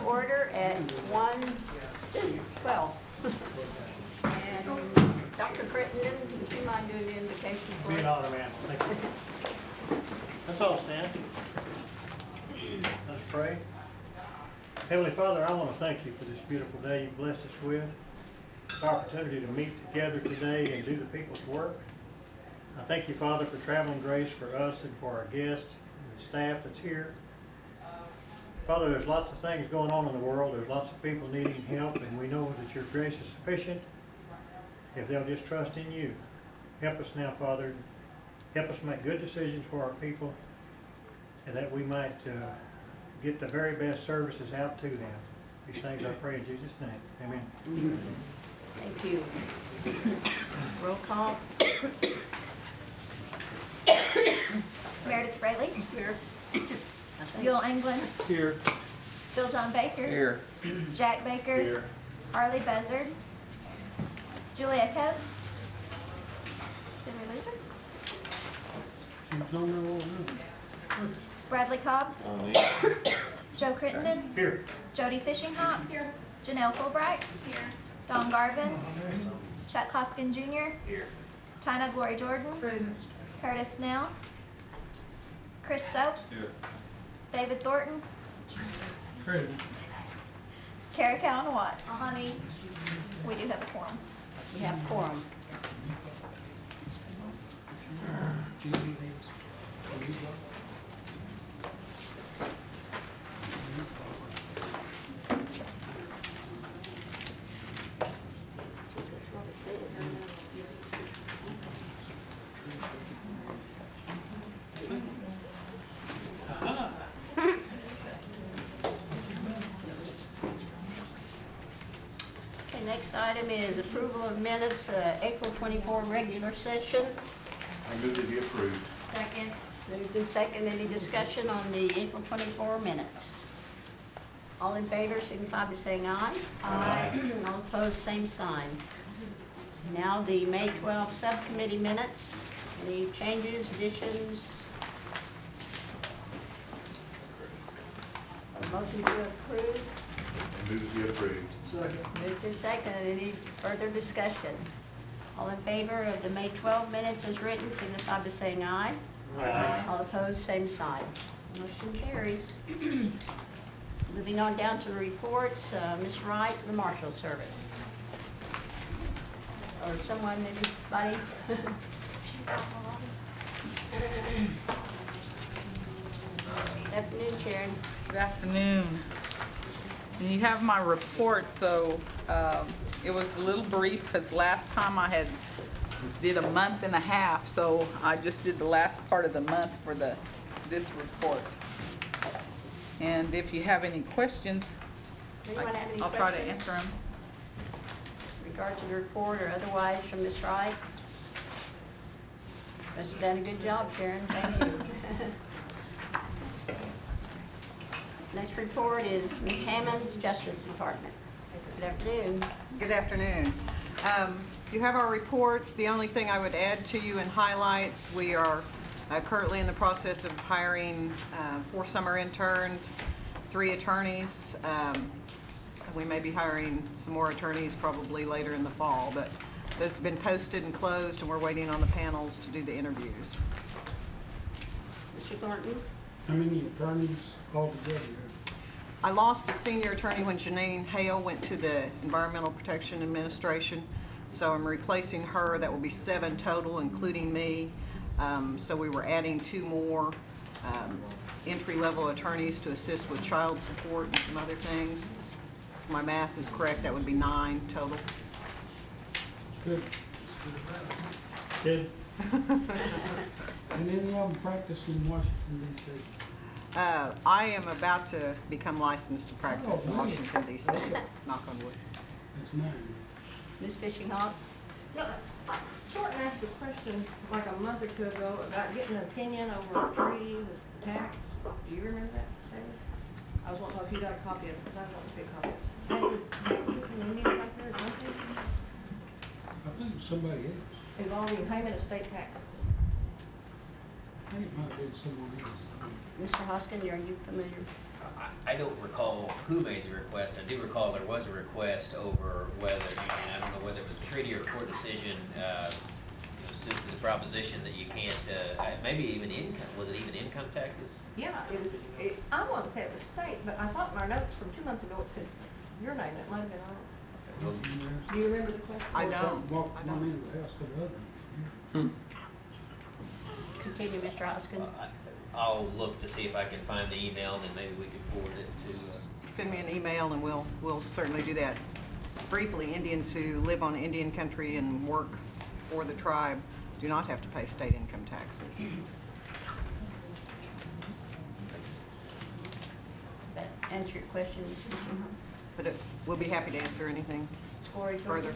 order at 1:12. And Dr. Crittenden, would you mind doing the invocation for us? Be an honor, ma'am. Thank you. Let's all stand. Let's pray. Heavenly Father, I want to thank you for this beautiful day you've blessed us with. This opportunity to meet together today and do the people's work. I thank you, Father, for traveling grace for us and for our guests and the staff that's here. Father, there's lots of things going on in the world. There's lots of people needing help, and we know that your grace is sufficient if they'll just trust in you. Help us now, Father. Help us make good decisions for our people, and that we might get the very best services out to them. These things I pray in Jesus' name. Amen. Thank you. Roll call. Meredith Fraley. Here. Buell England. Here. Bill John Baker. Here. Jack Baker. Here. Harley Buzzard. Julia Coates. Did we lose her? Bradley Cobb. Joe Crittenden. Here. Jody Fishinghawk. Here. Janelle Fulbright. Here. Don Garvin. Chuck Hoskin Jr. Here. Tina Glory Jordan. Present. Curtis Snell. Chris Soap. Here. David Thornton. Present. Kara Callan Watt. Honey. We do have a quorum. We have quorum. Next item is approval of minutes, April 24 regular session. I move to be approved. Second. Moved and second. Any discussion on the April 24 minutes? All in favor signify by saying aye. Aye. All opposed, same sign. Now the May 12 subcommittee minutes. Any changes, additions? A motion to approve. I move to be approved. Moved and second. Any further discussion? All in favor of the May 12 minutes as written, signify by saying aye. Aye. All opposed, same sign. Motion carries. Moving on down to the reports, Ms. Wright, the Marshal Service. Or someone, anybody? Good afternoon, Sharon. Good afternoon. And you have my report, so it was a little brief because last time I did a month and a half, so I just did the last part of the month for this report. And if you have any questions, Anyone have any I'll try to questions answer them. in regard to the report or otherwise from Ms. Wright? You've done a good job, Sharon. Thank you. Next report is Ms. Hammond's Justice Department. Good afternoon. Good afternoon. You have our reports. The only thing I would add to you in highlights, we are currently in the process of hiring 4 summer interns, 3 attorneys. We may be hiring some more attorneys probably later in the fall, but this has been posted and closed, and we're waiting on the panels to do the interviews. Mr. Thornton. How many attorneys altogether? I lost a senior attorney when Janine Hale went to the Environmental Protection Administration, so I'm replacing her. That will be 7 total, including me. So we were adding 2 more entry-level attorneys to assist with child support and some other things. If my math is correct, that would be 9 total. Good. Good. And any of them practice in Washington, D.C.? I am about to become licensed to practice in Washington, D.C. Knock on wood. That's 9. Ms. Fishinghawk. Shorten asked a question like a month or 2 ago about getting an opinion over a tree with tax. Do you remember that, David? I was wanting to know if you got a copy of it, because I want to see a copy of it. Taxes and Indian right there, don't they? I think somebody else. Involving payment of state taxes. I think it might have been someone else. Mr. Hoskin, are you familiar? I don't recall who made the request. I do recall there was a request over whether, and I don't know whether it was a treaty or court decision, stood to the proposition that you can't, maybe even income, was it even income taxes? Yeah, I want to say it was state, but I thought in our notes from 2 months ago it said your name, it might have been wrong. Do you remember the question? I don't. Walk one into the house to the other. Continue, Mr. Hoskin. I'll look to see if I can find the email, and then maybe we can forward it to. Send me an email and we'll certainly do that. Briefly, Indians who live on Indian country and work for the tribe do not have to pay state income taxes. That answer your question, Mr. Hunt? But we'll be happy to answer anything Corey, further.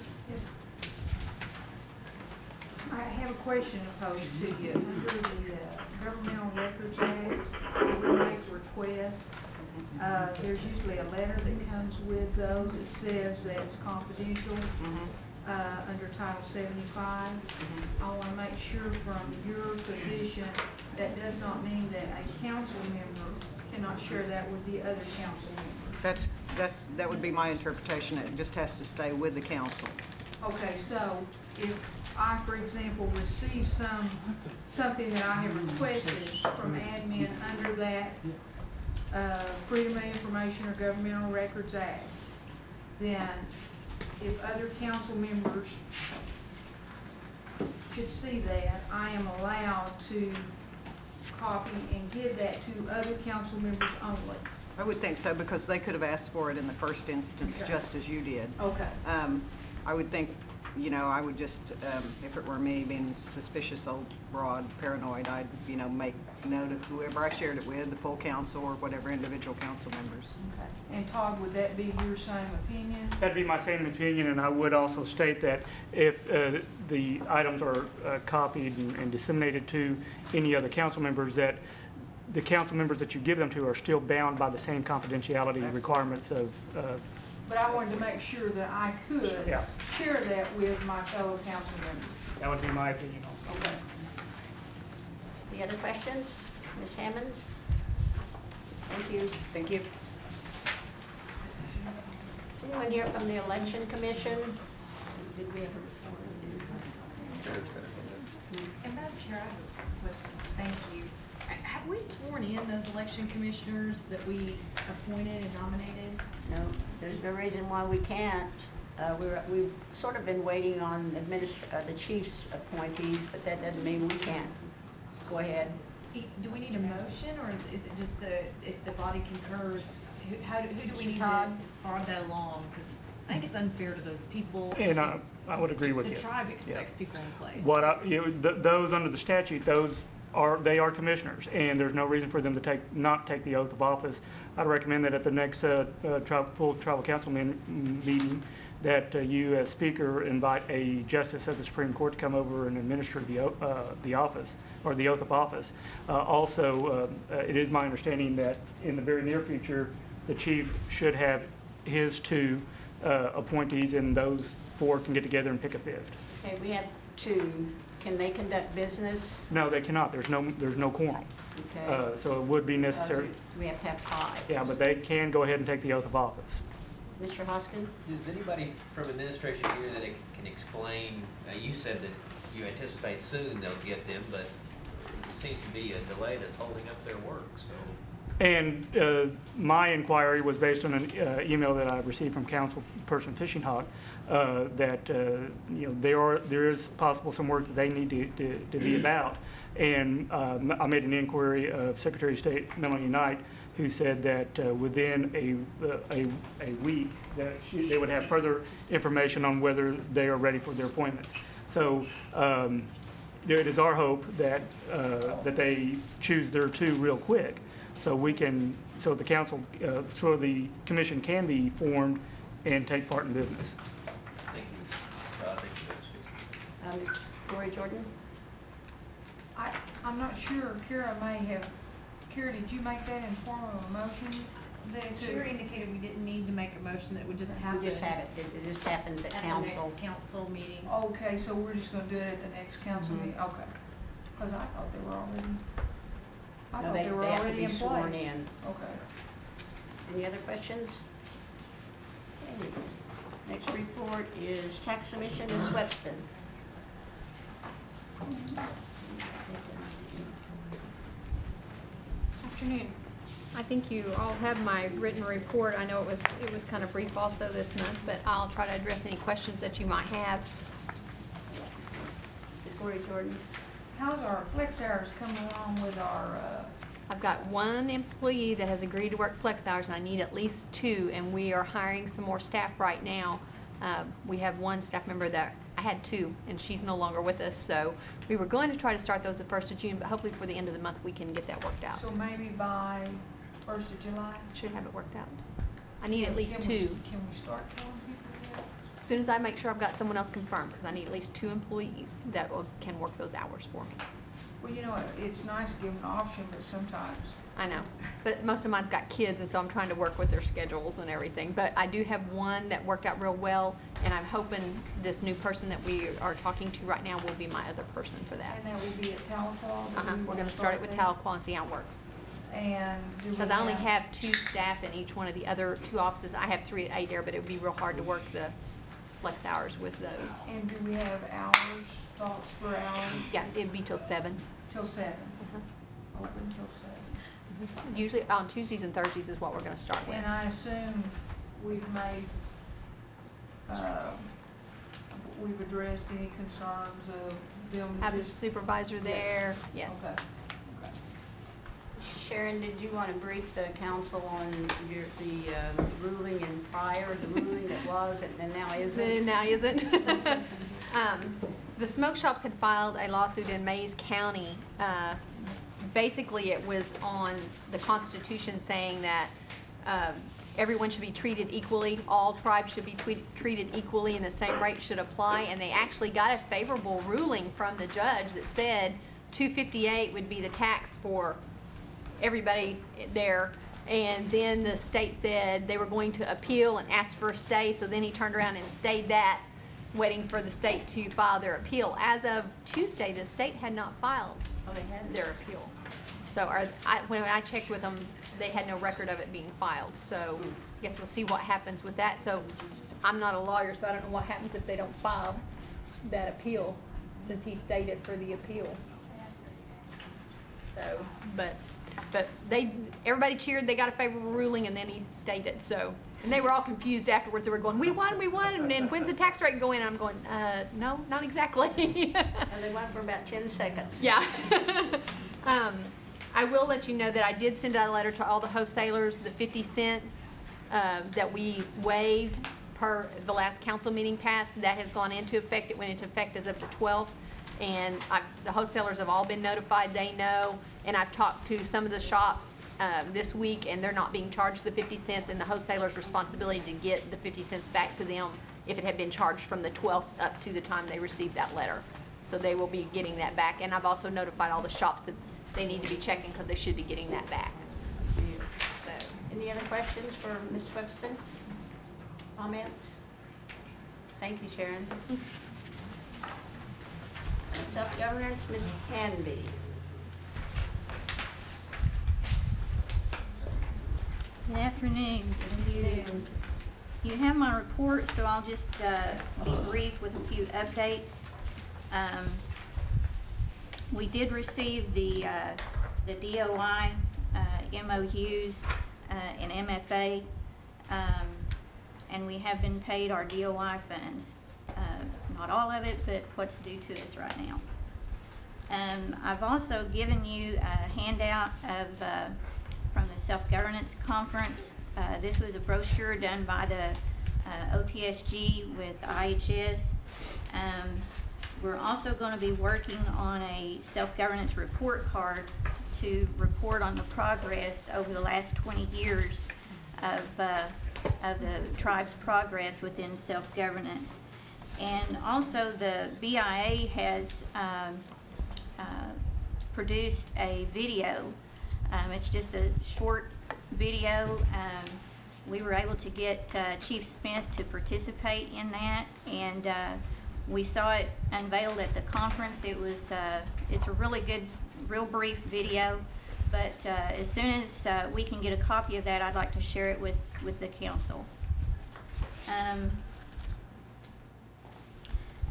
I have a question to pose to you. Under the Governmental Records Act, we make requests. There's usually a letter that comes with those that says that it's confidential under Title 75. I want to make sure from your position that does not mean that a council member cannot share that with the other council members. That would be my interpretation. It just has to stay with the council. Okay, so if I, for example, receive something that I have requested from admin under that Freedom of Information or Governmental Records Act, then if other council members should see that, I am allowed to copy and give that to other council members only. I would think so, because they could have asked for it in the first instance, Okay. just as you did. Okay. I would think, I would just, if it were me being suspicious, old, broad, paranoid, I'd, make note of whoever I shared it with, the full council or whatever individual council members. Okay. And Todd, would that be your same opinion? That'd be my same opinion, and I would also state that if the items are copied and disseminated to any other council members, that the council members that you give them to are still bound by the same confidentiality Absolutely. requirements of But I wanted to make sure that I could Yeah. share that with my fellow council members. that would be my opinion also. Okay. Any other questions? Ms. Hammonds? Thank you. Thank you. Is anyone here from the Election Commission? Did we ever? And Madam Chair, I have a question. Thank you. Have we sworn in those election commissioners that we appointed and nominated? No, there's no reason why we can't. We've sort of been waiting on the chief's appointees, but that doesn't mean we can't. Go ahead. Do we need a motion, or is it just if the body concurs, who do we need to Todd? forward that along? Because I think it's unfair to those people. And I would agree with you. The tribe expects people in place. Those under the statute, they are commissioners, and there's no reason for them to not take the oath of office. I'd recommend that at the next full tribal council meeting, that you as speaker invite a justice of the Supreme Court to come over and administer the office, or the oath of office. Also, it is my understanding that in the very near future, the chief should have his 2 appointees, and those 4 can get together and pick a 5th. Okay, we have 2. Can they conduct business? No, they cannot. There's no quorum. Okay. So it would be necessary. We have to have 5. Yeah, but they can go ahead and take the oath of office. Mr. Hoskin? Is anybody from administration here that can explain, you said that you anticipate soon they'll get them, but it seems to be a delay that's holding up their work, so. And my inquiry was based on an email that I received from Councilperson Fishing Hawk, that there is possible some work that they need to be about. And I made an inquiry of Secretary of State Melanie Knight, who said that within a week that they would have further information on whether they are ready for their appointments. So it is our hope that they choose their 2 real quick, so the council, so the commission can be formed and take part in business. Thank you. Thank you. Lori Jordan? I'm not sure. Kara, did you make that in form of a motion? Chair indicated we didn't need to make a motion, that would just happen. We just have it. It just happens at At the council. next council meeting. Okay, so we're just going to do it at the next council meeting? Okay. Because I thought they were already, No, they have to in be place. sworn in. Okay. Any other questions? Okay. Next report is tax submission in Swepston. Afternoon. I think you all have my written report. I know it was kind of brief also this month, but I'll try to address any questions that you might have. Corey Jordan. How's our flex hours coming along with our, I've got one employee that has agreed to work flex hours, and I need at least 2, and we are hiring some more staff right now. We have one staff member that I had 2, and she's no longer with us, so we were going to try to start those the 1st of June, but hopefully before the end of the month we can get that worked out. so maybe by 1st of July? Should have it worked out. I need at least Can 2. Can we start telling people yet? As soon as I make sure I've got someone else confirmed, because I need at least 2 employees that can work those hours for me. Well, you know, it's nice to give them an option, but sometimes. I know, but most of mine's got kids, and so I'm trying to work with their schedules and everything. But I do have one that worked out real well, and I'm hoping this new person that we are talking to right now will be my other person for that. And that will be at Tahlequah? We're going to start it with Tahlequah and see how it works. And do we Because I only have 2 staff in each one of the other 2 offices. I have 3 at Adair, but it would be real hard to work the flex hours with those. And do we have hours, thoughts for hours? Yeah, it'd be till 7. Till 7? Open till 7. Usually on Tuesdays and Thursdays is what we're going to start with. And I assume we've made, we've addressed any concerns of them. Have a supervisor there. Yes. Okay. Sharon, did you want to brief the council on the ruling and prior, the ruling that was and now isn't? Now isn't. The smoke shops had filed a lawsuit in Mays County. Basically, it was on the Constitution saying that everyone should be treated equally, all tribes should be treated equally, and the same rate should apply. And they actually got a favorable ruling from the judge that said $258 would be the tax for everybody there. And then the state said they were going to appeal and ask for a stay, so then he turned around and stayed that, waiting for the state to file their appeal. As of Tuesday, the state had not filed their appeal. So when I checked with them, they had no record of it being filed. So I guess we'll see what happens with that. So I'm not a lawyer, so I don't know what happens if they don't file that appeal, since he stayed it for the appeal. So, but everybody cheered. They got a favorable ruling, and then he stayed it. So, and they were all confused afterwards. They were going, "We won, and then when's the tax rate go in?" And I'm going, "No, not exactly." And they won for about 10 seconds. Yeah. I will let you know that I did send out a letter to all the wholesalers, the 50 cents that we waived per the last council meeting passed. That has gone into effect. It went into effect as of the 12th. And the wholesalers have all been notified. They know. And I've talked to some of the shops this week, and they're not being charged the 50 cents, and the wholesaler's responsibility to get the 50 cents back to them if it had been charged from the 12th up to the time they received that letter. So they will be getting that back. And I've also notified all the shops that they need to be checking, because they should be getting that back. So, any other questions for Ms. Webster? Comments? Thank you, Sharon. Self-governance, Ms. Canby. Good afternoon. You have my report, so I'll just be brief with a few updates. We did receive the DOI MOUs and MFA, and we have been paid our DOI funds. Not all of it, but what's due to us right now. I've also given you a handout from the Self-Governance Conference. This was a brochure done by the OTSG with IHS. We're also going to be working on a self-governance report card to report on the progress over the last 20 years of the tribe's progress within self-governance. And also the BIA has produced a video. It's just a short video. We were able to get Chief Smith to participate in that, and we saw it unveiled at the conference. It's a really good, real brief video, but as soon as we can get a copy of that, I'd like to share it with the council.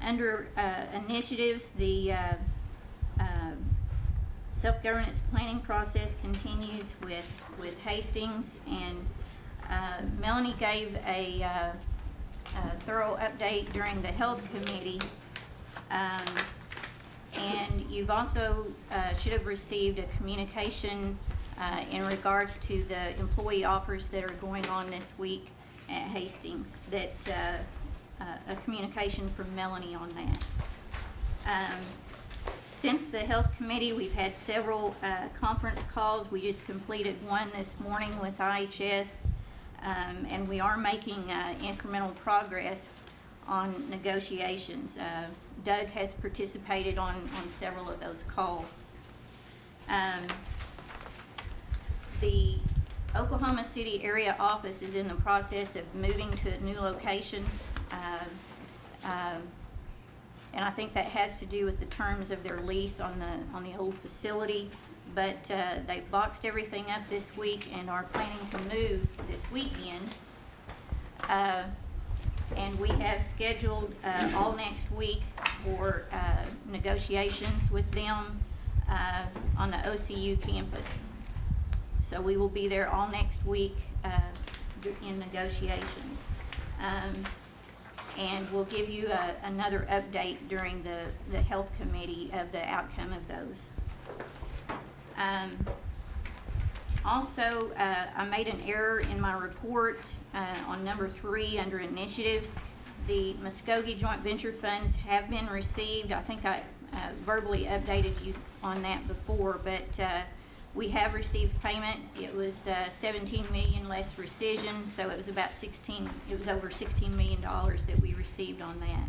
Under initiatives, the self-governance planning process continues with Hastings, and Melanie gave a thorough update during the health committee. And you've also should have received a communication in regards to the employee offers that are going on this week at Hastings, that a communication from Melanie on that. Since the health committee, we've had several conference calls. We just completed one this morning with IHS, and we are making incremental progress on negotiations. Doug has participated on several of those calls. The Oklahoma City area office is in the process of moving to a new location, and I think that has to do with the terms of their lease on the old facility. But they've boxed everything up this week and are planning to move this weekend. And we have scheduled all next week for negotiations with them on the OCU campus. So we will be there all next week in negotiations. And we'll give you another update during the health committee of the outcome of those. Also, I made an error in my report on number 3 under initiatives. The Muskogee Joint Venture funds have been received. I think I verbally updated you on that before, but we have received payment. It was 17 million less rescission, so it was about over $16 million that we received on that.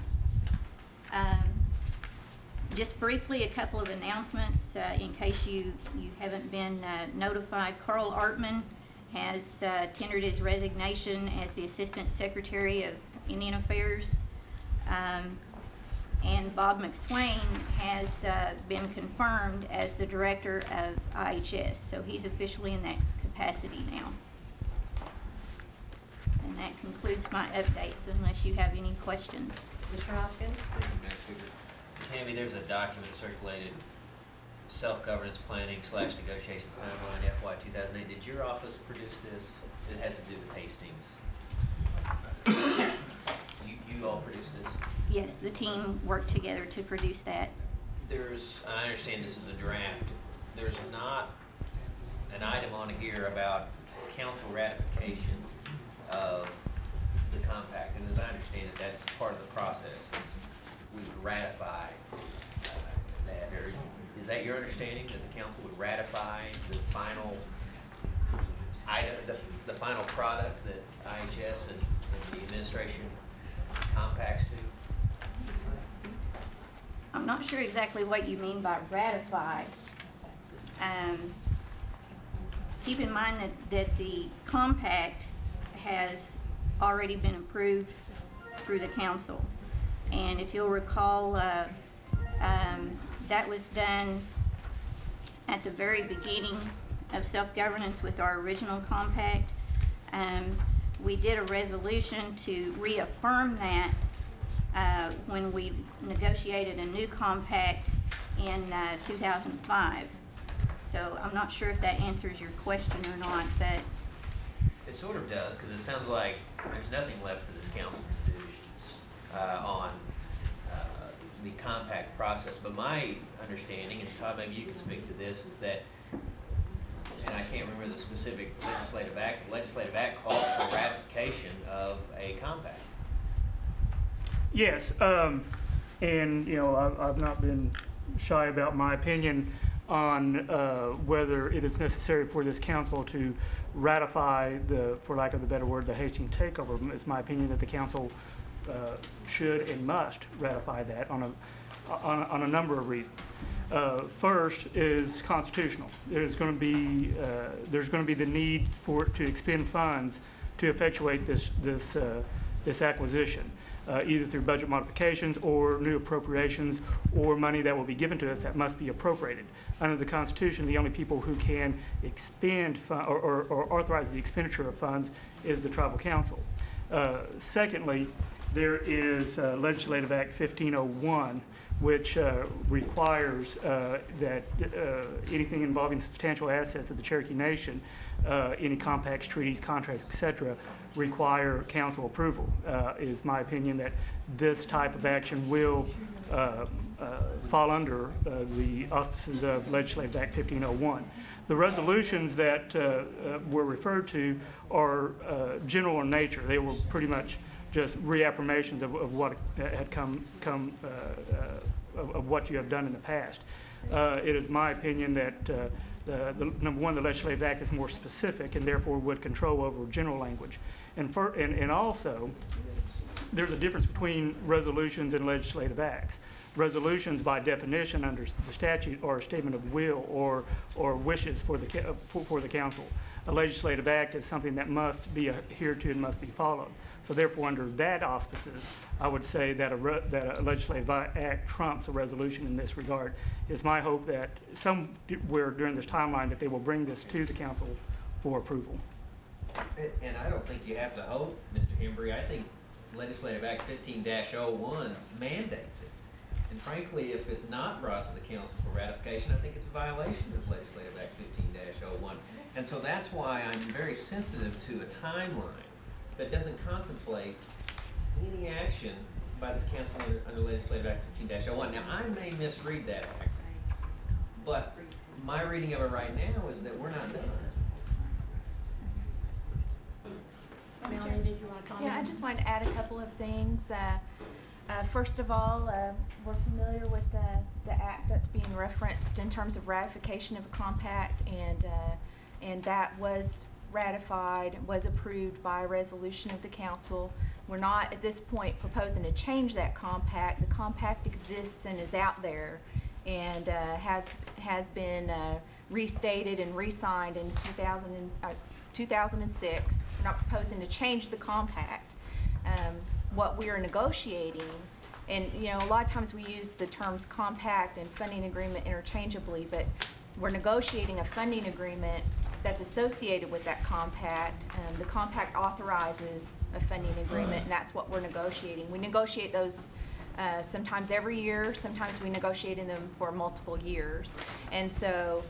Just briefly, a couple of announcements in case you haven't been notified. Carl Artman has tendered his resignation as the Assistant Secretary of Indian Affairs, and Bob McSwain has been confirmed as the Director of IHS, so he's officially in that capacity now. And that concludes my updates, unless you have any questions. Mr. Hoskins? Thank you, Madam Speaker. Tammy, there's a document circulated, self-governance planning / negotiations timeline FY 2008. Did your office produce this? It has to do with Hastings. You all produced this? Yes, the team worked together to produce that. I understand this is a draft. There's not an item on here about council ratification of the compact. And as I understand it, that's part of the process. We would ratify that. Or is that your understanding, that the council would ratify the final item, the final product that IHS and the administration compacts to? I'm not sure exactly what you mean by ratify. Keep in mind that the compact has already been approved through the council. And if you'll recall, that was done at the very beginning of self-governance with our original compact. We did a resolution to reaffirm that when we negotiated a new compact in 2005. So I'm not sure if that answers your question or not, but it sort of does, because it sounds like there's nothing left for this council to do on the compact process. But my understanding, and Todd, maybe you can speak to this, is that, and I can't remember the specific legislative act calls for ratification of a compact. Yes, and I've not been shy about my opinion on whether it is necessary for this council to ratify for lack of a better word, the Hastings takeover. It's my opinion that the council should and must ratify that on a number of reasons. First is constitutional. There's going to be the need for it to expend funds to effectuate this acquisition, either through budget modifications or new appropriations or money that will be given to us that must be appropriated. Under the Constitution, the only people who can expend or authorize the expenditure of funds is the tribal council. Secondly, there is Legislative Act 1501, which requires that anything involving substantial assets of the Cherokee Nation, any compacts, treaties, contracts, etc., require council approval. It is my opinion that this type of action will fall under the auspices of Legislative Act 1501. The resolutions that were referred to are general in nature. They were pretty much just reaffirmations of what had come of what you have done in the past. It is my opinion that number one, the Legislative Act is more specific and therefore would control over general language. And also, there's a difference between resolutions and legislative acts. Resolutions, by definition, under the statute, are a statement of will or wishes for the council. A legislative act is something that must be adhered to and must be followed. So therefore, under that auspices, I would say that a legislative act trumps a resolution in this regard. It's my hope that somewhere during this timeline that they will bring this to the council for approval. And I don't think you have to hope, Mr. Embry. I think Legislative Act 15-01 mandates it. And frankly, if it's not brought to the council for ratification, I think it's a violation of Legislative Act 15-01. And so that's why I'm very sensitive to a timeline that doesn't contemplate any action by this council under Legislative Act 15-01. Now, I may misread that act, but my reading of it right now is that we're not done. Melanie, did you want to comment? Yeah, I just wanted to add a couple of things. First of all, we're familiar with the act that's being referenced in terms of ratification of a compact, and that was ratified, was approved by a resolution of the council. We're not at this point proposing to change that compact. The compact exists and is out there and has been restated and re-signed in 2006. We're not proposing to change the compact. What we are negotiating, and a lot of times we use the terms compact and funding agreement interchangeably, but we're negotiating a funding agreement that's associated with that compact. The compact authorizes a funding agreement, and that's what we're negotiating. We negotiate those sometimes every year, sometimes we negotiate in them for multiple years. And so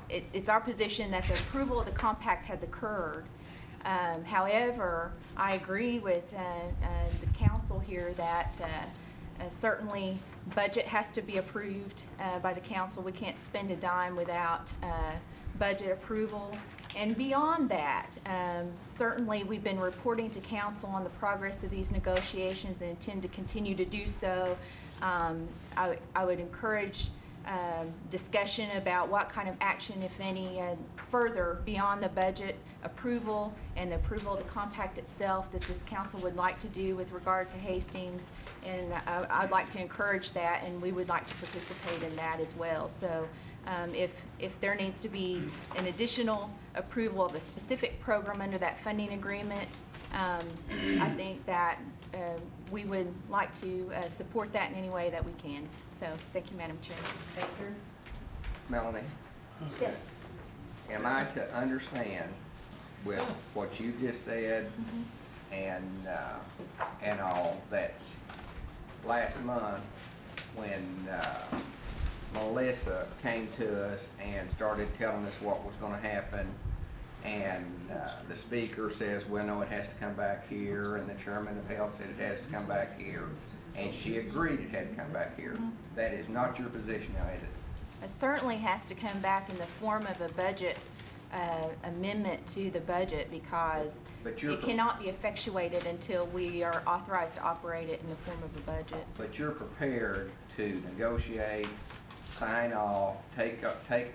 it's our position that the approval of the compact has occurred. However, I agree with the council here that certainly budget has to be approved by the council. We can't spend a dime without budget approval. And beyond that, certainly we've been reporting to council on the progress of these negotiations and intend to continue to do so. I would encourage discussion about what kind of action, if any, further beyond the budget approval and the approval of the compact itself that this council would like to do with regard to Hastings. And I'd like to encourage that, and we would like to participate in that as well. So if there needs to be an additional approval of a specific program under that funding agreement, I think that we would like to support that in any way that we can. So thank you, Madam Chair. Baker? Melanie, Yes. am I to understand with what you just said and all that last month when Melissa came to us and started telling us what was going to happen, and the speaker says, well, no, it has to come back here, and the chairman of health said it has to come back here, and she agreed it had to come back here. That is not your position now, is it? It certainly has to come back in the form of a budget amendment to the budget, because it cannot be effectuated until we are authorized to operate it in the form of a budget. But you're prepared to negotiate, sign off, take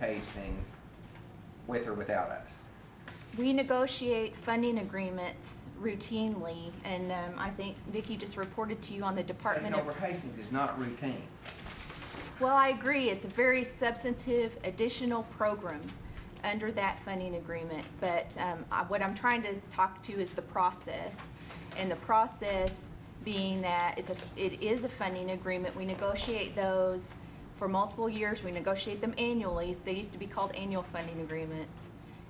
Hastings with or without us? We negotiate funding agreements routinely, and I think Vicki just reported to you on the Department Taking over Hastings is not routine. Well, I agree. It's a very substantive additional program under that funding agreement, but what I'm trying to talk to is the process, and the process being that it is a funding agreement. We negotiate those for multiple years. We negotiate them annually. They used to be called annual funding agreements,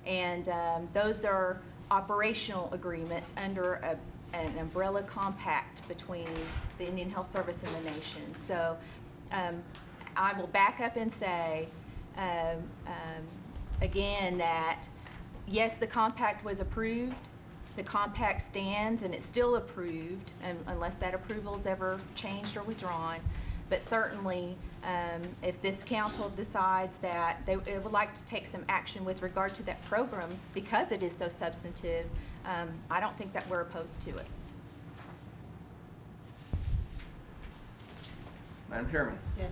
and those are operational agreements under an umbrella compact between the Indian Health Service and the nation. So I will back up and say again that yes, the compact was approved. The compact stands and it's still approved unless that approval is ever changed or withdrawn. But certainly, if this council decides that they would like to take some action with regard to that program because it is so substantive, I don't think that we're opposed to it. Madam Chairman, Yes.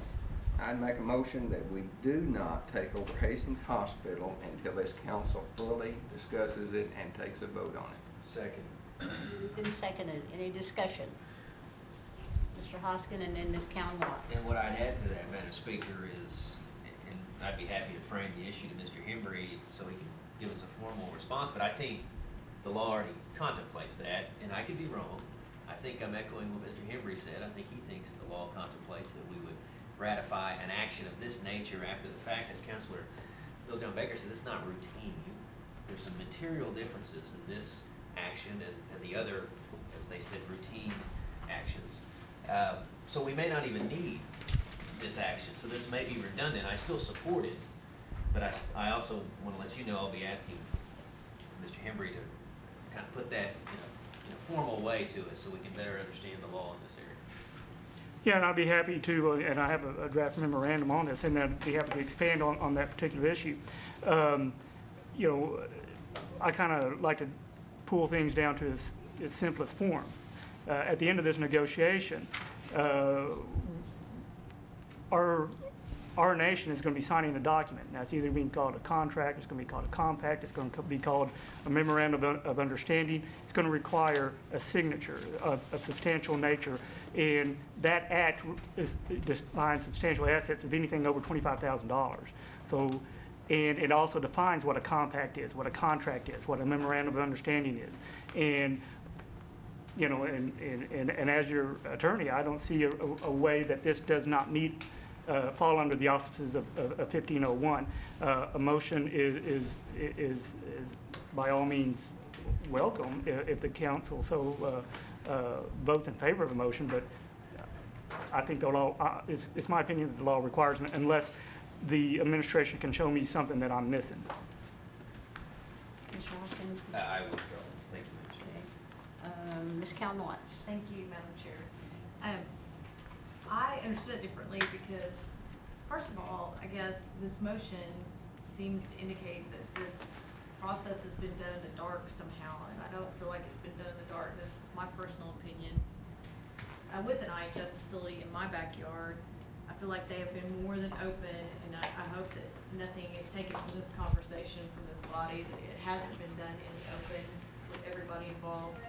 I'd make a motion that we do not take over Hastings Hospital until this council fully discusses it and takes a vote on it. Second. Moved and seconded. Any discussion? Mr. Hoskin and then Ms. Cowan Watts. And what I'd add to that, Madam Speaker, is, and I'd be happy to frame the issue to Mr. Hembry so he can give us a formal response, but I think the law already contemplates that, and I could be wrong. I think I'm echoing what Mr. Hembry said. I think he thinks the law contemplates that we would ratify an action of this nature after the fact. As Councilor Bill John Baker said, it's not routine. There's some material differences in this action and the other, as they said, routine actions. So we may not even need this action. So this may be redundant. I still support it, but I also want to let you know I'll be asking Mr. Hembry to kind of put that in a formal way to us so we can better understand the law in this area. Yeah, and I'd be happy to, and I have a draft memorandum on this, and I'd be happy to expand on that particular issue. You know, I kind of like to pull things down to its simplest form. At the end of this negotiation, our nation is going to be signing a document. Now, it's either being called a contract, it's going to be called a compact, it's going to be called a memorandum of understanding. It's going to require a signature of substantial nature, and that act defines substantial assets of anything over $25,000. So, and it also defines what a compact is, what a contract is, what a memorandum of understanding is, and you know, and as your attorney, I don't see a way that this does not meet. Fall under the auspices of 1501. A motion is by all means welcome if the council so votes in favor of a motion, but I think the law, it's my opinion that the law requires it unless the administration can show me something that I'm missing. Mr. Hoskin? I withdraw. Thank you, Madam Chair. Ms. Cowan Watts. Thank you, Madam Chair. I understood it differently because, first of all, I guess this motion seems to indicate that this process has been done in the dark somehow, and I don't feel like it's been done in the dark. This is my personal opinion. With an IHS facility in my backyard, I feel like they have been more than open, and I hope that nothing is taken from this conversation from this body, that it hasn't been done in the open with everybody involved.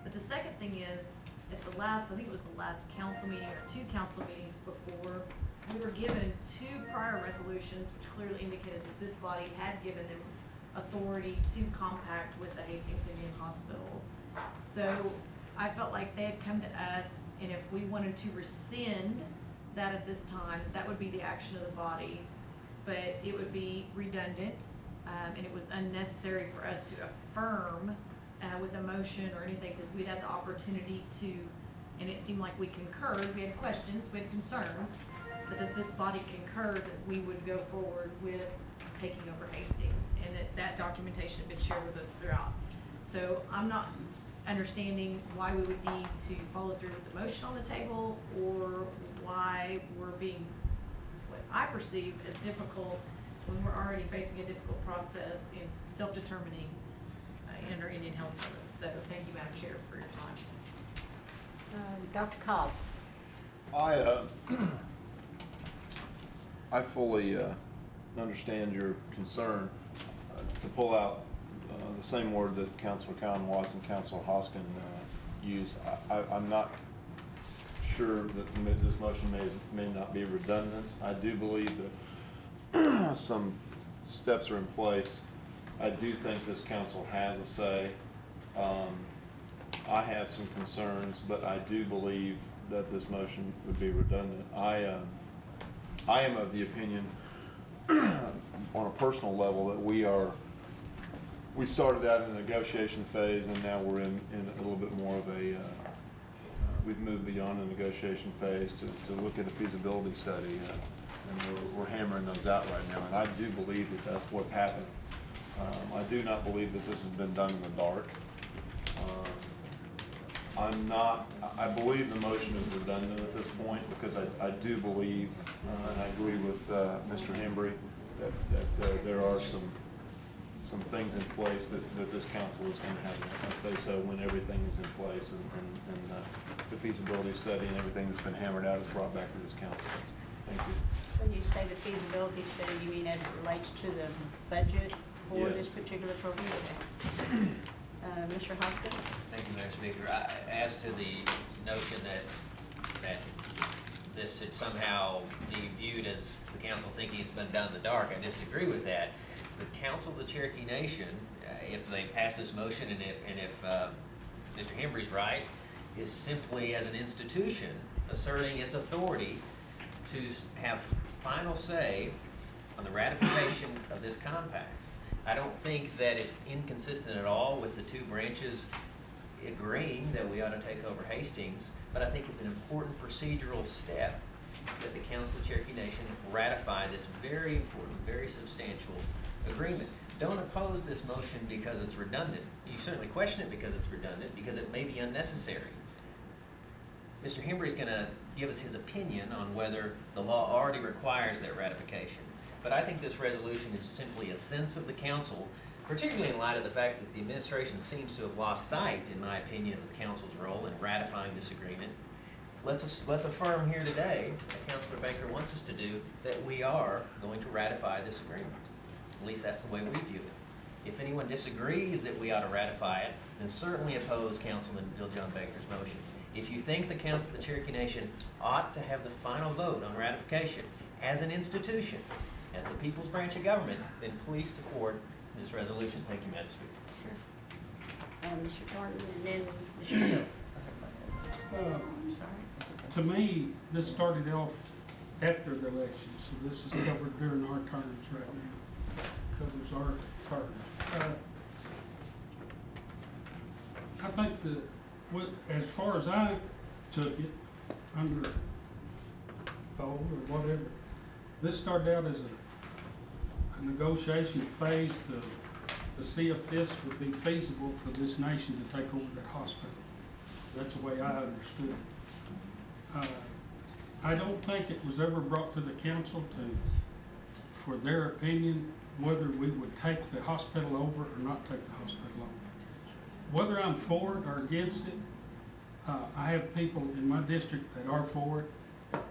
But the second thing is, at the last, I think it was the last council meeting or 2 council meetings before, we were given 2 prior resolutions which clearly indicated that this body had given them authority to compact with the Hastings Indian Hospital. So I felt like they had come to us, and if we wanted to rescind that at this time, that would be the action of the body, but it would be redundant, and it was unnecessary for us to affirm with a motion or anything, because we'd had the opportunity to, and it seemed like we concurred, we had questions, we had concerns, but that this body concurred that we would go forward with taking over Hastings, and that documentation had been shared with us throughout. So I'm not understanding why we would need to follow through with the motion on the table, or why we're being, what I perceive as difficult when we're already facing a difficult process in self-determining under Indian Health Service. So thank you, Madam Chair, for your time. Dr. Cobb. I fully understand your concern to pull out the same word that Councilor Cowan Watts and Councilor Hoskin used. I'm not sure that this motion may not be redundant. I do believe that some steps are in place. I do think this council has a say. I have some concerns, but I do believe that this motion would be redundant. I am of the opinion, on a personal level, that we are we started out in the negotiation phase, and now we're in a little bit more of a, we've moved beyond the negotiation phase to look at a feasibility study, and we're hammering those out right now. And I do believe that that's what's happened. I do not believe that this has been done in the dark. I believe the motion is redundant at this point, because I do believe, and I agree with Mr. Hembry, that there are some things in place that this council is going to have to say so when everything is in place and the feasibility study and everything that's been hammered out is brought back to this council. Thank you. When you say the feasibility study, you mean as it relates to the budget for Yes. this particular program? Mr. Hoskins? Thank you, Madam Speaker. As to the notion that this should somehow be viewed as the council thinking it's been done in the dark, I disagree with that. The Council of the Cherokee Nation, if they pass this motion and if Mr. Hembry's right, is simply as an institution asserting its authority to have final say on the ratification of this compact. I don't think that it's inconsistent at all with the two branches agreeing that we ought to take over Hastings, but I think it's an important procedural step that the Council of Cherokee Nation ratify this very important, very substantial agreement. Don't oppose this motion because it's redundant. You certainly question it because it's redundant, because it may be unnecessary. Mr. Hembry is going to give us his opinion on whether the law already requires that ratification. But I think this resolution is simply a sense of the council, particularly in light of the fact that the administration seems to have lost sight, in my opinion, of the council's role in ratifying this agreement. Let's affirm here today, that Councilor Baker wants us to do, that we are going to ratify this agreement. At least that's the way we view it. If anyone disagrees that we ought to ratify it, then certainly oppose Councilman Bill John Baker's motion. If you think the Council of the Cherokee Nation ought to have the final vote on ratification as an institution, as the people's branch of government, then please support this resolution. Thank you, Madam Speaker. Sure. Mr. Thornton, and then Mr. Hill. I'm sorry. To me, this started off after the election, so this is covered during our terms right now. Covers our terms. I think that, as far as I took it, under vote or whatever, this started out as a negotiation phase to see if this would be feasible for this nation to take over that hospital. That's the way I understood it. I don't think it was ever brought to the council for their opinion whether we would take the hospital over or not take the hospital over. Whether I'm for it or against it, I have people in my district that are for it.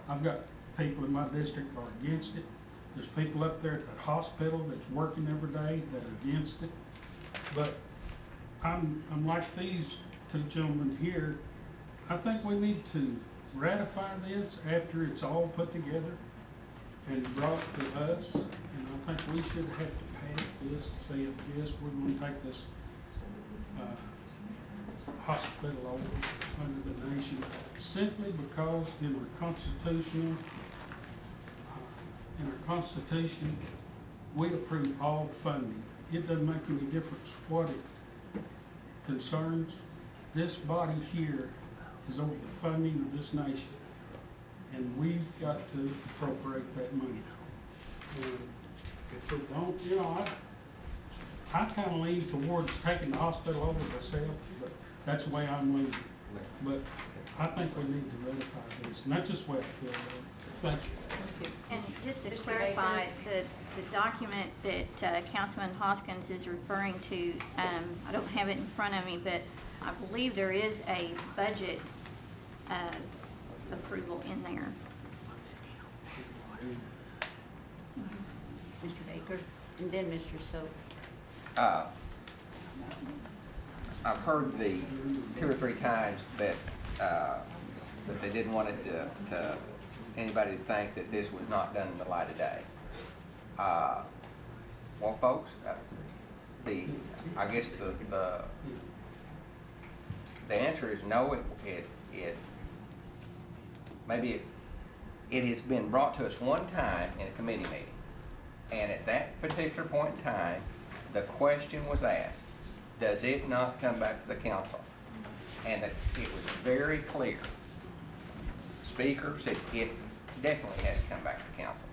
I've got people in my district that are against it. There's people up there at that hospital that's working every day that are against it. But I'm like these two gentlemen here. I think we need to ratify this after it's all put together and brought to us. And I think we should have to pass this to say if yes, we're going to take this hospital over under the nation, simply because in our Constitution, we approve all funding. It doesn't make any difference what it concerns. This body here is over the funding of this nation, and we've got to appropriate that money. And if we don't, I kind of lean towards taking the hospital over myself, but that's the way I'm leaning. But I think we need to ratify this, and that's just the way I feel. Thank you. And just to clarify, the document that Councilman Hoskins is referring to, I don't have it in front of me, but I believe there is a budget approval in there. Mr. Baker, and then Mr. Soap. I've heard the 2 or 3 times that they didn't want it to anybody to think that this was not done in the light of day. Well, folks, I guess the answer is no. It has been brought to us one time in a committee meeting, and at that particular point in time, the question was asked, does it not come back to the council? And it was very clear. Speaker said it definitely has to come back to council.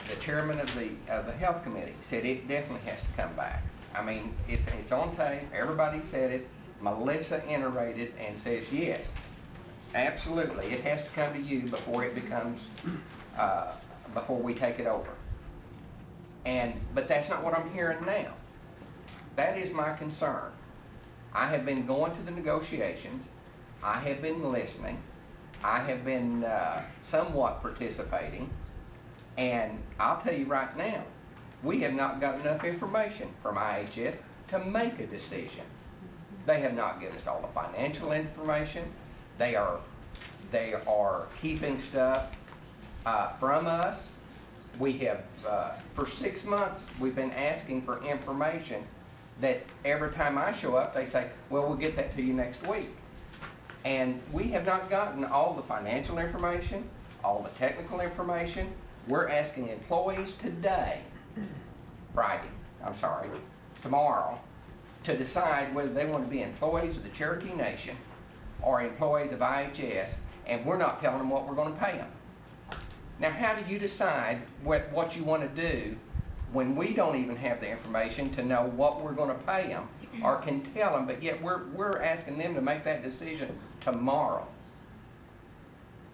The chairman of the health committee said it definitely has to come back. I mean, it's on tape. Everybody said it. Melissa iterated and says yes, absolutely. It has to come to you before it becomes before we take it over. But that's not what I'm hearing now. That is my concern. I have been going to the negotiations. I have been listening. I have been somewhat participating. And I'll tell you right now, we have not got enough information from IHS to make a decision. They have not given us all the financial information. They are keeping stuff from us. We have, for 6 months, we've been asking for information that every time I show up, they say, well, we'll get that to you next week. And we have not gotten all the financial information, all the technical information. We're asking employees tomorrow, to decide whether they want to be employees of the Cherokee Nation or employees of IHS, and we're not telling them what we're going to pay them. Now, how do you decide what you want to do when we don't even have the information to know what we're going to pay them or can tell them, but yet we're asking them to make that decision tomorrow?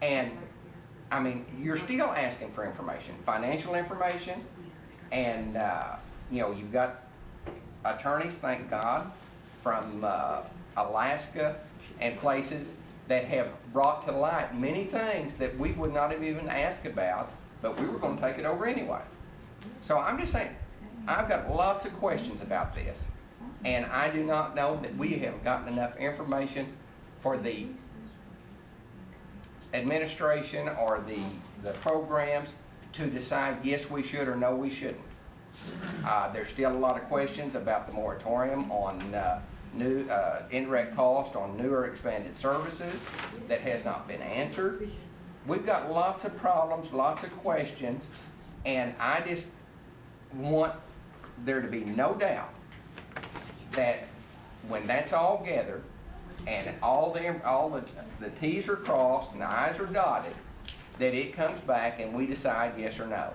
And, I mean, you're still asking for information, financial information, and, you know, you've got attorneys, thank God, from Alaska and places that have brought to light many things that we would not have even asked about, but we were going to take it over anyway. So I'm just saying, I've got lots of questions about this, and I do not know that we have gotten enough information for the administration or the programs to decide yes we should or no we shouldn't. There's still a lot of questions about the moratorium on new indirect cost on newer expanded services that has not been answered. We've got lots of problems, lots of questions, and I just want there to be no doubt that when that's all gathered and all the T's are crossed and the I's are dotted, that it comes back and we decide yes or no.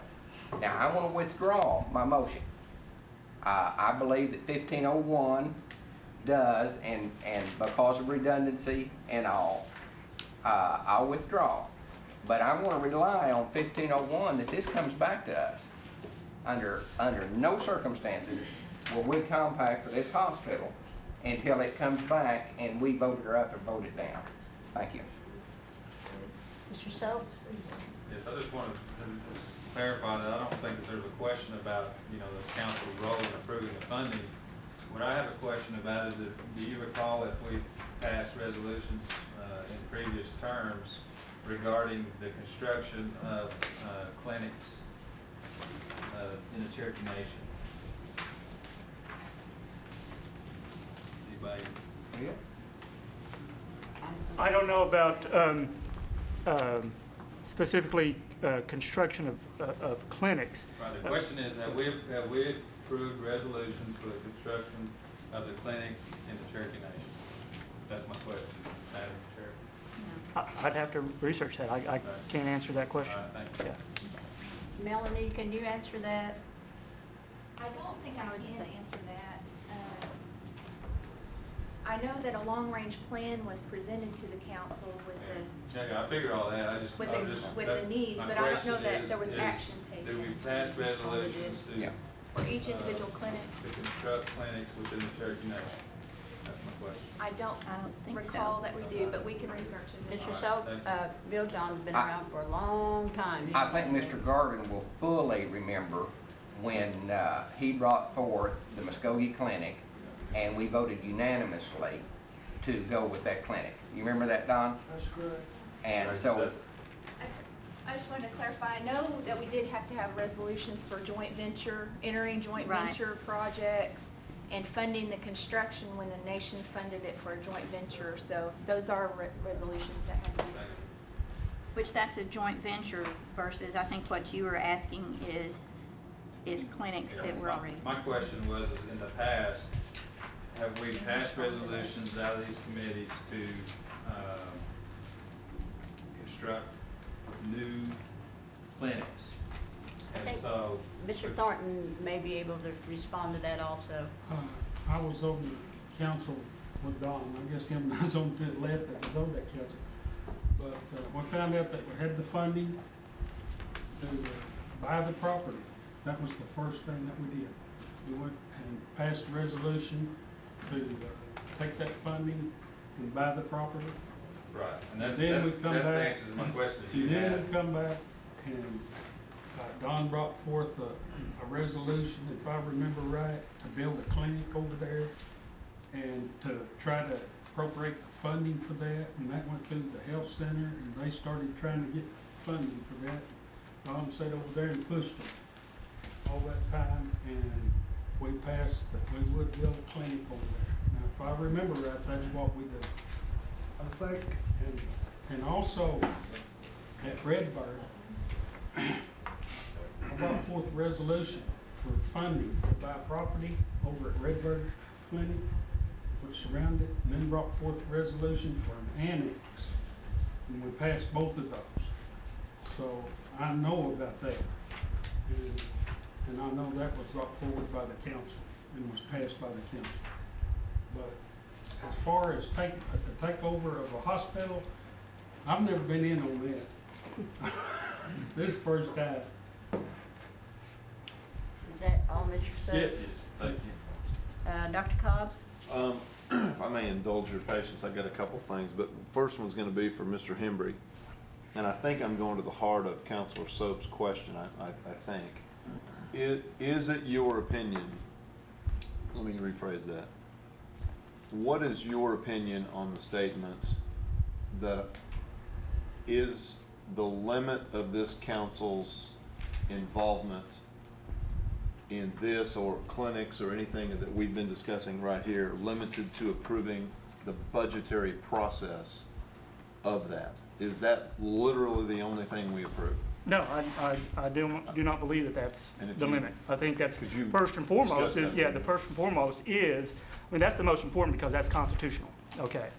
Now, I want to withdraw my motion. I believe that 1501 does, and because of redundancy and all, I'll withdraw. But I want to rely on 1501 that this comes back to us. Under no circumstances will we compact for this hospital until it comes back and we vote it up or vote it down. Thank you. Mr. Soap? Yes, I just want to clarify that I don't think that there's a question about, you know, the council's role in approving the funding. What I have a question about is that, do you recall if we passed resolutions in previous terms regarding the construction of clinics in the Cherokee Nation? Anybody? Yeah. I don't know about specifically construction of clinics. Right, the question is, have we approved resolutions for the construction of the clinics in the Cherokee Nation? That's my question, Madam Chair. I'd have to research that. I can't answer that question. Thank you. Yeah. Melanie, can you answer that? I don't think I can answer that. I know that a long-range plan was presented to the council with Yeah, I figured all that. with the needs, but I don't know that there was action taken. Do we pass resolutions For each individual clinic? to construct clinics within the Cherokee Nation? That's my question. I don't recall that we do, but we can research it. Mr. Soap, Bill John's been around for a long time. I think Mr. Gargan will fully remember when he brought forth the Muskogee Clinic and we voted unanimously to go with that clinic. You remember that, Don? That's correct. And so, I just wanted to clarify, I know that we did have to have resolutions for joint venture, entering joint venture projects and funding the construction when the nation funded it for a joint venture. So those are resolutions that have to be. Which that's a joint venture versus, I think what you were asking is is clinics that we're already. My question was, is in the past, have we passed resolutions out of these committees to construct new clinics? I And think so, Mr. Thornton may be able to respond to that also. I was on the council with Don. I guess him and I was on to the left that was on that council. But we found out that we had the funding to buy the property. That was the first thing that we did. We went and passed a resolution to take that funding and buy the property. right, and that's Then we come the back. answer to my question. And then we come back and Don brought forth a resolution, if I remember right, to build a clinic over there and to try to appropriate the funding for that, and that went through the health center, and they started trying to get funding for that. Don sat over there and pushed them all that time, and we passed that we would build a clinic over there. Now, if I remember right, that's what we did. I think. And also, at Redbird, I brought forth a resolution for funding to buy property over at Redbird Clinic, which surrounded it, and then brought forth a resolution for an annex, and we passed both of those. So I know about that, and I know that was brought forward by the council and was passed by the council. But as far as the takeover of a hospital, I've never been in on that. This is the first time. Is that all, Mr. Suggs? Yes, thank you. Dr. Cobb? If I may indulge your patience, I got a couple things, but the first one's going to be for Mr. Hembry, and I think I'm going to the heart of Councilor Soap's question. I think is it your opinion? Let me rephrase that. What is your opinion on the statement that is the limit of this council's involvement in this or clinics or anything that we've been discussing right here limited to approving the budgetary process of that? Is that literally the only thing we approve? No, I do not believe that that's the limit. I think that's Could you first and foremost discuss is, that? yeah, the first and foremost is, I mean, that's the most important because that's constitutional, okay?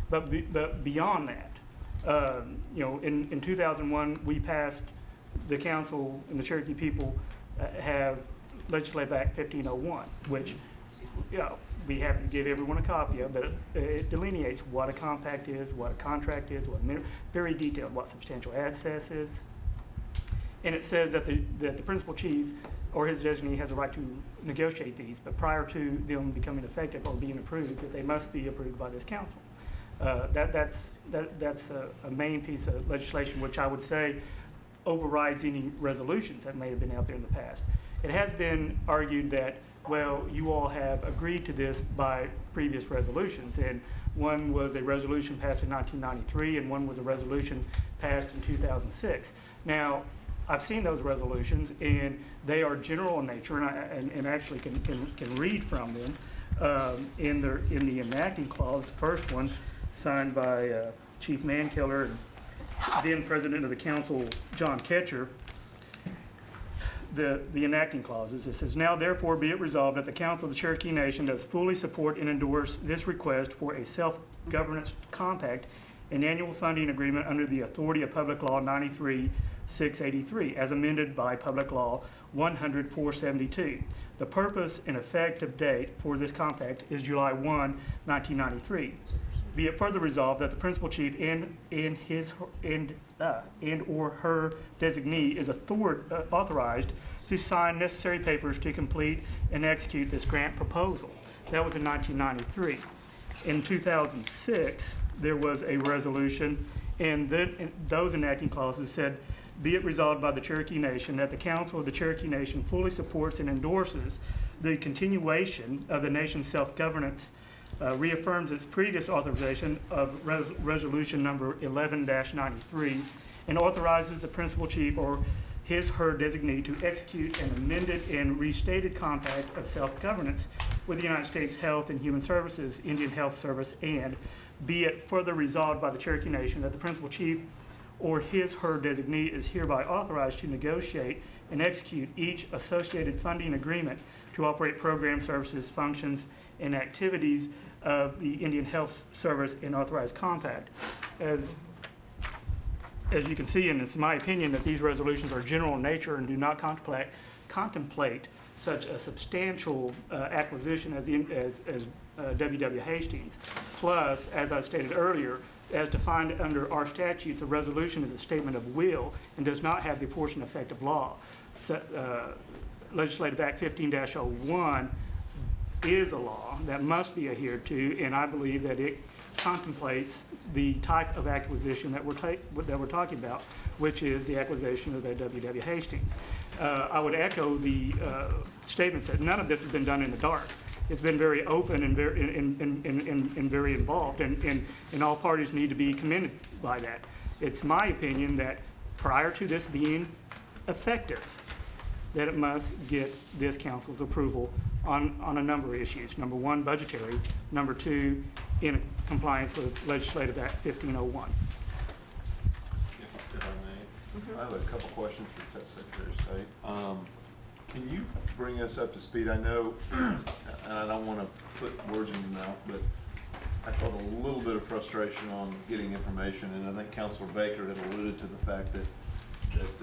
But beyond that, you know, in 2001, we passed, the council and the Cherokee people have legislated Act 1501, which, you know, we have to give everyone a copy of, but it delineates what a compact is, what a contract is, very detailed, what substantial access is. And it says that the principal chief or his designee has a right to negotiate these, but prior to them becoming effective or being approved, that they must be approved by this council. That's a main piece of legislation, which I would say overrides any resolutions that may have been out there in the past. It has been argued that, well, you all have agreed to this by previous resolutions, and one was a resolution passed in 1993, and one was a resolution passed in 2006. Now, I've seen those resolutions, and they are general in nature, and actually can read from them in the enacting clause. First one, signed by Chief Mankiller and then President of the Council, John Ketcher. The enacting clauses. It says, now therefore be it resolved that the Council of the Cherokee Nation does fully support and endorse this request for a self-governance compact and annual funding agreement under the authority of Public Law 93-683 as amended by Public Law 100-472. The purpose and effective date for this compact is July 1, 1993. Be it further resolved that the principal chief and or her designee is authorized to sign necessary papers to complete and execute this grant proposal. That was in 1993. In 2006, there was a resolution, and those enacting clauses said, be it resolved by the Cherokee Nation that the Council of the Cherokee Nation fully supports and endorses the continuation of the nation's self-governance, reaffirms its previous authorization of resolution number 11-93, and authorizes the principal chief or his/her designee to execute an amended and restated compact of self-governance with the United States Health and Human Services, Indian Health Service, and be it further resolved by the Cherokee Nation that the principal chief or his/her designee is hereby authorized to negotiate and execute each associated funding agreement to operate program services, functions, and activities of the Indian Health Service in authorized compact. As you can see, and it's my opinion that these resolutions are general in nature and do not contemplate such a substantial acquisition as W.W. Hastings. Plus, as I stated earlier, as defined under our statutes, a resolution is a statement of will and does not have the apportioned effect of law. Legislative Act 15-01 is a law that must be adhered to, and I believe that it contemplates the type of acquisition that we're talking about, which is the acquisition of W.W. Hastings. I would echo the statements that none of this has been done in the dark. It's been very open and very involved, and all parties need to be commended by that. It's my opinion that prior to this being effective, that it must get this council's approval on a number of issues. Number one, budgetary. Number two, in compliance with Legislative Act 1501. If I may, I have a couple questions for Secretary of State. Can you bring us up to speed? I know, and I don't want to put words in your mouth, but I felt a little bit of frustration on getting information, and I think Councilor Baker had alluded to the fact that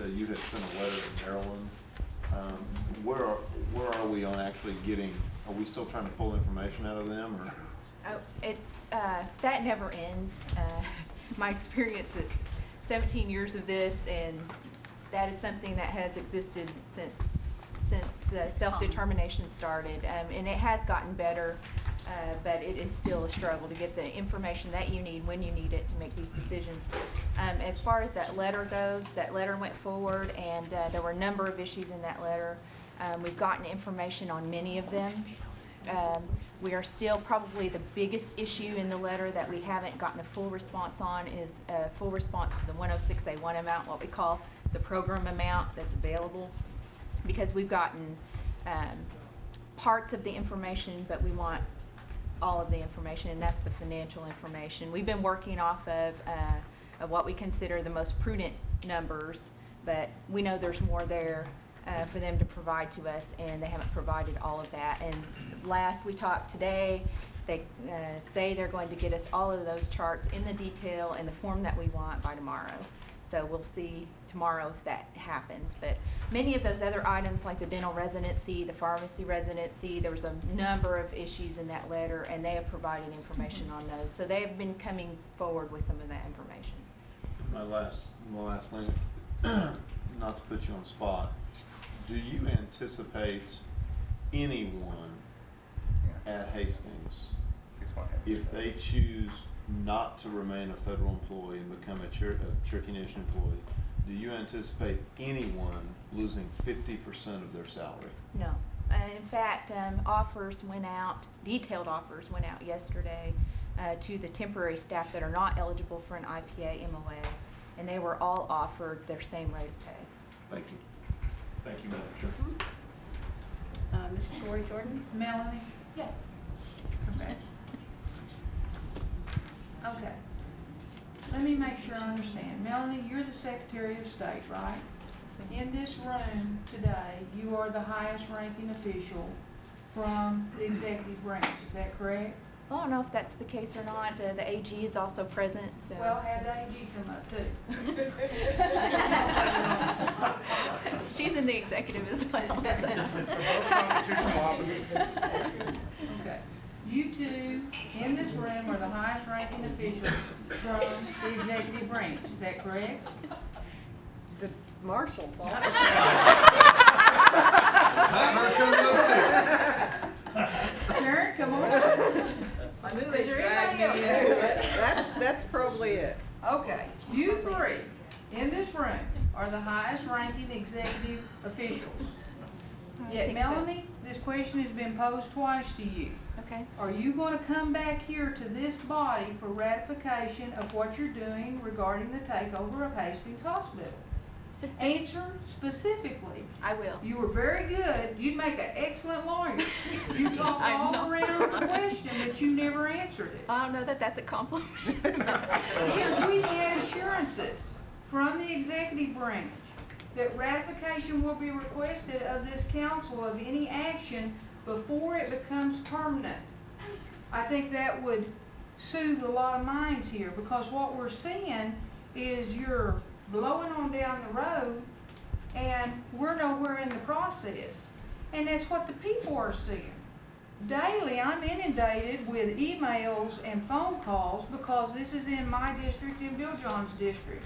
you had sent a letter to Maryland. Where are we on actually getting? Are we still trying to pull information out of them, or? Oh, it's that never ends. My experience is 17 years of this, and that is something that has existed since the self-determination started, and it has gotten better, but it is still a struggle to get the information that you need when you need it to make these decisions. As far as that letter goes, that letter went forward, and there were a number of issues in that letter. We've gotten information on many of them. We are still probably the biggest issue in the letter that we haven't gotten a full response on is a full response to the 106A1 amount, what we call the program amount that's available, because we've gotten parts of the information, but we want all of the information, and that's the financial information. We've been working off of what we consider the most prudent numbers, but we know there's more there for them to provide to us, and they haven't provided all of that. And last we talked today, they say they're going to get us all of those charts in the detail in the form that we want by tomorrow. So we'll see tomorrow if that happens. But many of those other items, like the dental residency, the pharmacy residency, there was a number of issues in that letter, and they have provided information on those. So they have been coming forward with some of that information. My last thing, not to put you on the spot, do you anticipate anyone at Hastings, if they choose not to remain a federal employee and become a Cherokee Nation employee, do you anticipate anyone losing 50% of their salary? No. In fact, offers went out, detailed offers went out yesterday to the temporary staff that are not eligible for an IPA MOA, and they were all offered their same rate of pay. Thank you. Thank you, Madam Chair. Mr. Corey Jordan? Melanie? Yes. Okay. Okay. Let me make sure I understand. Melanie, you're the Secretary of State, right? In this room today, you are the highest ranking official from the executive branch, is that correct? I don't know if that's the case or not. The AG is also present. So. Well, have the AG come up too. She's in the executive as well. Okay. You two in this room are the highest ranking officials from the executive branch, is that correct? The marshals. Sharon, come on. Is there anybody else? That's probably it. Okay, you three in this room are the highest ranking executive officials. Yet, Melanie, this question has been posed twice to you. Okay. Are you going to come back here to this body for ratification of what you're doing regarding the takeover of Hastings Hospital? Answer specifically. I will. You were very good. You'd make an excellent lawyer. You talked all around the question, but you never answered it. I don't know that that's a compliment. If we had assurances from the executive branch that ratification will be requested of this council of any action before it becomes permanent. I think that would soothe a lot of minds here, because what we're seeing is you're blowing on down the road and we're nowhere in the process. And that's what the people are seeing. Daily, I'm inundated with emails and phone calls because this is in my district and Bill John's district.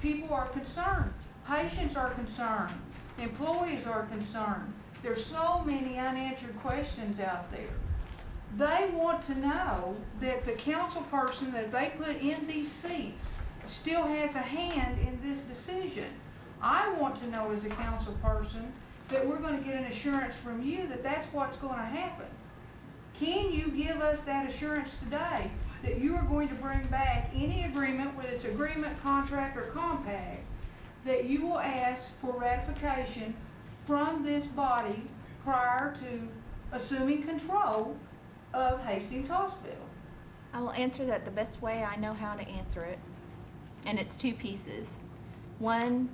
People are concerned. Patients are concerned. Employees are concerned. There's so many unanswered questions out there. They want to know that the council person that they put in these seats still has a hand in this decision. I want to know as a council person that we're going to get an assurance from you that that's what's going to happen. Can you give us that assurance today that you are going to bring back any agreement, whether it's agreement, contract, or compact, that you will ask for ratification from this body prior to assuming control of Hastings Hospital? I will answer that the best way I know how to answer it, and it's two pieces. One,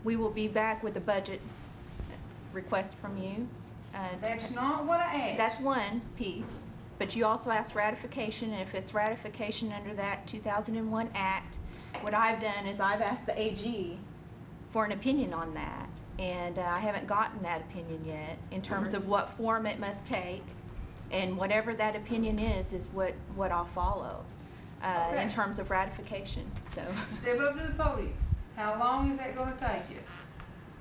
we will be back with a budget request from you. That's not what I asked. That's one piece, but you also asked ratification, and if it's ratification under that 2001 Act, what I've done is I've asked the AG for an opinion on that, and I haven't gotten that opinion yet in terms of what form it must take, and whatever that opinion is what I'll follow in terms of ratification. So step up to the podium. How long is that going to take you?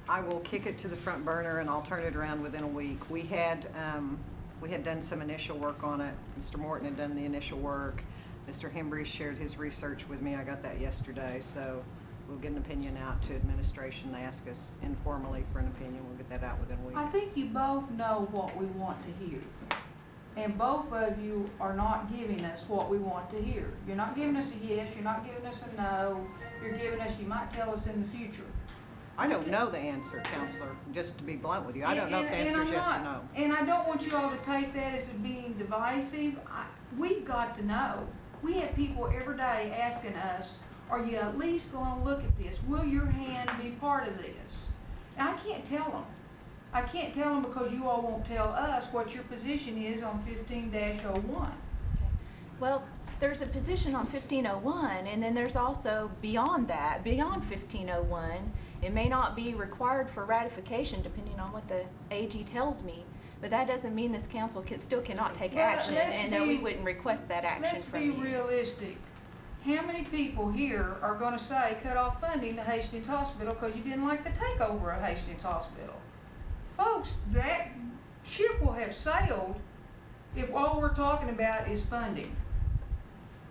I will kick it to the front burner and I'll turn it around within a week. We had done some initial work on it. Mr. Morton had done the initial work. Mr. Hembry shared his research with me. I got that yesterday, so we'll get an opinion out to administration. They ask us informally for an opinion. We'll get that out within a week. I think you both know what we want to hear. And both of you are not giving us what we want to hear. You're not giving us a yes, you're not giving us a no. You're giving us, you might tell us in the future. I don't know the answer, Counselor, just to be blunt with you. I don't know if the answer is yes or no. And I don't want you all to take that as being divisive. We've got to know. We have people every day asking us, are you at least going to look at this? Will your hand be part of this? And I can't tell them. I can't tell them because you all won't tell us what your position is on 15-01. well, there's a position on 1501, and then there's also beyond that, beyond 1501. It may not be required for ratification depending on what the AG tells me, but that doesn't mean this council still cannot take action, and that we wouldn't request that action from you. Let's be realistic. How many people here are going to say cut off funding to Hastings Hospital because you didn't like the takeover of Hastings Hospital? Folks, that ship will have sailed if all we're talking about is funding.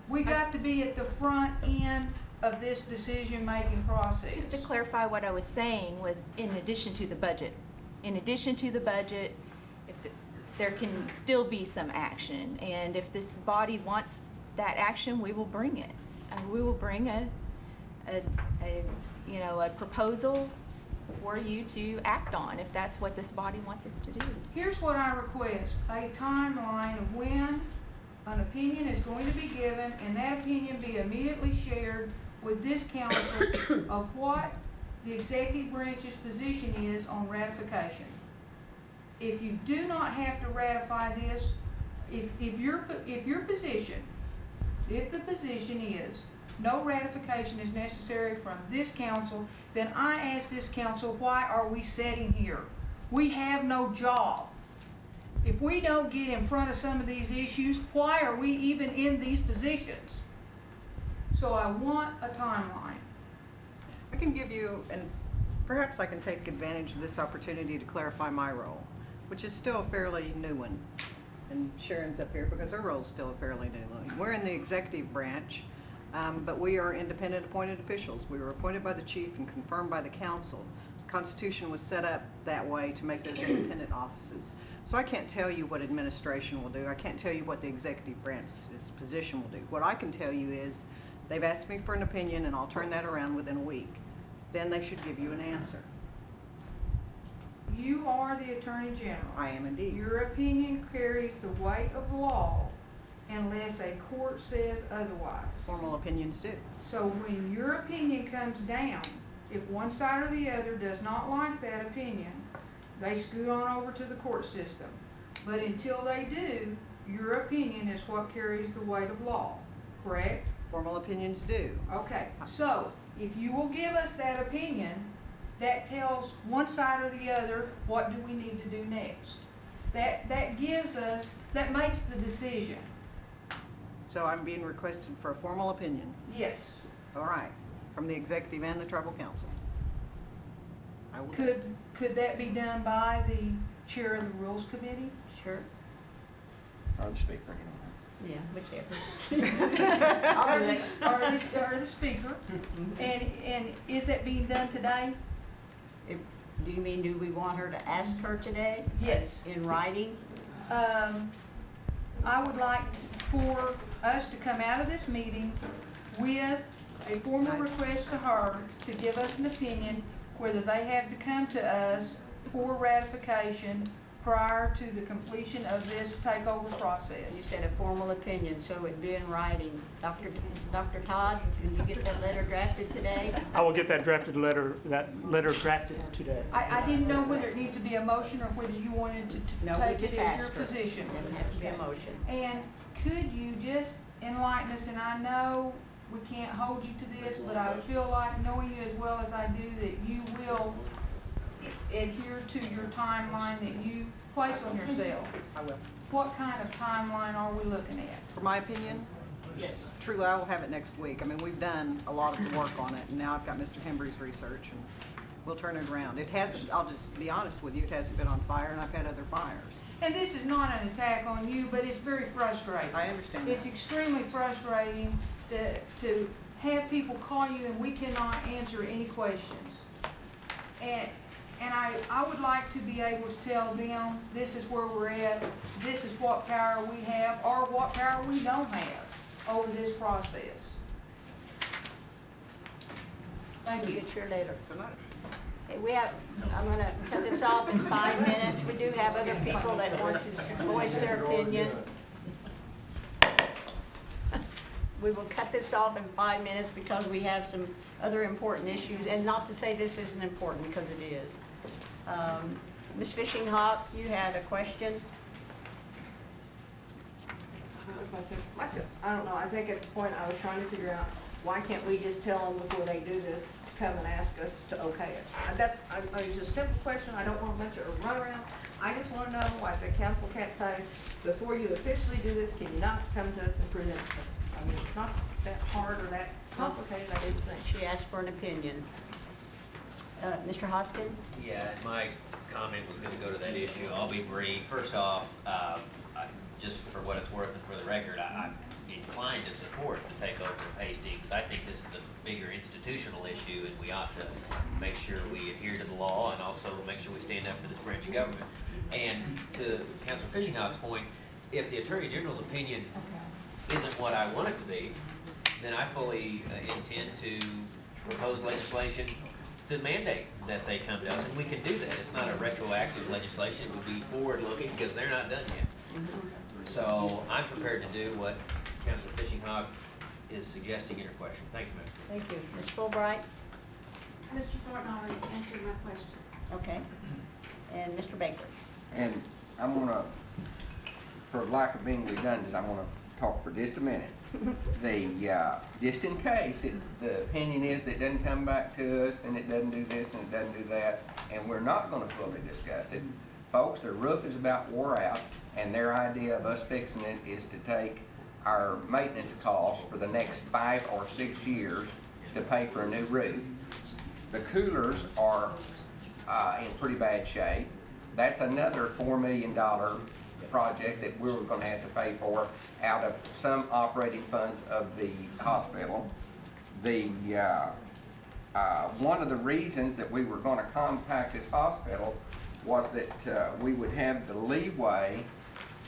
We got to be at the front end of this decision-making process. Just to clarify, what I was saying was in addition to the budget. In addition to the budget, there can still be some action, and if this body wants that action, we will bring it. And we will bring a proposal for you to act on if that's what this body wants us to do. Here's what I request: a timeline of when an opinion is going to be given, and that opinion be immediately shared with this council of what the executive branch's position is on ratification. If you do not have to ratify this, if the position is no ratification is necessary from this council, then I ask this council, why are we sitting here? We have no job. If we don't get in front of some of these issues, why are we even in these positions? So I want a timeline. I can give you, and perhaps I can take advantage of this opportunity to clarify my role, which is still a fairly new one. And Sharon's up here because her role is still a fairly new one. We're in the executive branch, but we are independent appointed officials. We were appointed by the chief and confirmed by the council. The Constitution was set up that way to make those independent offices. So I can't tell you what administration will do. I can't tell you what the executive branch's position will do. What I can tell you is they've asked me for an opinion, and I'll turn that around within a week. Then they should give you an answer. You are the Attorney General. I am indeed. Your opinion carries the weight of law unless a court says otherwise. Formal opinions do. So when your opinion comes down If one side or the other does not like that opinion, they scoot on over to the court system. But until they do, your opinion is what carries the weight of law, correct? Formal opinions do. Okay, so if you will give us that opinion, that tells one side or the other what do we need to do next. That gives us, that makes the decision. So I'm being requested for a formal opinion. Yes. All right, from the executive and the tribal council. I will do Could that be done by the chair of the rules committee? Sure. Or the speaker. Yeah, whichever. Or the speaker. And is that being done today? Do you mean, do we want her to ask her today? Yes. In writing? I would like for us to come out of this meeting with a formal request to her to give us an opinion whether they have to come to us for ratification prior to the completion of this takeover process. You said a formal opinion, so it'd be in writing. Dr. Todd, can you get that letter drafted today? I will get that letter drafted today. I didn't know whether it needs to be a motion or whether you wanted to No, take we it just as your asked her. position. Doesn't have to be a motion. And could you just enlighten us, and I know we can't hold you to this, but I feel like knowing you as well as I do that you will adhere to your timeline that you place on yourself. I will. What kind of timeline are we looking at? For my opinion, Yes. truly, I will have it next week. I mean, we've done a lot of the work on it, and now I've got Mr. Hembry's research, and we'll turn it around. It hasn't, I'll just be honest with you, it hasn't been on fire, and I've had other fires. And this is not an attack on you, but it's very frustrating. I understand that. It's extremely frustrating to have people call you and we cannot answer any questions. And I would like to be able to tell them, this is where we're at, this is what power we have, or what power we don't have over this process. Thank you. Get your letter. Okay, I'm gonna cut this off in 5 minutes. We do have other people that want to voice their opinion. We will cut this off in 5 minutes because we have some other important issues, and not to say this isn't important, because it is. Ms. Fishing Hawk, you had a question? I don't know, I think at the point I was trying to figure out, why can't we just tell them before they do this to come and ask us to okay it? It's a simple question, I don't want a bunch of runaround. I just want to know why the council can't say, before you officially do this, can you not come to us and present it to us? I mean, it's not that hard or that complicated, I didn't think. She asked for an opinion. Mr. Hoskin? Yeah, my comment was gonna go to that issue. I'll be brief. First off, just for what it's worth and for the record, I'm inclined to support the takeover of Hastings. I think this is a bigger institutional issue, and we ought to make sure we adhere to the law and also make sure we stand up to this branch of government. And to Councilor Fishinghawk's point, if the Attorney General's opinion isn't what I want it to be, then I fully intend to propose legislation to mandate that they come to us, and we can do that. It's not a retroactive legislation. It would be forward-looking because they're not done yet. So I'm prepared to do what Councilor Fishinghawk is suggesting in her question. Thank you, ma'am. Thank you. Ms. Fulbright? Mr. Thornton already answered my question. Okay. And Mr. Baker? And I'm gonna, for lack of being redundant, I'm gonna talk for just a minute. Just in case the opinion is that it doesn't come back to us and it doesn't do this and it doesn't do that, and we're not gonna fully discuss it. Folks, their roof is about wore out, and their idea of us fixing it is to take our maintenance costs for the next 5 or 6 years to pay for a new roof. The coolers are in pretty bad shape. That's another $4 million project that we're going to have to pay for out of some operating funds of the hospital. One of the reasons that we were going to compact this hospital was that we would have the leeway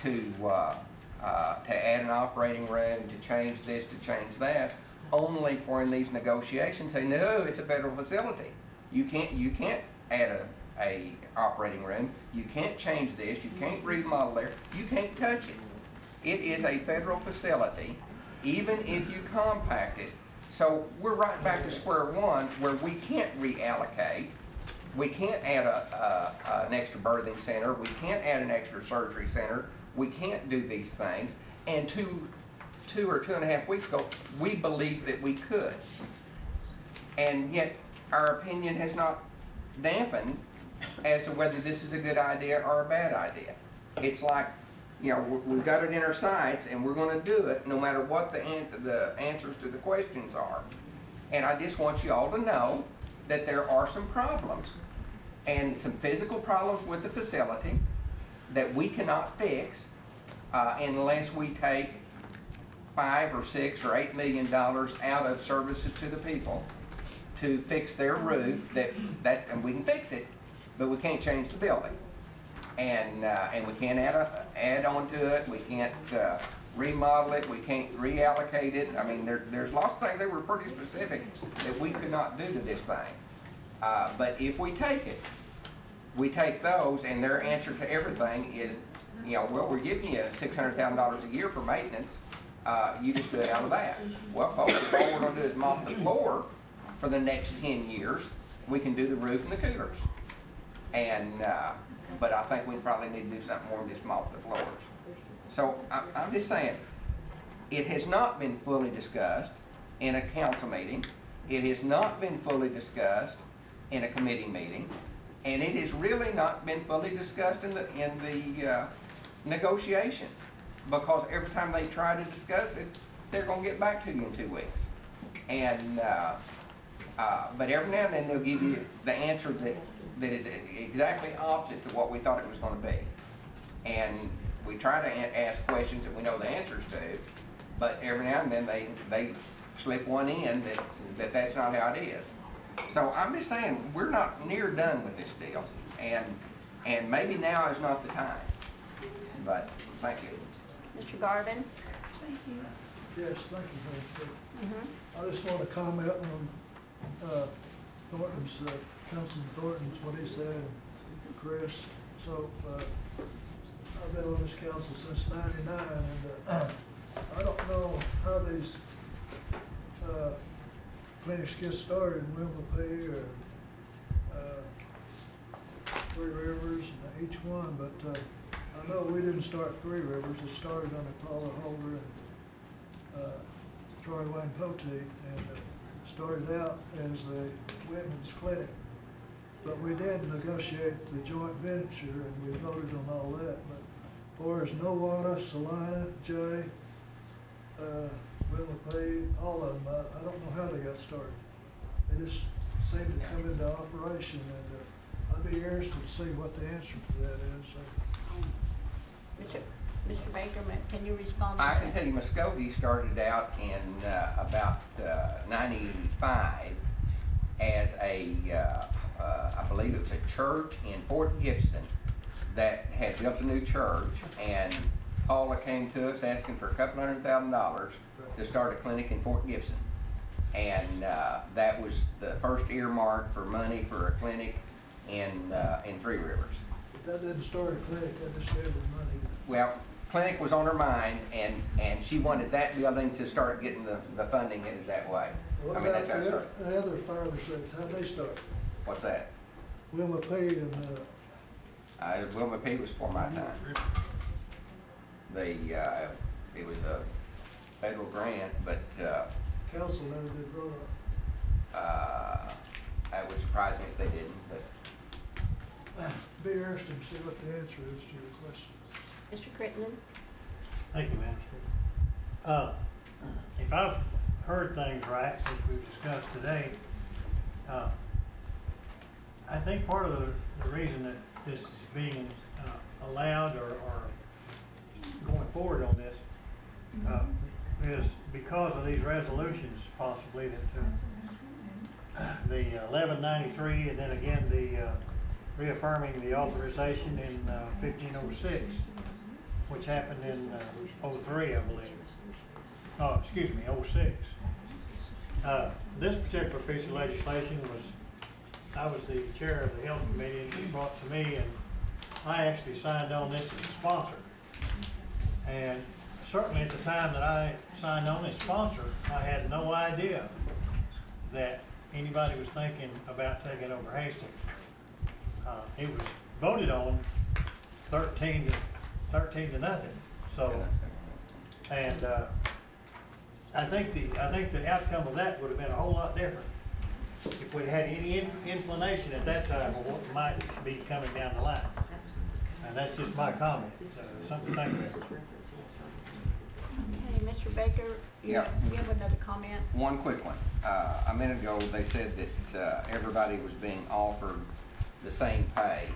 to add an operating room, to change this, to change that, only for in these negotiations say, no, it's a federal facility. You can't add a operating room. You can't change this. You can't remodel there. You can't touch it. It is a federal facility. Even if you compact it, So we're right back to square one where we can't reallocate. We can't add an extra birthing center. We can't add an extra surgery center. We can't do these things. And two or 2.5 weeks ago, we believed that we could. And yet our opinion has not dampened as to whether this is a good idea or a bad idea. It's like, you know, we've got it in our sights and we're going to do it no matter what the answers to the questions are. And I just want you all to know that there are some problems and some physical problems with the facility that we cannot fix unless we take $5 or $6 or $8 million out of services to the people to fix their roof. And we can fix it, but we can't change the building. And we can't add on to it. We can't remodel it. We can't reallocate it. I mean, there's lots of things that were pretty specific that we could not do to this thing. But if we take it, we take those, and their answer to everything is, you know, well, we're giving you $600,000 a year for maintenance. You just do it out of that. Well, folks, if all we're going to do is mop the floor for the next 10 years, we can do the roof and the coolers. And but I think we probably need to do something more than just mop the floors. So I'm just saying, it has not been fully discussed in a council meeting. It has not been fully discussed in a committee meeting, and it has really not been fully discussed in the negotiations. Because every time they try to discuss it, they're going to get back to you in 2 weeks. And but every now and then they'll give you the answer that is exactly opposite to what we thought it was going to be. And we try to ask questions that we know the answers to, but every now and then they slip one in that's not how it is. So I'm just saying, we're not near done with this deal, and maybe now is not the time. But thank you. Mr. Garvin? Thank you. Yes, thank you, Madam Chair. I just want to comment on Councilman Thornton's, what he said, and Chris. So, I've been on this council since '99, and I don't know how these clinics get started in Wilmapie or Three Rivers, and each one, but I know we didn't start Three Rivers. It started under Paula Holder and Troy Wayne Poteet, and it started out as a women's clinic. But we did negotiate the joint venture, and we voted on all that. But as far as Nowata, Salina, Jay, Wilmapie, all of them, I don't know how they got started. They just seemed to come into operation, and I'd be interested to see what the answer to that is. Mr. Baker, can you respond to I that? can tell you Muskogee started out in about 95 as I believe it was a church in Fort Gibson that had built a new church, and Paula came to us asking for $200,000 to start a clinic in Fort Gibson. And that was the first earmark for money for a clinic in Three Rivers. But that didn't start a clinic, that just gave them money. Well, clinic was on her mind, and she wanted that building to start getting the funding in it that way. What I mean, about that's how it started. the other 5 or 6? How'd they start? What's that? Wilmapie and Wilmapie was before my time. It was a federal grant, but council never did vote on it. that would surprise me if they didn't. But Be interesting to see what the answer is to your question. Mr. Crittenden? Thank you, Madam Speaker. If I've heard things right, since we've discussed today, I think part of the reason that this is being allowed or going forward on this is because of these resolutions, possibly, that the 1193 and then again the reaffirming the authorization in 1506, which happened in 03, I believe. Oh, excuse me, 06. This particular piece of legislation I was the chair of the Health Committee, and it was brought to me, and I actually signed on this as a sponsor. And certainly at the time that I signed on as sponsor, I had no idea that anybody was thinking about taking over Hastings. It was voted on 13 to nothing. So, and I think the outcome of that would have been a whole lot different if we'd had any inclination at that time of what might be coming down the line. And that's just my comment. Something to think about. Okay, Mr. Baker, you have another comment? One quick one. A minute ago, they said that everybody was being offered the same pay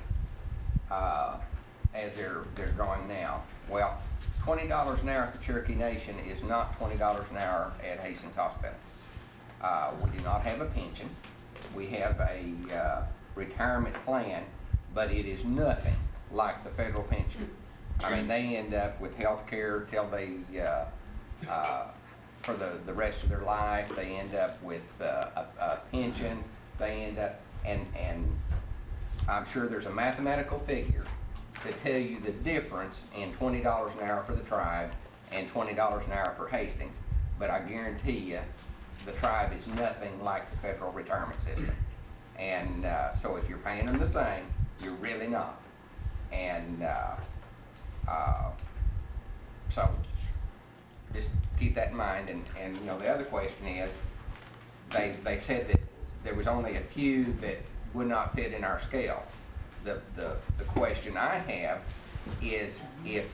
as they're drawing now. Well, $20 an hour for Cherokee Nation is not $20 an hour at Hastings Hospital. We do not have a pension. We have a retirement plan, but it is nothing like the federal pension. I mean, they end up with health care till they, for the rest of their life. They end up with a pension. They end up, and I'm sure there's a mathematical figure to tell you the difference in $20 an hour for the tribe and $20 an hour for Hastings. But I guarantee you, the tribe is nothing like the federal retirement system. And so if you're paying them the same, you're really not. And so just keep that in mind. And you know, the other question is, they said that there was only a few that would not fit in our scale. The question I have is, if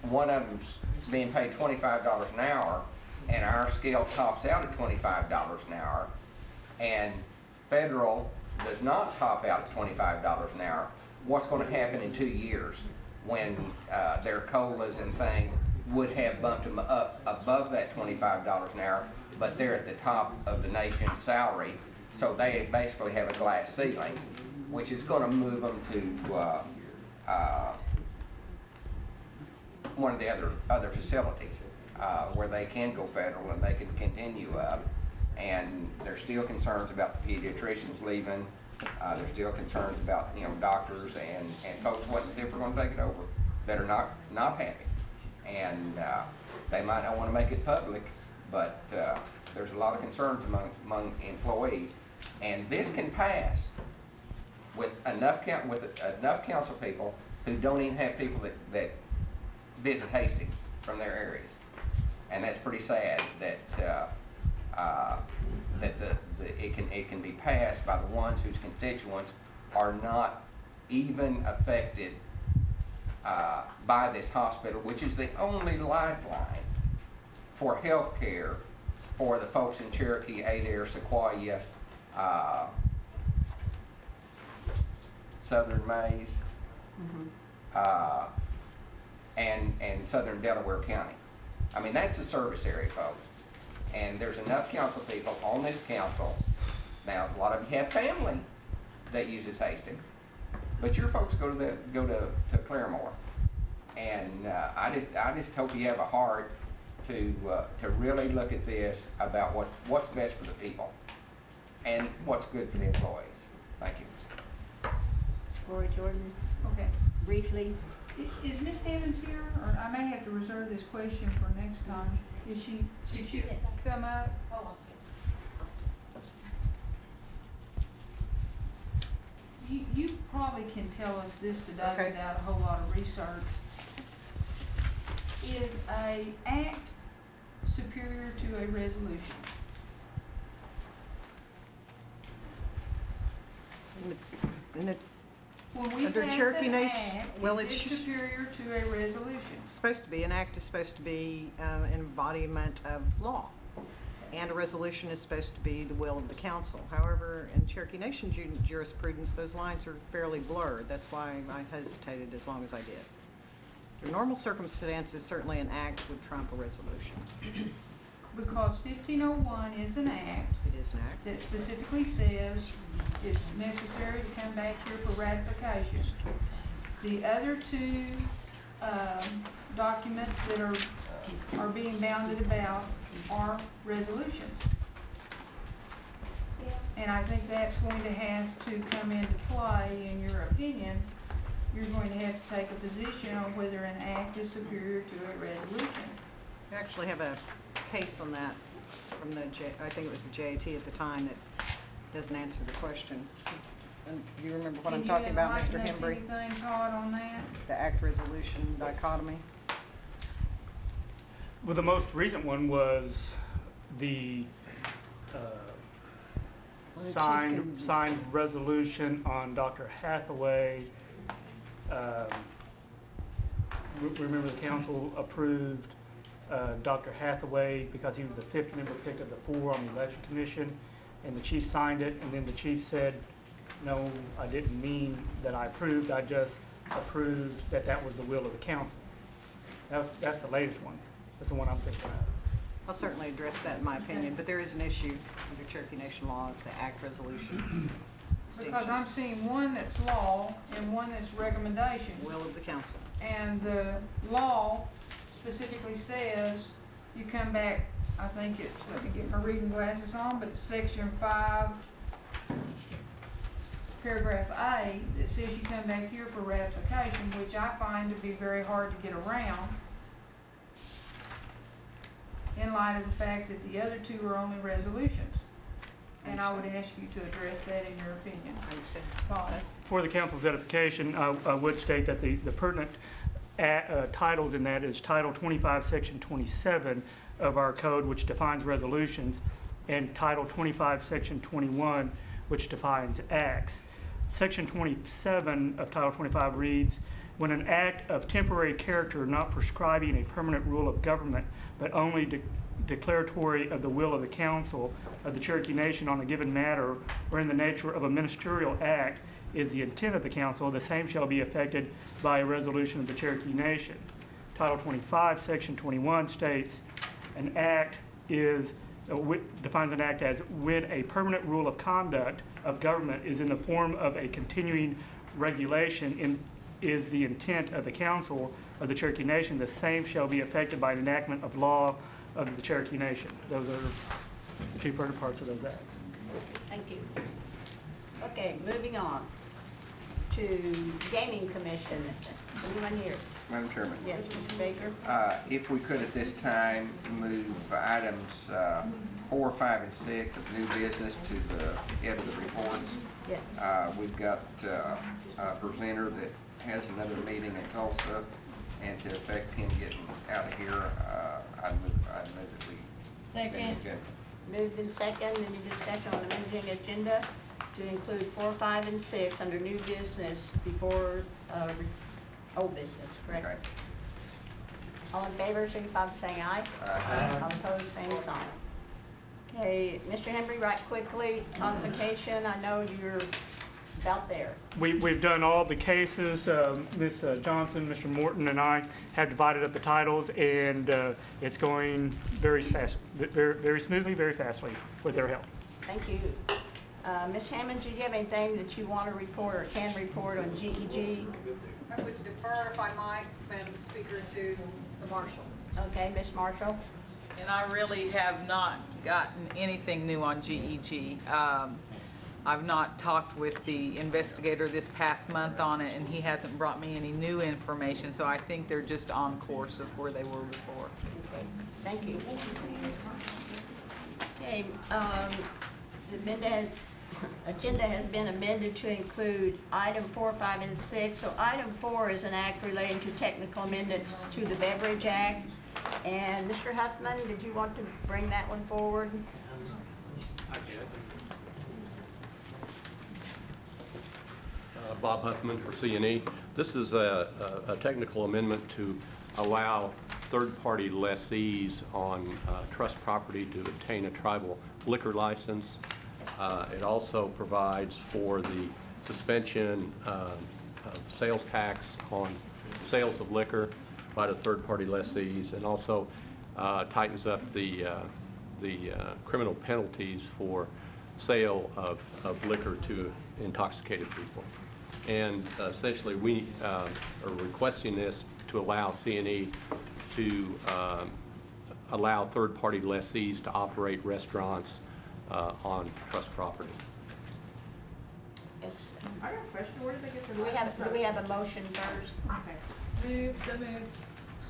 one of them's being paid $25 an hour and our scale tops out at $25 an hour, and federal does not top out at $25 an hour, what's going to happen in 2 years when their COLAs and things would have bumped them up above that $25 an hour, but they're at the top of the nation's salary, so they basically have a glass ceiling, which is going to move them to one of the other facilities where they can go federal and they can continue up. And there's still concerns about the pediatricians leaving. There's still concerns about, you know, doctors and folks wanting to see if we're going to take it over that are not happy. And they might not want to make it public, but there's a lot of concerns among employees. And this can pass with enough council people who don't even have people that visit Hastings from their areas. And that's pretty sad that it can be passed by the ones whose constituents are not even affected by this hospital, which is the only lifeline for health care for the folks in Cherokee, Adair, Sequoia, Southern Mays, and Southern Delaware County. I mean, that's the service area, folks. And there's enough council people on this council. Now, a lot of you have family that uses Hastings, but your folks go to Claremore. And I just hope you have a heart to really look at this about what's best for the people and what's good for the employees. Thank you. Corey Jordan, Okay. briefly. Is Ms. Evans here, or I may have to reserve this question for next time? Is she come up? Oh, You probably can tell us this today Okay. without a whole lot of research. Is an act superior to a resolution? When we Under pass Cherokee an Nation, act, well, is it superior to a resolution? It's supposed to be, an act is supposed to be an embodiment of law, and a resolution is supposed to be the will of the council. However, in Cherokee Nation jurisprudence, those lines are fairly blurred. That's why I hesitated as long as I did. In normal circumstances, certainly an act would trump a resolution. Because 1501 is an act It is an act. that specifically says it's necessary to come back here for ratification. The other two documents that are being bounded about are resolutions. And I think that's going to have to come into play, in your opinion. You're going to have to take a position on whether an act is superior to a resolution. We actually have a case on that from I think it was the JAT at the time that doesn't answer the question. And you remember what I'm talking about, Mr. Hembry? Can you enlighten us anything, Todd, on that? The act resolution dichotomy? Well, the most recent one was the Well, the chief can- signed resolution on Dr. Hathaway. Remember the council approved Dr. Hathaway because he was the 5th member picked of the 4 on the election commission, and the chief signed it, and then the chief said, no, I didn't mean that I approved, I just approved that that was the will of the council. That's the latest one. That's the one I'm thinking of. I'll certainly address that in my opinion, but there is an issue under Cherokee Nation law, it's the act resolution. Because I'm seeing one that's law and one that's recommendation. Will of the council. And the law specifically says you come back, I think it's, let me get my reading glasses on, but it's section 5, paragraph A, that says you come back here for ratification, which I find to be very hard to get around in light of the fact that the other 2 are only resolutions. And I would ask you to address that in your opinion. Todd? For the council's edification, I would state that the pertinent titles in that is Title 25, Section 27 of our code, which defines resolutions, and Title 25, Section 21, which defines acts. Section 27 of Title 25 reads, when an act of temporary character not prescribing a permanent rule of government, but only declaratory of the will of the council of the Cherokee Nation on a given matter, or in the nature of a ministerial act, is the intent of the council, the same shall be effected by a resolution of the Cherokee Nation. Title 25, Section 21 states, an act is, defines an act as when a permanent rule of conduct of government is in the form of a continuing regulation is the intent of the council of the Cherokee Nation, the same shall be effected by an enactment of law of the Cherokee Nation. Those are 2 pertinent parts of those acts. Thank you. Okay, moving on to Gaming Commission. Anyone here? Madam Chairman. Yes, Mr. Baker. If we could at this time move items 4, 5, and 6 of new business to the head of the reports. Yes. We've got a presenter that has another meeting in Tulsa, and to affect him getting out of here, I move that we... Second. Moved in second. Any discussion on amending agenda to include 4, 5, and 6 under new business before old business, correct? Okay. All in favor, signify by saying aye. Aye. All opposed, same sign. Okay, Mr. Hembry, right quickly, codification, I know you're about there. We've done all the cases. Ms. Johnson, Mr. Morton, and I have divided up the titles, and it's going very fast, very smoothly, very fastly with their help. Thank you. Ms. Hammond, do you have anything that you want to report or can report on GEG? I would defer, if I might, Madam Speaker, to the Marshal. Okay, Ms. Marshall? And I really have not gotten anything new on GEG. I've not talked with the investigator this past month on it, and he hasn't brought me any new information, so I think they're just on course of where they were before. Okay, thank you. Okay, the agenda has been amended to include item 4, 5, and 6. So item 4 is an act relating to technical amendments to the Beverage Act. And Mr. Huffman, did you want to bring that one forward? I can. Bob Huffman for C&E. This is a technical amendment to allow third-party lessees on trust property to obtain a tribal liquor license. It also provides for the suspension of sales tax on sales of liquor by the third-party lessees, and also tightens up the criminal penalties for sale of liquor to intoxicated people. And essentially we are requesting this to allow C&E to allow third-party lessees to operate restaurants on trust property. Yes. I got a question. Where did they get the Do we have a motion first? Okay. Moved, so moved.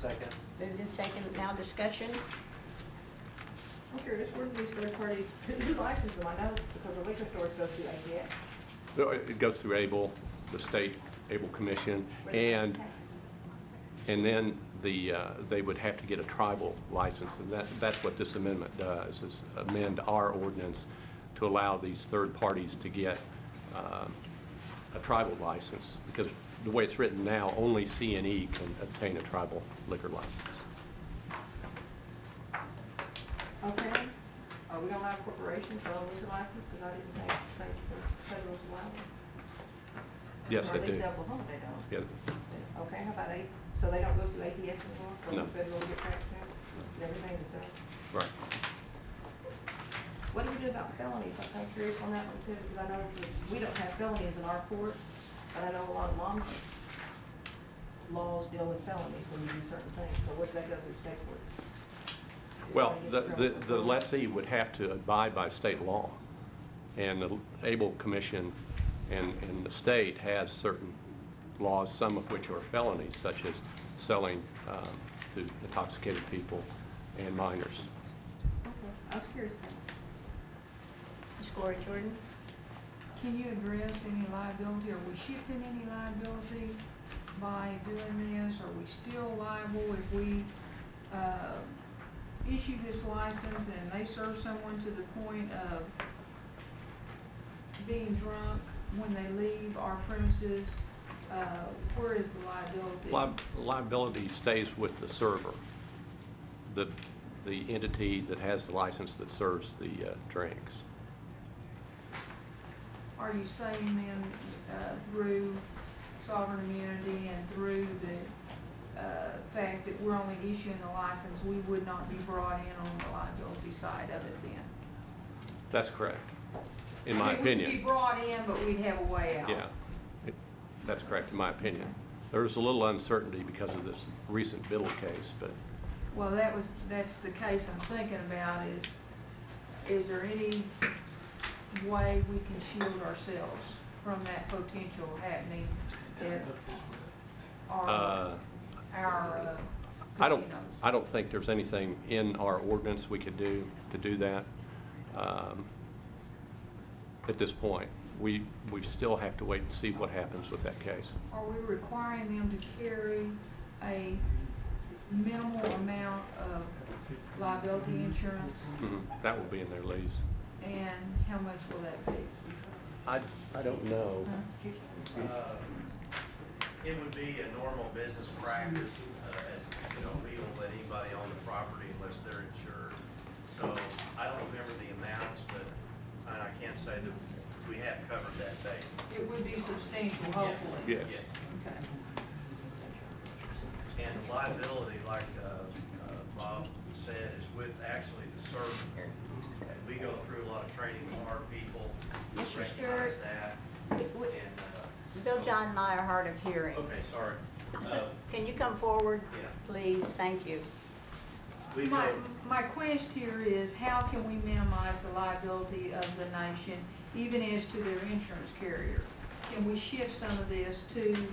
Second. Moved and seconded, now discussion. I'm curious, where do these third parties, who licenses them? I know because the liquor stores go through ADX. So it goes through ABLE, the state ABLE Commission, and then they would have to get a tribal license, and that's what this amendment does, is amend our ordinance to allow these third parties to get a tribal license, because the way it's written now, only C&E can obtain a tribal liquor license. Okay. Are we gonna allow corporations to own liquor license? Because I didn't think states or federal was allowed. Yes, Or they at do. least Oklahoma they don't. Yeah. Okay, how about so they don't go through ATX anymore? No. So federal get taxed now? Everything the same? Right. What do we do about felonies? I'm kind of curious on that one too, because I know that we don't have felonies in our courts, but I know a lot of laws deal with felonies when you do certain things. So what does that go through state court? Well, the lessee would have to abide by state law, and the ABLE Commission and the state has certain laws, some of which are felonies, such as selling to intoxicated people and minors. Okay, I was curious. Ms. Gloria Jordan? Can you address any liability? Are we shifting any liability by doing this? Are we still liable if we issue this license and they serve someone to the point of being drunk when they leave our premises? Where is the liability? Liability stays with the server, the entity that has the license that serves the drinks. Are you saying then through sovereign immunity and through the fact that we're only issuing the license, we would not be brought in on the liability side of it then? That's correct, in my We opinion. could be brought in, but we'd have a way out. Yeah, that's correct, in my opinion. There's a little uncertainty because of this recent Biddle case, but... Well, that's the case I'm thinking about is there any way we can shield ourselves from that potential happening if our casinos? I don't think there's anything in our ordinance we could do to do that at this point. We still have to wait and see what happens with that case. Are we requiring them to carry a minimal amount of liability insurance? That will be in their lease. And how much will that be? I don't know. It would be a normal business practice, as you know, we don't let anybody on the property unless they're insured. So I don't remember the amounts, but I can't say that we have covered that base. It would be substantial, hopefully. Yes. Okay. And the liability, like Bob said, is with actually the server. And we go through a lot of training with our people, Mr. Stewart, that. Bill John Meyer, hard of hearing. Okay, sorry. Can you come forward, Yeah. please? Thank you. My quest here is how can we minimize the liability of the nation, even as to their insurance carrier? Can we shift some of this to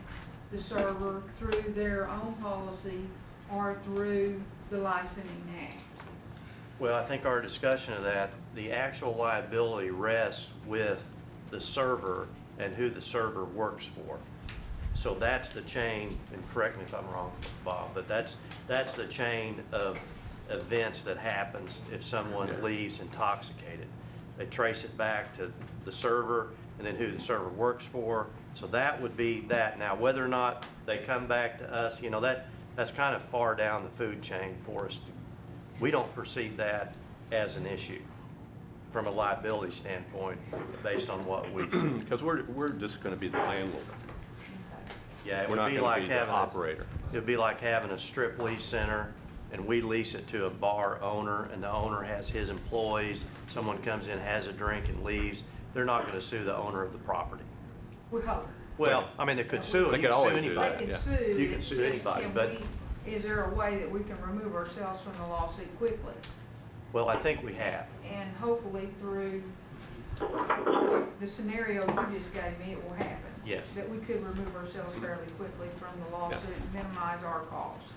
the server through their own policy or through the licensing act? Well, I think our discussion of that, the actual liability rests with the server and who the server works for. So that's the chain, and correct me if I'm wrong, Bob, but that's the chain of events that happens if someone leaves intoxicated. They trace it back to the server and then who the server works for. So that would be that. Now, whether or not they come back to us, you know, that's kind of far down the food chain for us. We don't perceive that as an issue from a liability standpoint based on what we see. Because we're just going to be the landlord. Yeah, it We're would not be going like to be the having operator. It would be like having a strip lease center, and we lease it to a bar owner, and the owner has his employees. Someone comes in, has a drink, and leaves. They're not going to sue the owner of the property. We hope. Well, I mean, they could sue. They You could can always sue do anybody. They can sue. You can sue anybody, but Is there a way that we can remove ourselves from the lawsuit quickly? well, I think we have. And hopefully through the scenario you just gave me, it will happen. Yes. That we could remove ourselves fairly quickly from the lawsuit and minimize our costs.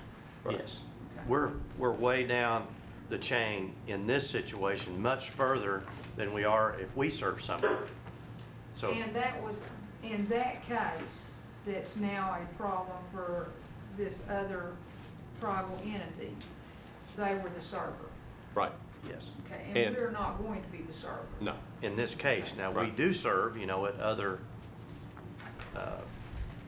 Yes. We're way down the chain in this situation, much further than we are if we serve someone. So, And that was, in that case, that's now a problem for this other tribal entity. They were the server. Right. yes. Okay, and we're not going to be the server. No. In this case, now, we Right. do serve, at other,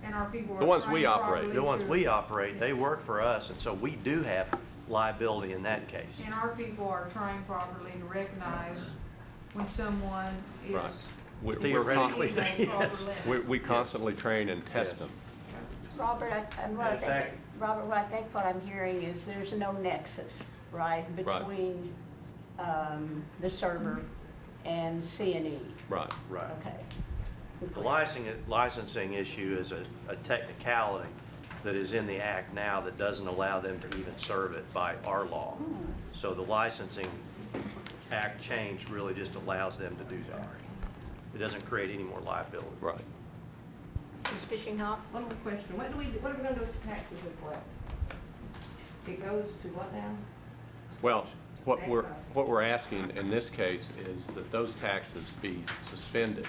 And our people are The ones we trained operate. properly the ones to- we operate, they work for us, and so we do have liability in that case. And our people are trained properly to recognize when someone is. Right. We're Theoretically, exceeding a proper yes. limit. We constantly train and test Yes. them. Robert, In fact- what I think what I'm hearing is there's no nexus, right, between the server and C&E. Right. Right. Okay. The licensing issue is a technicality that is in the Act now that doesn't allow them to even serve it by our law. So the licensing Act change really just allows them to do that. It doesn't create any more liability. Right. Ms. Fishing Hawk? One more question. What are we gonna do with the taxes we collect? It goes to what now? Well, what we're asking in this case is that those taxes be suspended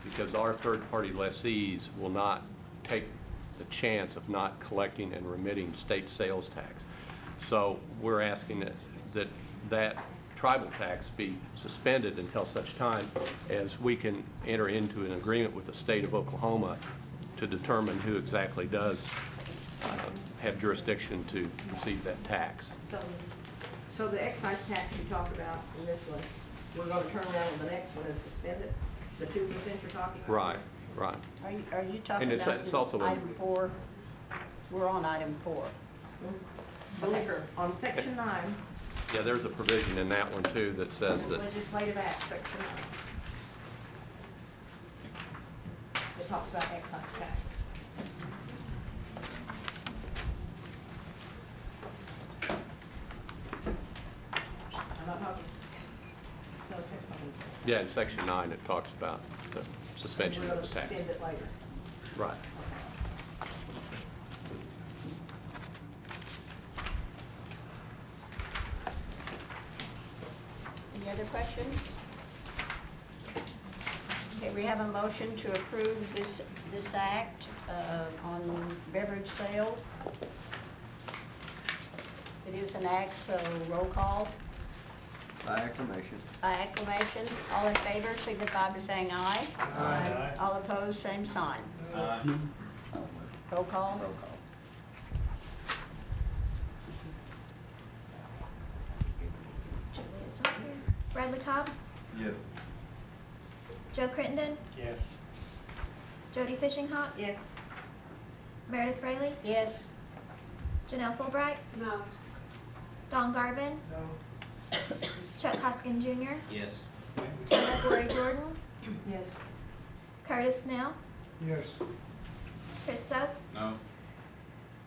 because our third-party lessees will not take the chance of not collecting and remitting state sales tax. So we're asking that tribal tax be suspended until such time as we can enter into an agreement with the state of Oklahoma to determine who exactly does have jurisdiction to receive that tax. So the excise tax you talked about in this one, we're gonna turn around in the next one and suspend it? The 2% you're talking about? Right, right. Are you talking And about it's also a- item 4? We're on item 4. The liquor, on section 9, Yeah, there's a provision in that one too that says that, legislative act, section 9. It talks about excise tax. I'm not talking, so it's talking. yeah, in section 9 it talks about the suspension of the tax. We're gonna suspend it later. Right. Any other questions? Okay, we have a motion to approve this act on beverage sale. It is an act, so roll call. By acclamation. By acclamation, all in favor signify by saying aye. Aye. All opposed, same sign. Roll call. Roll call. Bradley Cobb, Yes. Joe Crittenden, Yes. Jody Fishing Hawk, Yes. Meredith Rayleigh, Yes. Janelle Fulbright, No. Don Garvin, No. Chuck Hoskin Jr., Yes. Lori Jordan, Yes. Curtis Snell, Yes. Chris Soap, No.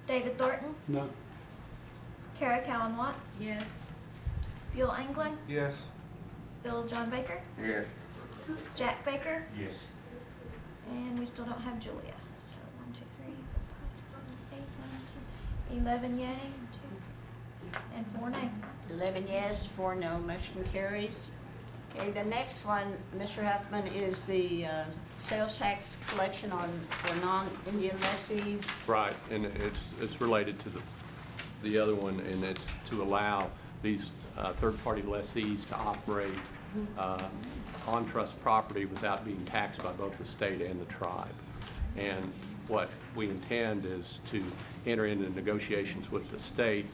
David Thornton, No. Kara Cowan Watts, Yes. Buell England, Yes. Bill John Baker, Yes. Jack Baker, Yes. and we still don't have Julia. So 1, 2, 3, 4, 5, 6, 7, 8, 9, 10, 11 yay, 2, and 4 nay. 11 yes, 4 no, motion carries. Okay, the next one, Mr. Huffman, is the sales tax collection for non-Indian lessees. Right, and it's related to the other one, and it's to allow these third-party lessees to operate on trust property without being taxed by both the state and the tribe. And what we intend is to enter into negotiations with the state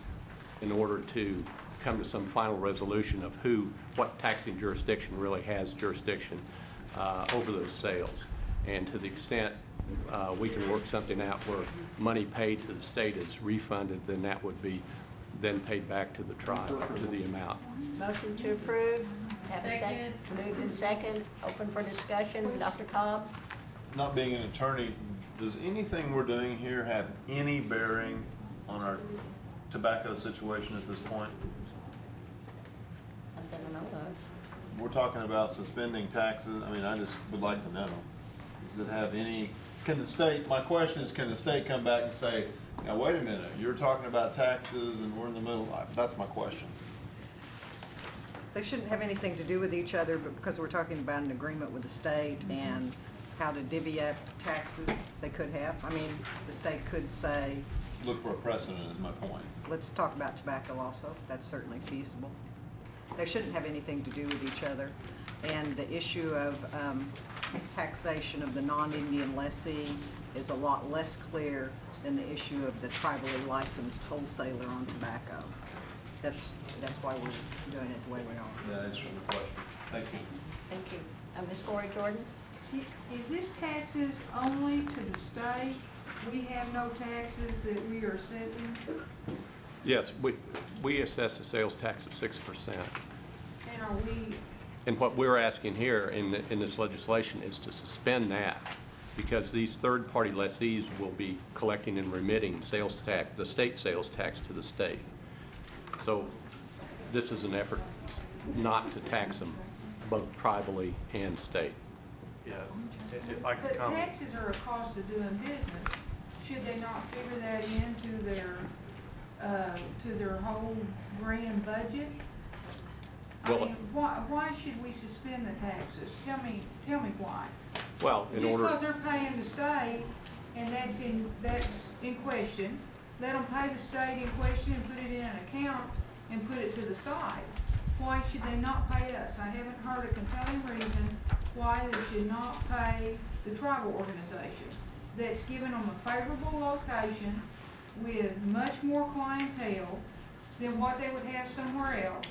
in order to come to some final resolution of what taxing jurisdiction really has jurisdiction over those sales. And to the extent we can work something out where money paid to the state is refunded, then that would be then paid back to the tribe to the amount. Motion to approve. Have a Second. Moved in second. Open for discussion. Dr. Cobb? Not being an attorney, does anything we're doing here have any bearing on our tobacco situation at this point? Nothing to know of. We're talking about suspending taxes. I mean, I just would like to know. Does it have any, can the state, my question is, can the state come back and say, Now, wait a minute, you're talking about taxes and we're in the middle of it. That's my question. They shouldn't have anything to do with each other, but because we're talking about an agreement with the state and how to divvy up taxes, they could have. I mean, the state could say, Look for a precedent is my point. let's talk about tobacco also. That's certainly feasible. They shouldn't have anything to do with each other. And the issue of taxation of the non-Indian lessee is a lot less clear than the issue of the tribally licensed wholesaler on tobacco. That's why we're doing it the way we are. That answers the question. Thank you. Thank you. Ms. Corey Jordan? Is this taxes only to the state? We have no taxes that we are assessing? Yes, we assess a sales tax of 6%. And are we... And what we're asking here in this legislation is to suspend that, because these third-party lessees will be collecting and remitting sales tax, the state sales tax to the state. So this is an effort not to tax them both tribally and state. Yeah, if I could But comment. taxes are a cost of doing business. Should they not figure that into their whole grand budget? Well, I mean, why should we suspend the taxes? Tell me why. well, in order. Just because they're paying the state, and that's in question, let them pay the state in question and put it in an account and put it to the side. Why should they not pay us? I haven't heard a compelling reason why they should not pay the tribal organization that's given them a favorable location with much more clientele than what they would have somewhere else.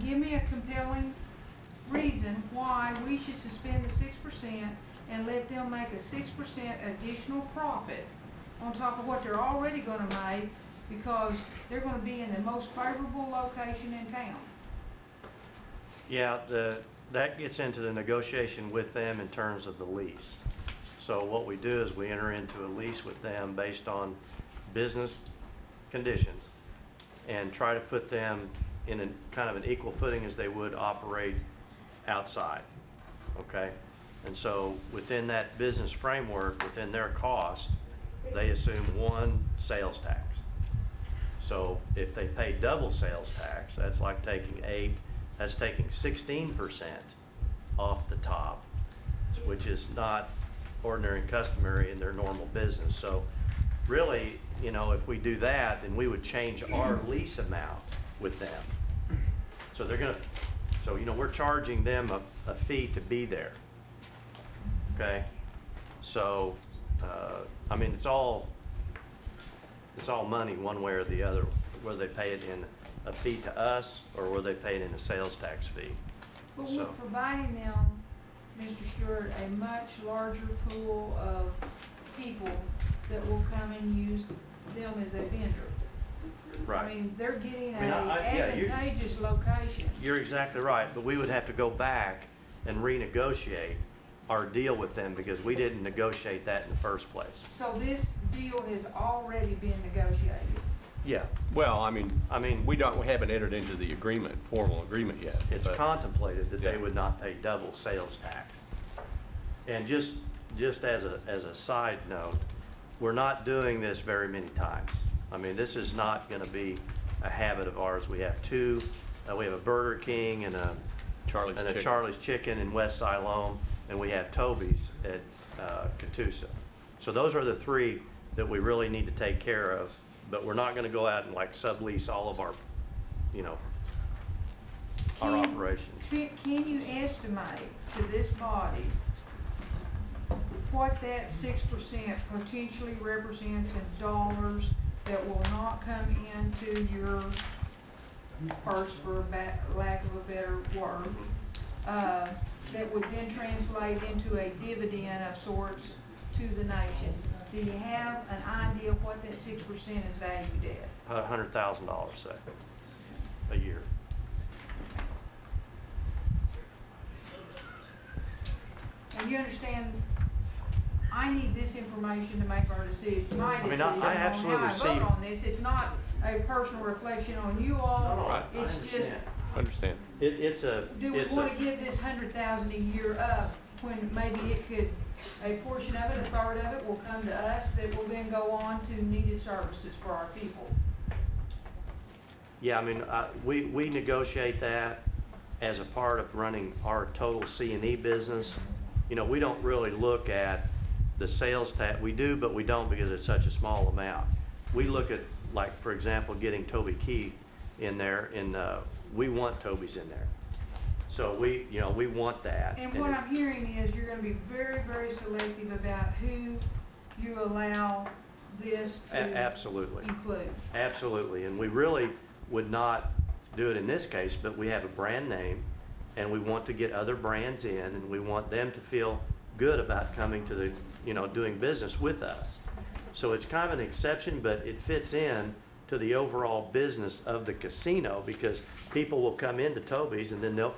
Give me a compelling reason why we should suspend the 6% and let them make a 6% additional profit on top of what they're already going to make, because they're going to be in the most favorable location in town. Yeah, that gets into the negotiation with them in terms of the lease. So what we do is we enter into a lease with them based on business conditions and try to put them in a kind of an equal footing as they would operate outside. Okay? And so within that business framework, within their cost, they assume one sales tax. So if they pay double sales tax, that's like taking 16% off the top, which is not ordinary and customary in their normal business. So really, you know, if we do that, then we would change our lease amount with them. So they're going to, so you know, we're charging them a fee to be there. Okay? So, I mean, it's all money one way or the other, whether they pay it in a fee to us or whether they pay it in a sales tax fee. But So, we're providing them, Mr. Stewart, a much larger pool of people that will come and use them as a vendor. right. I mean, they're getting I mean, an yeah, advantageous location. You're exactly right, but we would have to go back and renegotiate our deal with them because we didn't negotiate that in the first place. So this deal has already been negotiated. Yeah. Well, I mean, we haven't entered into the formal agreement yet. It's but contemplated that yeah. they would not pay double sales tax. And just as a side note, we're not doing this very many times. I mean, this is not going to be a habit of ours. We have two. We have a Burger King and a Charlie's Chicken in West Siloam, and we have Toby's at Catoosa. So those are the three that we really need to take care of. But we're not going to go out and like sublease all of our, you know, our operations. Can you estimate to this body what that 6% potentially represents in dollars that will not come into your purse, for lack of a better word, that would then translate into a dividend of sorts to the nation? Do you have an idea of what that 6% is valued at? $100,000, say, a year. And you understand, I need this information to make our decision, my I mean, decision I on absolutely how I see- vote on this. It's not a personal reflection on you all. No, I It's just, Understand. It's a. do we want to give this 100,000 a year up when maybe it could, a portion of it, a third of it will come to us that will then go on to needed services for our people. Yeah, I mean, we negotiate that as a part of running our total C&E business. You know, we don't really look at the sales tax. We do, but we don't because it's such a small amount. We look at, like, for example, getting Toby Key in there, and we want Toby's in there. So we want that. And what I'm hearing is you're gonna be very, very selective about who you allow this to Absolutely. include. Absolutely, and we really would not do it in this case, but we have a brand name, and we want to get other brands in, and we want them to feel good about coming to the, doing business with us. So it's kind of an exception, but it fits in to the overall business of the casino, because people will come into Toby's and then they'll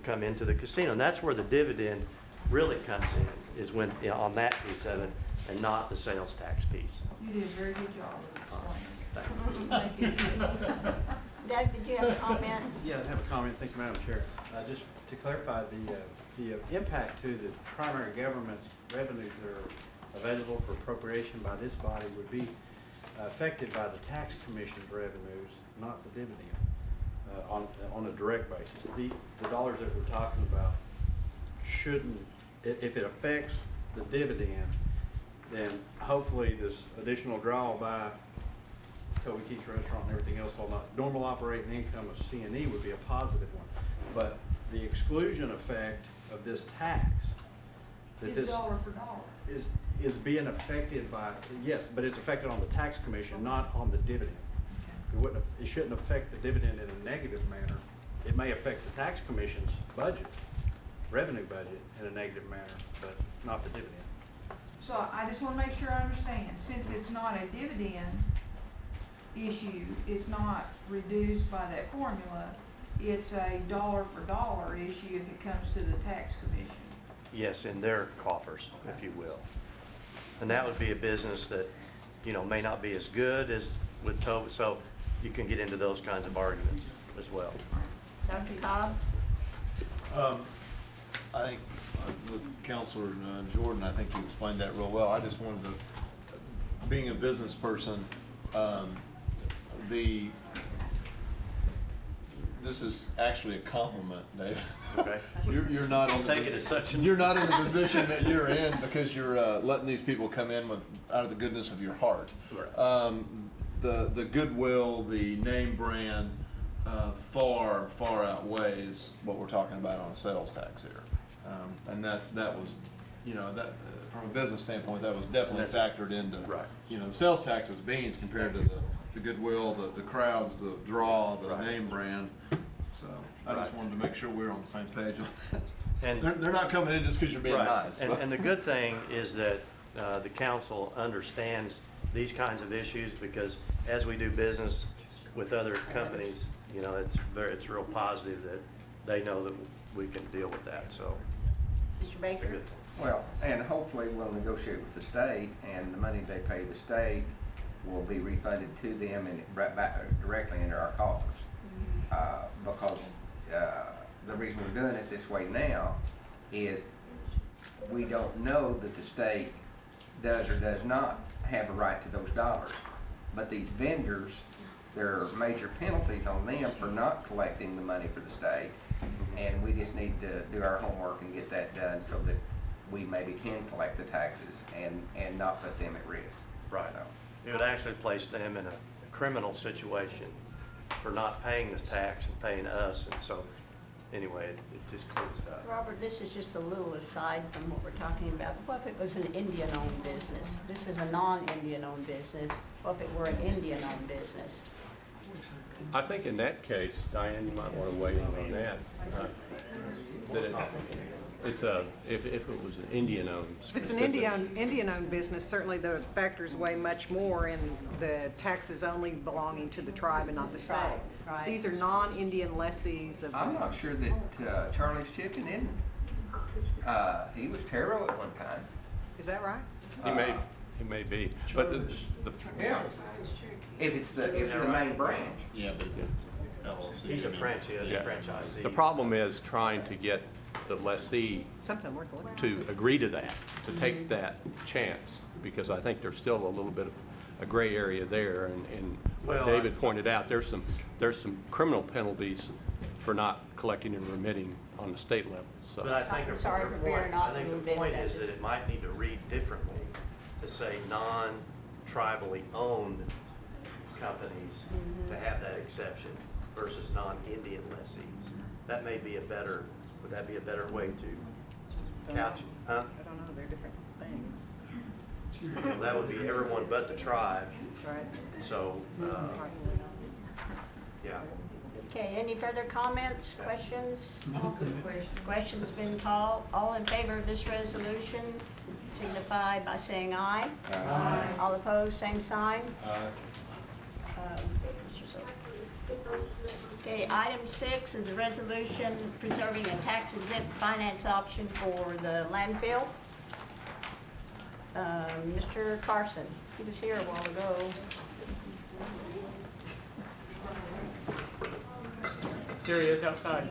come into the casino. And that's where the dividend really comes in, is when, on that piece of it, and not the sales tax piece. You did a very good job of explaining. Thank you. Doug, did you have a comment? Yeah, I have a comment. Thank you, Madam Chair. Just to clarify, the impact to the primary government's revenues that are available for appropriation by this body would be affected by the tax commission's revenues, not the dividend, on a direct basis. The dollars that we're talking about shouldn't, if it affects the dividend, then hopefully this additional draw by Toby Keith's restaurant and everything else, all not normal operating income of C&E would be a positive one. But the exclusion effect of this tax, Is dollar for dollar. is being affected by, yes, but it's affected on the tax commission, not on the dividend. It shouldn't affect the dividend in a negative manner. It may affect the tax commission's budget, revenue budget, in a negative manner, but not the dividend. So I just want to make sure I understand. Since it's not a dividend issue, it's not reduced by that formula, it's a dollar for dollar issue if it comes to the tax commission. Yes, in their coffers, if you will. And that would be a business that, may not be as good as with Toby, so you can get into those kinds of arguments as well. Dr. Cobb? I think with Councilor Jordan, I think you explained that real well. I just wanted to, being a business person, this is actually a compliment, Dave. Okay. You're not. I'll take it as such. You're not in the position that you're in because you're letting these people come in out of the goodness of your heart. Right. The goodwill, the name brand, far outweighs what we're talking about on a sales tax here, and that was, that from a business standpoint, that was definitely factored into. Right. The sales tax is beans compared to the goodwill, the crowds, the draw, the name brand. So I just wanted to make sure we're on the same page on that. And they're not coming in just because you're being nice. So. And the good thing is that the council understands these kinds of issues, because as we do business with other companies, it's real positive that they know that we can deal with that. So, Mr. Baker? Well, and hopefully we'll negotiate with the state, and the money they pay the state will be refunded to them and right back directly into our coffers. Because the reason we're doing it this way now is we don't know that the state does or does not have a right to those dollars. But these vendors, there are major penalties on them for not collecting the money for the state, and we just need to do our homework and get that done so that we maybe can collect the taxes and not put them at risk. Right. So. It would actually place them in a criminal situation for not paying the tax and paying us, and so anyway, it just cleans it up. Robert, this is just a little aside from what we're talking about. What if it was an Indian-owned business? This is a non-Indian-owned business. What if it were an Indian-owned business? I think in that case, Diane, you might want to weigh in on that. If it was an Indian-owned. If it's an Indian-owned business, certainly the factors weigh much more in the taxes only belonging to the tribe and not the state. Right. These are non-Indian lessees of. I'm not sure that Charlie's Chicken isn't. He was Taro at one time. Is that right? He may be, but yeah. If it's the main branch. Yeah, but it's LLC. He's a franchisee. The problem is trying to get the lessee to agree to that, to take that chance, because I think there's still a little bit of a gray area there, and like Well, David pointed out, there's some criminal penalties for not collecting and remitting on the state level, so. But I think the point is that it might need to read differently to say non-tribally owned companies to have that exception versus non-Indian lessees. That may be would that be a better way to couch it? Huh? I don't know, they're different things. Well, that would be everyone but the tribe. Right. So, yeah. Okay, any further comments, questions? Questions been called. All in favor of this resolution signify by saying aye. Aye. All opposed, same sign. Aye. Mr. Silver. Okay, item 6 is a resolution preserving a tax-exempt finance option for the landfill. Mr. Carson, he was here a while ago. Here he is outside.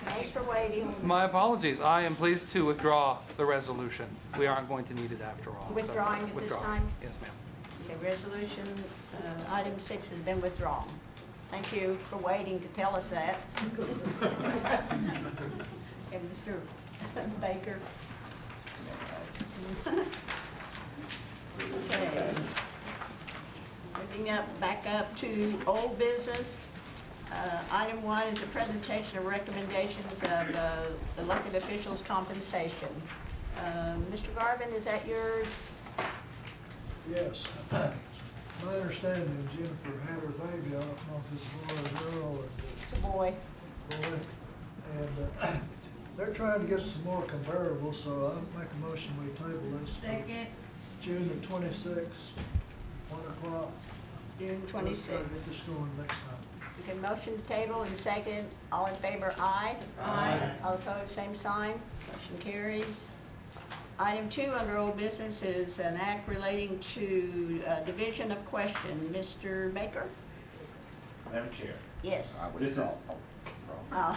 Thanks for waiting. My apologies. I am pleased to withdraw the resolution. We aren't going to need it after all. so Withdrawing at this withdrawing. time? Yes, ma'am. Okay, resolution, item 6 has been withdrawn. Thank you for waiting to tell us that. And Mr. Baker. Okay. Moving back up to old business. Item 1 is a presentation of recommendations of elected officials' compensation. Mr. Garvin, is that yours? Yes. My understanding is Jennifer had her baby, I don't know if it's a boy or girl. It's a boy. Boy. And they're trying to get some more comparables, so I'll make a motion we table this. Second. June the 26th, 1 o'clock. June Let's try 26th. to get this going next time. Okay, motion to table and second. All in favor, aye. Aye. All opposed, same sign. Motion carries. Item 2 under old business is an act relating to division of question. Mr. Baker? Madam Chair. Yes. This is, Oh.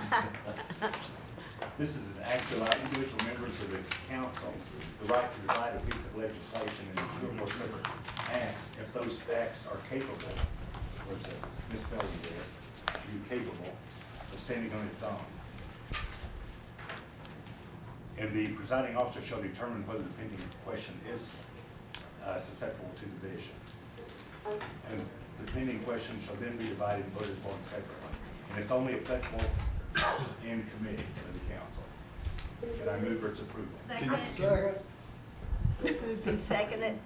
this is an act to allow individual members of the council the right to divide a piece of legislation into 2 or more separate acts if those acts are capable, there's a misspelling there, to be capable of standing on its own. And the presiding officer shall determine whether the pending question is susceptible to division. And the pending question shall then be divided and voted upon separately. And it's only applicable in committee of the council. Can I move for its approval? Second. Moved and seconded.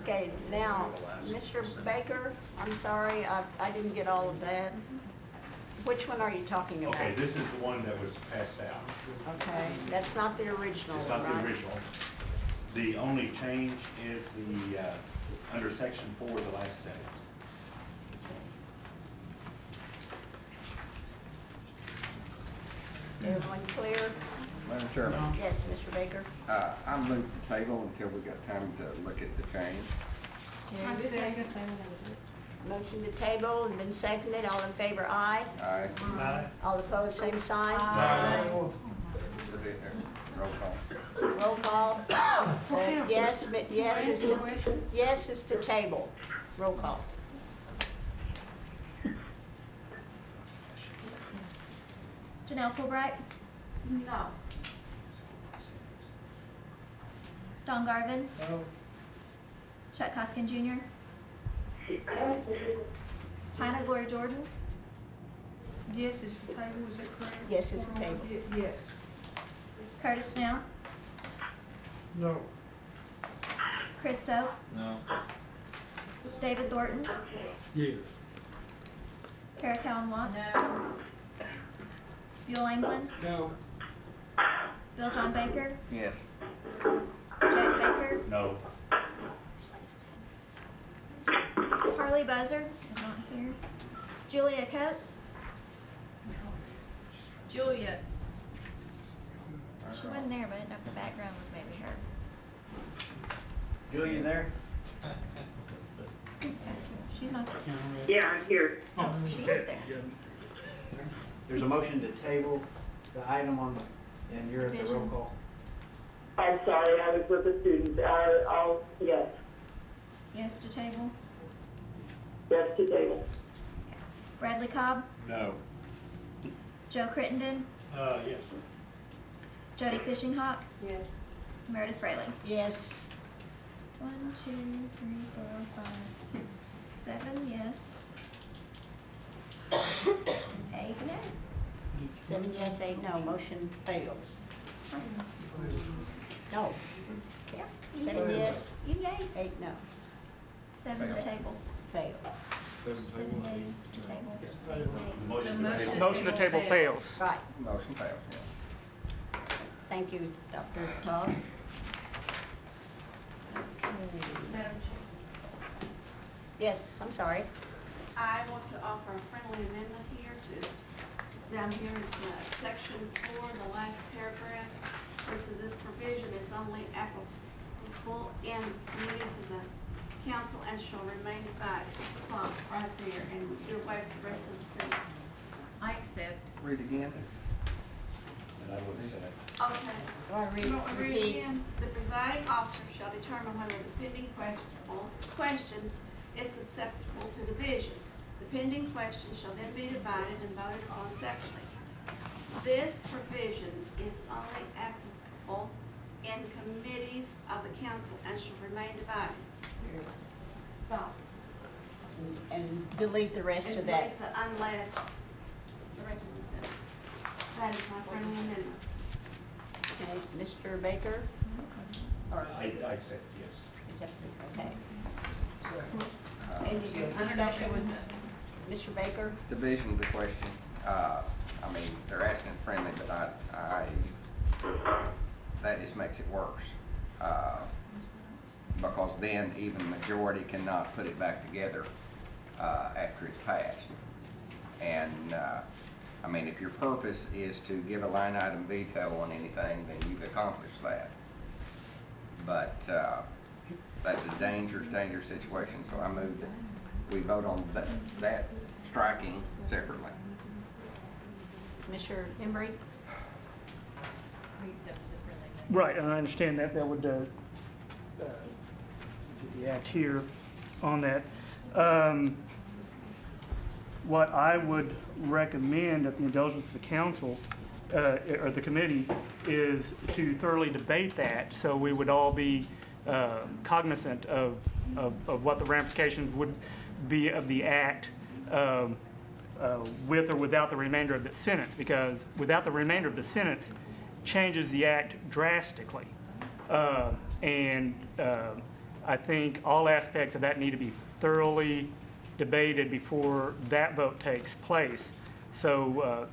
Okay, now, Mr. Baker, I'm sorry, I didn't get all of that. Which one are you talking about? Okay, this is the one that was passed out. Okay, that's not the original It's one, not right? the original. The only change is the, under section 4, the last sentence. Everyone clear? Madam Chairman, Yes, Mr. Baker. I moved the table until we got time to look at the change. Motion to table has been seconded. All in favor, aye. Aye. Aye. All opposed, same sign. Roll call. Roll call. Yes, but yes is to table. Roll call. Janelle Fulbright, No. Don Garvin, No. Chuck Hoskin Jr., China Gloria Jordan, Yes, it's the table, is that correct? Yes, it's the table. Yes. Curtis Snell, No. Chris Soap, No. David Thornton, Yes. Kara Cowan Watts, No. Buell England, No. Bill John Baker, Yes. Jack Baker, No. Harley Buzzer is not Here. Julia Coates? Julia. She wasn't there, but I didn't know if the background was maybe her. Julia there? She's not there. Yeah, I'm here. Oh, she is there. There's a motion to table the item on, and you're at the roll call. I'm sorry, I was with a student. Yes. Yes to table. Yes to table. Bradley Cobb? No. Joe Crittenden? Yes. Jody Fishing Hawk? Yes. Meredith Fraley? Yes. 1, 2, 3, 4, 5, 6, 7, yes. 8 no. 7 yes, 8 no, motion fails. No. Yeah, 7 yes, You yay. 8 no. 7 to table. Fail. 7 days to table. Motion to table fails. Right. Motion fails, yeah. Thank you, Dr. Todd. Madam Chair, Yes, I'm sorry. I want to offer a friendly amendment here to, down here in section 4, the last paragraph, versus this provision is only applicable in meetings of the council and shall remain divided. Stop right there and do away with the rest of the sentence. I accept. Read again. And I would have said. Okay. Do I read You want me to read it repeat? again? The presiding officer shall determine whether the pending question is susceptible to division. The pending question shall then be divided and voted on separately. This provision is only applicable in committees of the council and shall remain divided. Stop. And delete the rest of And that. delete the unless, the rest of the sentence. That is my friendly amendment. Okay, Mr. Baker? Or I accept, yes. accepted, okay. Uh, Any discussion with Mr. Baker? Division of the question, I mean, they're asking friendly, but that just makes it worse. Because then even majority cannot put it back together, after it's passed. And, I mean, if your purpose is to give a line item veto on anything, then you've accomplished that. But, that's a dangerous situation, so I move that we vote on that striking separately. Mr. Embry? We accept the friendly amendment. Right, and I understand that would, get the act here on that. What I would recommend at the indulgence of the council, or the committee, is to thoroughly debate that, so we would all be cognizant of what the ramifications would be of the act, with or without the remainder of the sentence, because without the remainder of the sentence changes the act drastically. And I think all aspects of that need to be thoroughly debated before that vote takes place. So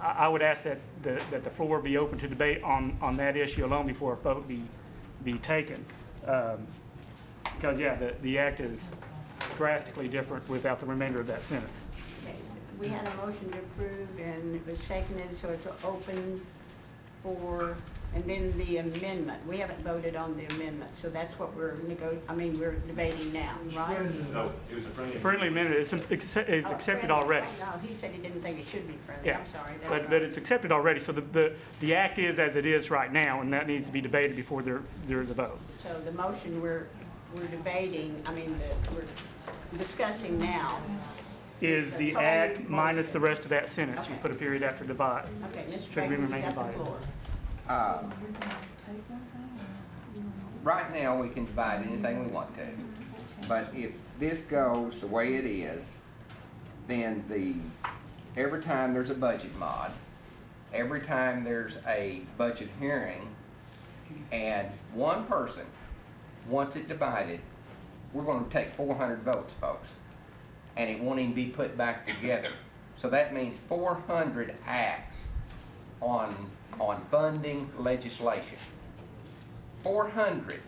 I would ask that the floor be open to debate on that issue alone before a vote be taken. Because, yeah, the act is drastically different without the remainder of that sentence. Okay. We had a motion to approve and it was seconded, so it's open for, and then the amendment. We haven't voted on the amendment, so that's what we're debating now, right? No, it was a friendly. Friendly amendment is accepted Friendly. already. No, he said he didn't think it should be friendly. Yeah, I'm sorry. but it's accepted already. So the act is as it is right now, and that needs to be debated before there is a vote. So the motion we're debating, we're discussing now. Is the act minus the rest of that sentence. You Okay. put a period after divide. Okay, Mr. Should Baker, remain you got the divided. floor. Right now, we can divide anything we want to. But if this goes the way it is, then every time there's a budget mod, every time there's a budget hearing, and one person wants it divided, we're going to take 400 votes, folks. And it won't even be put back together. So that means 400 acts on funding legislation. 400.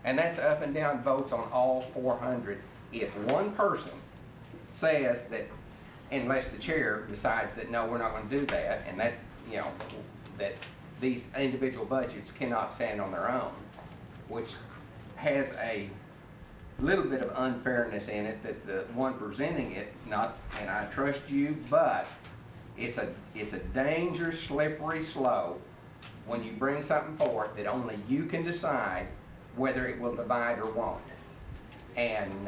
And that's up and down votes on all 400 if one person says that, unless the chair decides that, no, we're not going to do that, and that, you know, that these individual budgets cannot stand on their own, which has a little bit of unfairness in it, that the one presenting it, not, and I trust you, but it's a dangerous, slippery slope when you bring something forth that only you can decide whether it will divide or won't. And,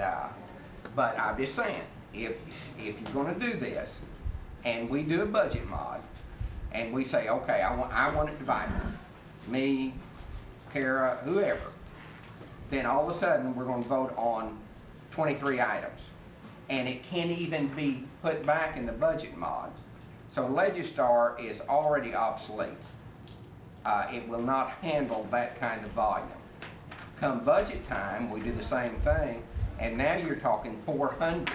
but I'm just saying, if you're going to do this, and we do a budget mod, and we say, okay, I want it divided, me, Kara, whoever, then all of a sudden we're going to vote on 23 items, and it can't even be put back in the budget mod. So Legistar is already obsolete. It will not handle that kind of volume. Come budget time, we do the same thing, and now you're talking 400.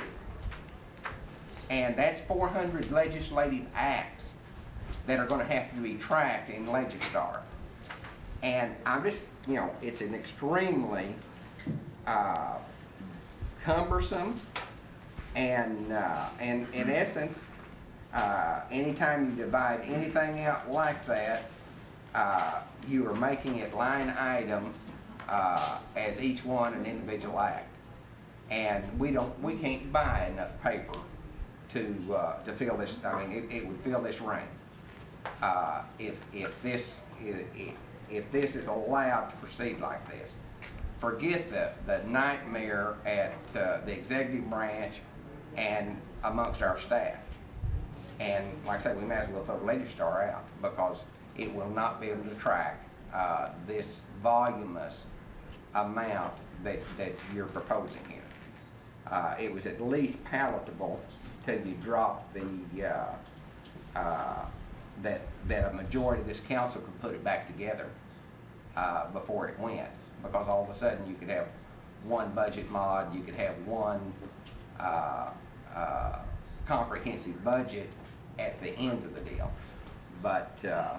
And that's 400 legislative acts that are going to have to be tracked in Legistar. And I'm just, you know, it's an extremely cumbersome, and in essence, anytime you divide anything out like that, you are making it line item as each one an individual act. And we can't buy enough paper to fill this. I mean, it would fill this room if this is allowed to proceed like this. Forget the nightmare at the executive branch and amongst our staff. And like I said, we may as well throw Legistar out, because it will not be able to track this voluminous amount that you're proposing here. It was at least palatable till you drop the that a majority of this council could put it back together before it went, because all of a sudden you could have one budget mod, you could have one comprehensive budget at the end of the deal. But I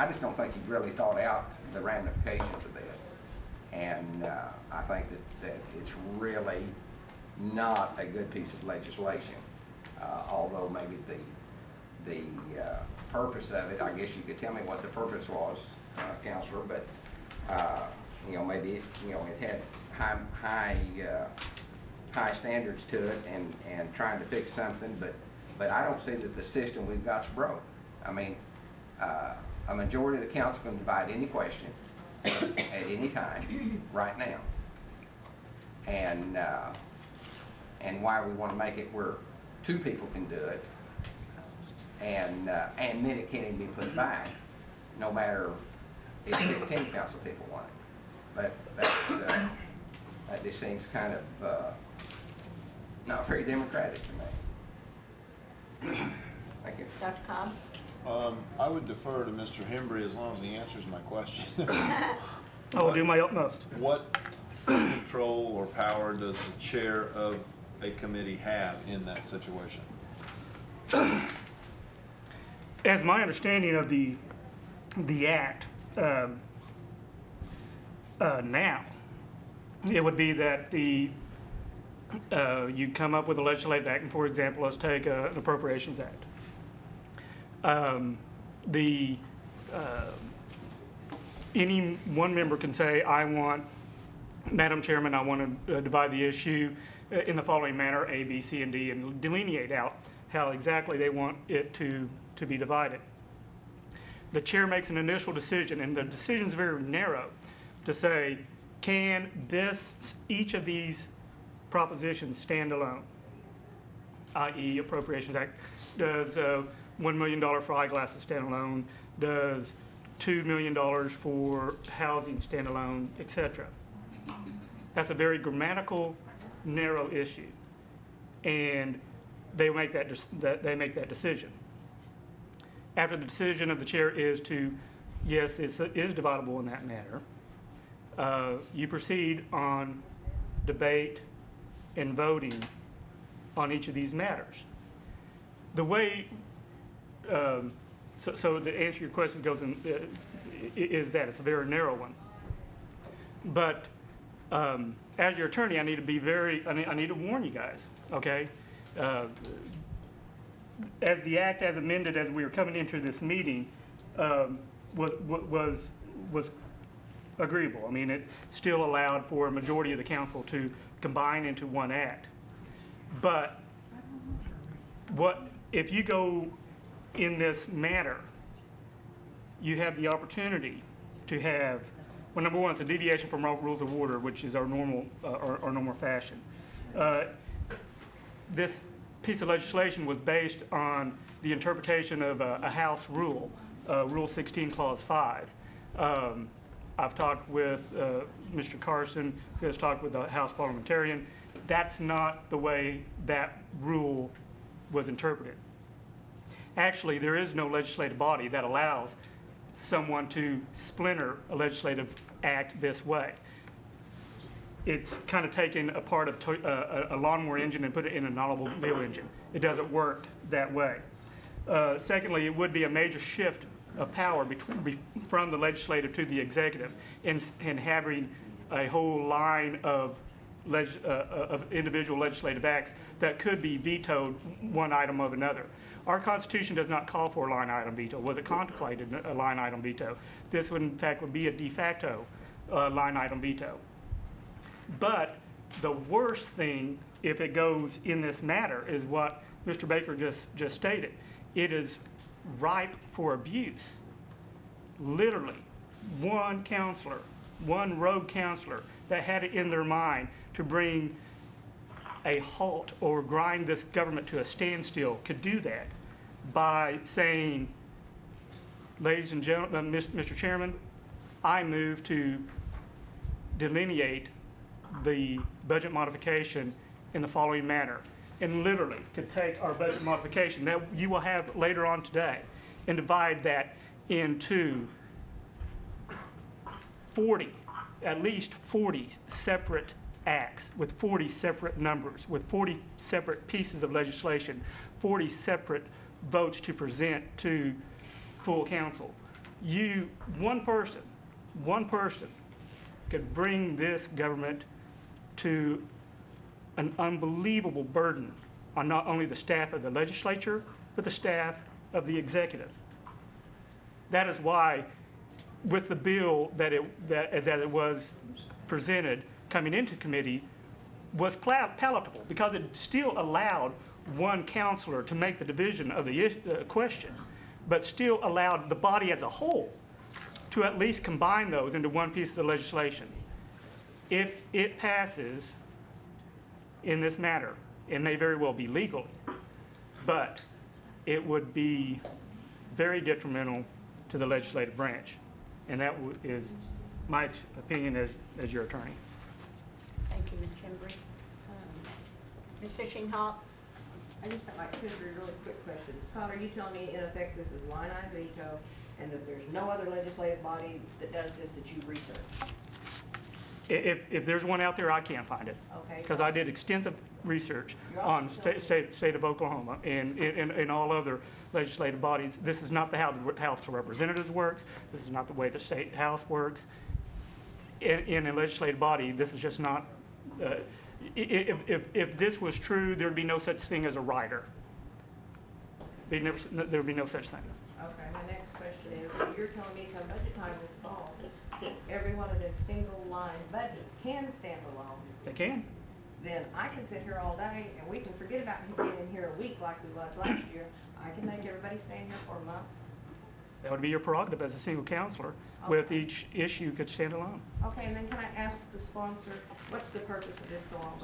just don't think you've really thought out the ramifications of this, and I think that it's really not a good piece of legislation. Although maybe the purpose of it, I guess you could tell me what the purpose was, Counselor, but you know, maybe it had high standards to it, and trying to fix something, but I don't see that the system we've got's broke. I mean, a majority of the council can divide any question at any time right now, and why we want to make it where 2 people can do it, and then it can't even be put back, no matter if 10 council people want it. But that just seems kind of not very democratic to me. Thank you. Dr. Cobb? I would defer to Mr. Hembry as long as he answers my question. I will do my utmost. What control or power does the chair of a committee have in that situation? As my understanding of the act now, it would be that you come up with a legislative act, and for example, let's take an appropriations act. Any one member can say, I want, Madam Chairman, I want to divide the issue in the following manner, A, B, C, and D, and delineate out how exactly they want it to be divided. The chair makes an initial decision, and the decision is very narrow, to say, can each of these propositions stand alone, i.e. Appropriations Act. Does $1 million for eyeglasses stand alone? Does $2 million for housing stand alone, etc.? That's a very grammatical, narrow issue, and they make that decision. After the decision of the chair is to, yes, it is dividable in that manner, you proceed on debate and voting on each of these matters. The way, so to answer your question goes in, is that it's a very narrow one. But As your attorney, I need to be I need to warn you guys, okay? As the act as amended as we were coming into this meeting was agreeable. I mean, it still allowed for a majority of the council to combine into one act. But if you go in this manner, you have the opportunity to have, well, number one, it's a deviation from our rules of order, which is our normal fashion. This piece of legislation was based on the interpretation of a House rule, Rule 16, Clause 5. I've talked with Mr. Carson, who has talked with the House parliamentarian. That's not the way that rule was interpreted. Actually, there is no legislative body that allows someone to splinter a legislative act this way. It's kind of taken a part of a lawnmower engine and put it in an automobile engine. It doesn't work that way. Secondly, it would be a major shift of power from the legislative to the executive in having a whole line of individual legislative acts that could be vetoed one item of another. Our Constitution does not call for a line item veto. Was it contemplated a line item veto? This would, in fact, would be a de facto line item veto. But the worst thing, if it goes in this matter, is what Mr. Baker just stated. It is ripe for abuse. Literally, one counselor, one rogue counselor that had it in their mind to bring a halt or grind this government to a standstill could do that by saying, ladies and gentlemen, Mr. Chairman, I move to delineate the budget modification in the following manner, and literally could take our budget modification that you will have later on today and divide that into 40, at least 40 separate acts with 40 separate numbers, with 40 separate pieces of legislation, 40 separate votes to present to full council. One person could bring this government to an unbelievable burden on not only the staff of the legislature, but the staff of the executive. That is why, with the bill that it was presented coming into committee, was palatable, because it still allowed one counselor to make the division of the question, but still allowed the body as a whole to at least combine those into one piece of the legislation. If it passes in this matter, it may very well be legal, but it would be very detrimental to the legislative branch. And that is my opinion as your attorney. Thank you, Ms. Chembry. Ms. Fishing-Hawk? I just have like two or three really quick questions. Todd, are you telling me in effect this is line item veto and that there's no other legislative body that does this that you research? If there's one out there, I can't find it. Okay. Because I did extensive research on state of Oklahoma and all other legislative bodies. This is not how the House of Representatives works. This is not the way the state House works. In a legislative body, this is just not. If this was true, there would be no such thing as a rider. There would be no such thing. Okay, my next question is, you're telling me come budget time this fall, since every one of the single line budgets can stand alone. They can. Then I can sit here all day and we can forget about being in here a week like we was last year. I can make everybody stay in here for a month. That would be your prerogative as a single counselor, with each issue could stand alone. Okay, and then can I ask the sponsor, what's the purpose of this so long?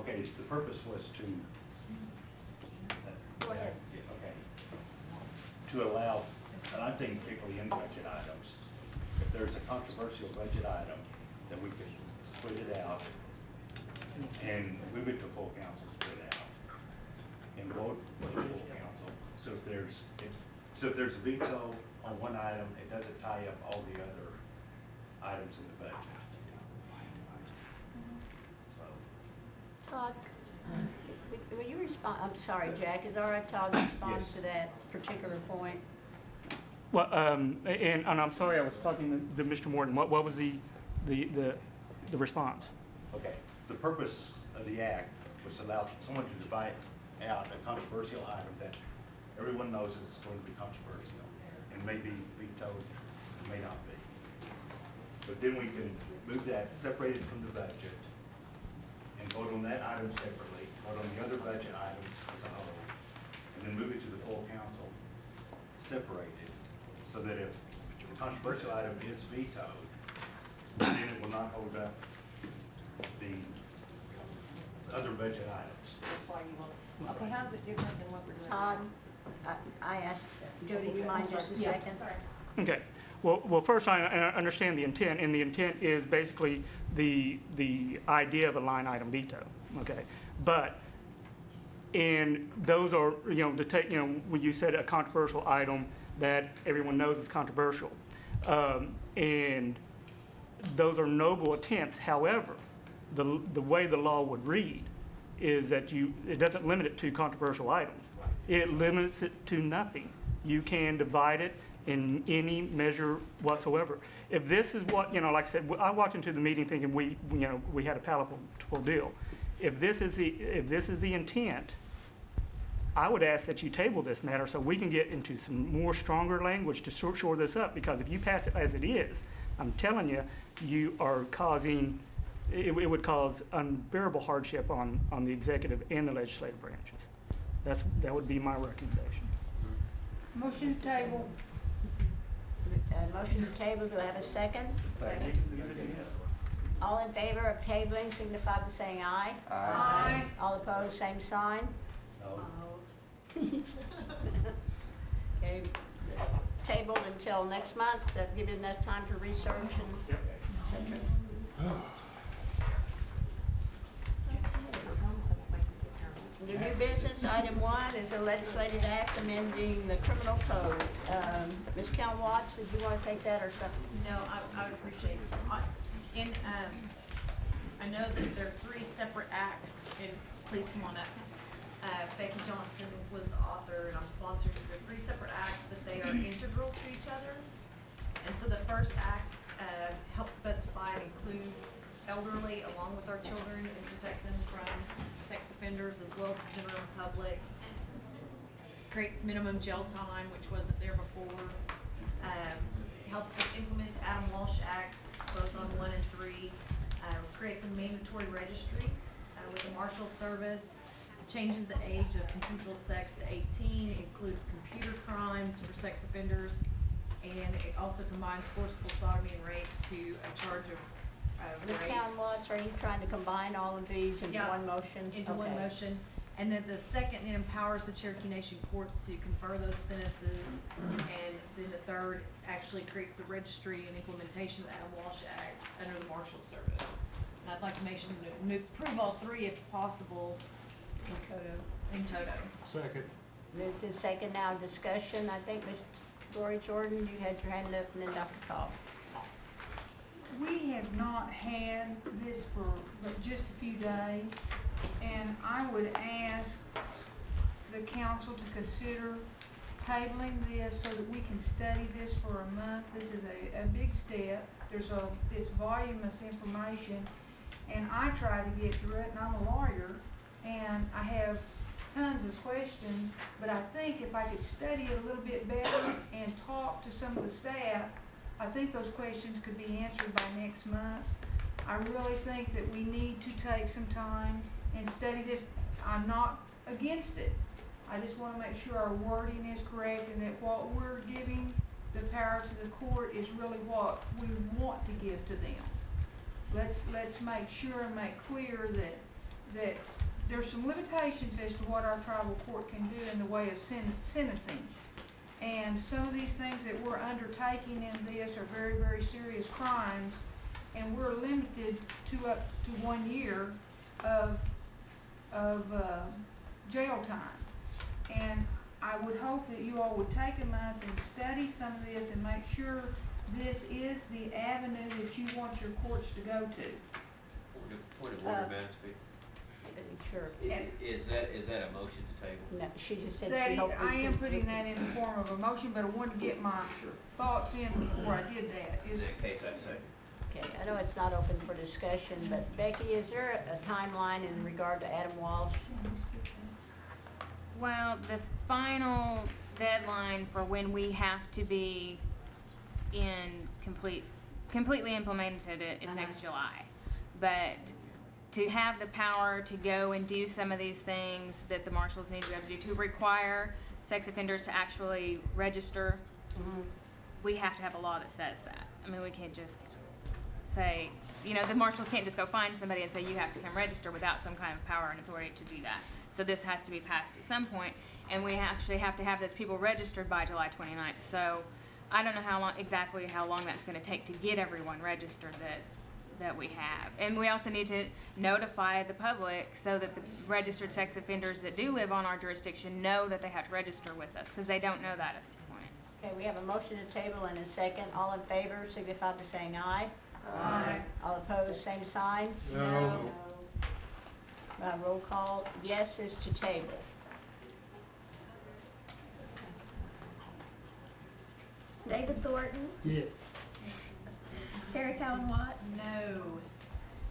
Okay, the purpose was to Go ahead. okay, to allow, and I think particularly in budget items, if there's a controversial budget item, that we could split it out and move it to full council, split it out, and vote for the full council. So if there's a veto on one item, it doesn't tie up all the other items in the budget. So. Todd, will you respond? I'm sorry, Jack. Is it all right, Todd, to respond Yes. to that particular point? Well, and I'm sorry, I was talking to Mr. Morton. What was the the response. Okay, the purpose of the act was to allow someone to divide out a controversial item that everyone knows is going to be controversial and may be vetoed, and may not be. But then we can move that separated from the budget and vote on that item separately, vote on the other budget items as a whole, and then move it to the full council separated, so that if the controversial item is vetoed, then it will not hold up the other budget items. That's why you want it. Okay, how's it different than what we're doing Todd, now? I asked, Jody, you mind just a Yeah, second? sorry. Okay. Well, first I understand the intent, and the intent is basically the idea of a line item veto. Okay, but and those are, you know, to take, you know, when you said a controversial item that everyone knows is controversial, and those are noble attempts. However, the way the law would read is that it doesn't limit it to controversial items. It limits it to nothing. You can divide it in any measure whatsoever. If this is what, you know, like I said, I walked into the meeting thinking we had a palatable deal. If this is the intent, I would ask that you table this matter so we can get into some more stronger language to shore this up, because if you pass it as it is, I'm telling you, you are causing, it would cause unbearable hardship on the executive and the legislative branches. That would be my recommendation. Motion to table. Motion to table, do I have a second? Second. All in favor of tabling signify by saying aye. Aye. All opposed, same sign. No. Okay, tabled until next month, that give you enough time to research and et cetera. The new business, item 1, is a legislative act amending the criminal code. Ms. Cal Watts, did you want to take that or something? No, I would appreciate it. I know that there are 3 separate acts, and please come on up. Becky Johnson was the author, and I'm sponsored. They're 3 separate acts, but they are integral to each other. And so the first act helps specify and include elderly along with our children and protect them from sex offenders as well as the general public. Creates minimum jail time, which wasn't there before. Helps us implement the Adam Walsh Act, both on 1 and 3. Creates a mandatory registry with the Marshal Service. Changes the age of consensual sex to 18. It includes computer crimes for sex offenders. And it also combines forcible sodomy and rape to a charge of Ms. rape. Cal Watts, are you trying to combine all of these into one motion? Into one Okay. motion. And then the second, it empowers the Cherokee Nation courts to confer those sentences. And then the third actually creates the registry and implementation of the Adam Walsh Act under the Marshal Service. And I'd like to make sure to approve all 3 if possible. In toto. Second. Moved to second, now discussion. I think Ms. Gloria Jordan, you had your hand up, and then Dr. Cobb. We have not had this for but just a few days, and I would ask the council to consider tabling this so that we can study this for a month. This is a big step. It's voluminous information, and I try to get through it, and I'm a lawyer, and I have tons of questions, but I think if I could study it a little bit better and talk to some of the staff, I think those questions could be answered by next month. I really think that we need to take some time and study this. I'm not against it. I just want to make sure our wording is correct and that what we're giving the power to the court is really what we want to give to them. Let's make sure and make clear that there's some limitations as to what our tribal court can do in the way of sentencing. And some of these things that we're undertaking in this are very, very serious crimes, and we're limited to up to 1 year of jail time. And I would hope that you all would take a month and study some of this and make sure this is the avenue that you want your courts to go to. Point of order, Madam Speaker. Sure. Is that a motion to table? No, she just said That she hoped we I am could- putting that in the form of a motion, but I wanted to get my thoughts in before I did that. In that case, I second. Okay, I know it's not open for discussion, but Becky, is there a timeline in regard to Adam Walsh? Well, the final deadline for when we have to be completely implemented is next July. But to have the power to go and do some of these things that the marshals need to be able to do, to require sex offenders to actually register, we have to have a law that says that. I mean, we can't just say, you know, the marshals can't just go find somebody and say you have to come register without some kind of power and authority to do that. So this has to be passed at some point, and we actually have to have those people registered by July 29th. So I don't know exactly how long that's going to take to get everyone registered that we have. And we also need to notify the public so that the registered sex offenders that do live on our jurisdiction know that they have to register with us, because they don't know that at this point. Okay, we have a motion to table and a second. All in favor signify by saying aye. Aye. All opposed, same sign. No. Roll call, yes is to table. David Thornton, Yes. Terry Cowan Watts, No.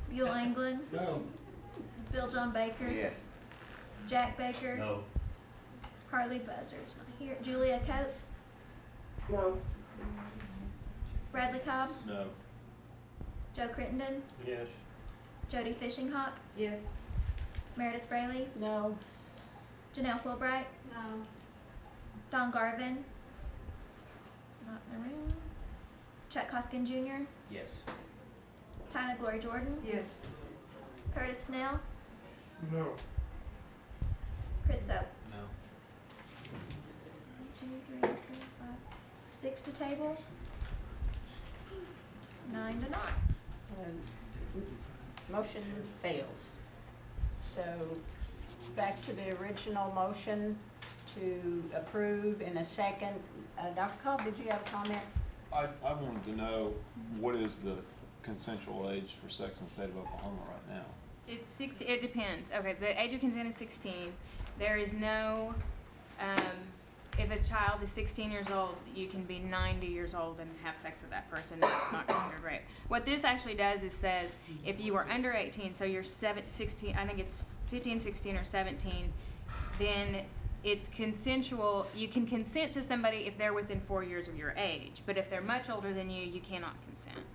Buell England, No. Bill John Baker, Yes. Jack Baker, No. Harley Buzzard's not here, Julia Coates, No. Bradley Cobb, No. Joe Crittenden, Yes. Jody Fishinghawk, Yes. Meredith Braley, No. Janelle Fulbright, No. Don Garvin, not in the room, Chuck Hoskin Jr., Yes. Tina Glory Jordan, Yes. Curtis Snell, No. Chris Soap. No. 1, 2, 3, 4, 5, 6 to table, 9 to not. Motion fails. So back to the original motion to approve in a second. Dr. Cobb, did you have a comment? I wanted to know, what is the consensual age for sex in the state of Oklahoma right now? It's 60, it depends. Okay, the age of consent is 16. There is no, if a child is 16 years old, you can be 90 years old and have sex with that person. That's not considered rape. What this actually does is says, if you are under 18, so you're 16, I think it's 15, 16, or 17, then it's consensual. You can consent to somebody if they're within 4 years of your age, but if they're much older than you, you cannot consent.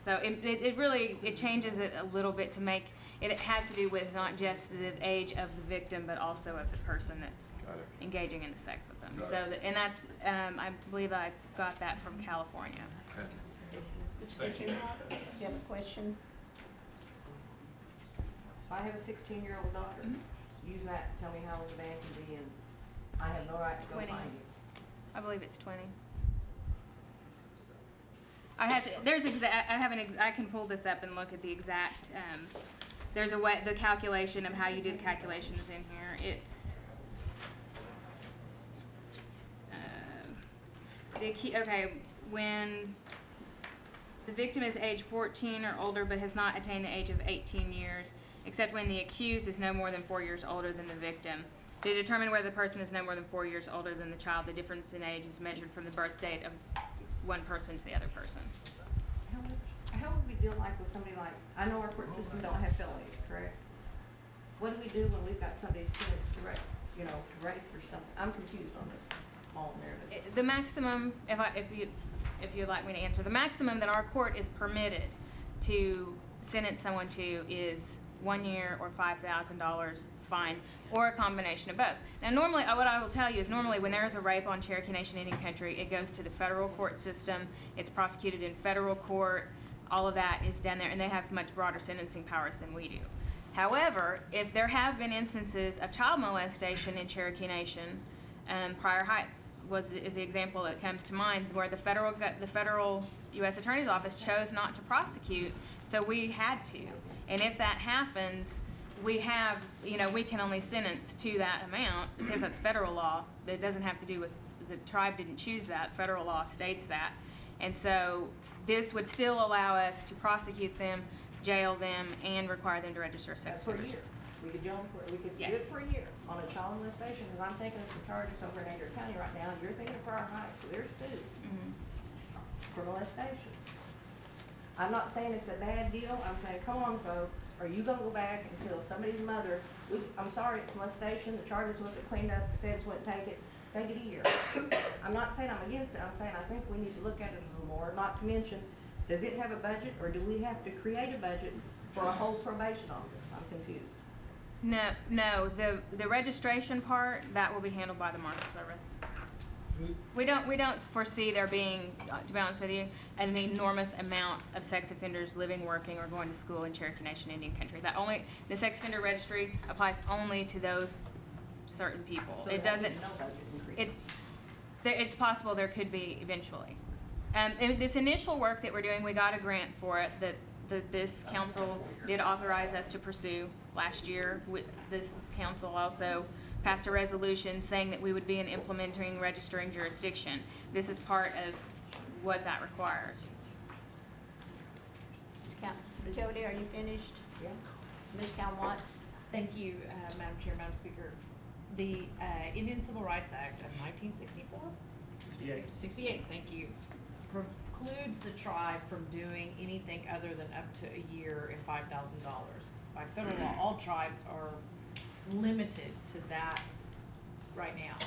So it really changes it a little bit to make it has to do with not just the age of the victim, but also of the person that's engaging in the sex with them. And that's I believe I got that from California. Thank you. Do you have a question? So I have a 16-year-old daughter. Use that and tell me how old the man can be, and I have no right to go 20. find him. I believe it's 20. I have to. There's I can pull this up and look at the exact. There's a way, the calculation of how you do the calculations in here. It's okay, when the victim is age 14 or older but has not attained the age of 18 years, except when the accused is no more than 4 years older than the victim. To determine whether the person is no more than 4 years older than the child, the difference in age is measured from the birth date of one person to the other person. How would we deal like with somebody like, I know our court system don't have felonies, correct? What do we do when we've got somebody sentenced to rape, to rape or something? I'm confused on this whole narrative. The maximum, if you'd like me to answer, the maximum that our court is permitted to sentence someone to is 1 year or $5,000 fine, or a combination of both. Now normally, what I will tell you is normally when there is a rape on Cherokee Nation Indian Country, it goes to the federal court system, it's prosecuted in federal court, all of that is done there, and they have much broader sentencing powers than we do. However, if there have been instances of child molestation in Cherokee Nation, Prior Heights is the example that comes to mind, where the federal U.S. Attorney's Office chose not to prosecute, so we had to. And if that happens, we have, we can only sentence to that amount because that's federal law. That doesn't have to do with, the tribe didn't choose that. Federal law states that. And so this would still allow us to prosecute them, jail them, and require them to register sex For a offenders. year. We could jail them we could Yes. do it for a year on a child molestation, because I'm thinking of some charges over in Adair County right now, and you're thinking of Prior Heights, so there's two for molestation. I'm not saying it's a bad deal, I'm saying, come on, folks, are you gonna go back and tell somebody's mother, I'm sorry, it's molestation, the charges wasn't cleaned up, the feds wouldn't take it a year. I'm not saying I'm against it, I'm saying I think we need to look at it a little more, not to mention, does it have a budget, or do we have to create a budget for a whole probation office? I'm confused. No, the registration part, that will be handled by the Marshal Service. We don't foresee there being, to be honest with you, an enormous amount of sex offenders living, working, or going to school in Cherokee Nation Indian Country. The sex offender registry applies only to those certain people. So it doesn't. No budget increase. It's possible there could be eventually. This initial work that we're doing, we got a grant for it that this council did authorize us to pursue last year. This council also passed a resolution saying that we would be an implementing registering jurisdiction. This is part of what that requires. Jody, are you finished? Yeah. Ms. Watts? Thank you, Madam Chair, Madam Speaker. The Indian Civil Rights Act of 1964? 68. 68, thank you. Precludes the tribe from doing anything other than up to a year and $5,000. By federal law, all tribes are limited to that right now.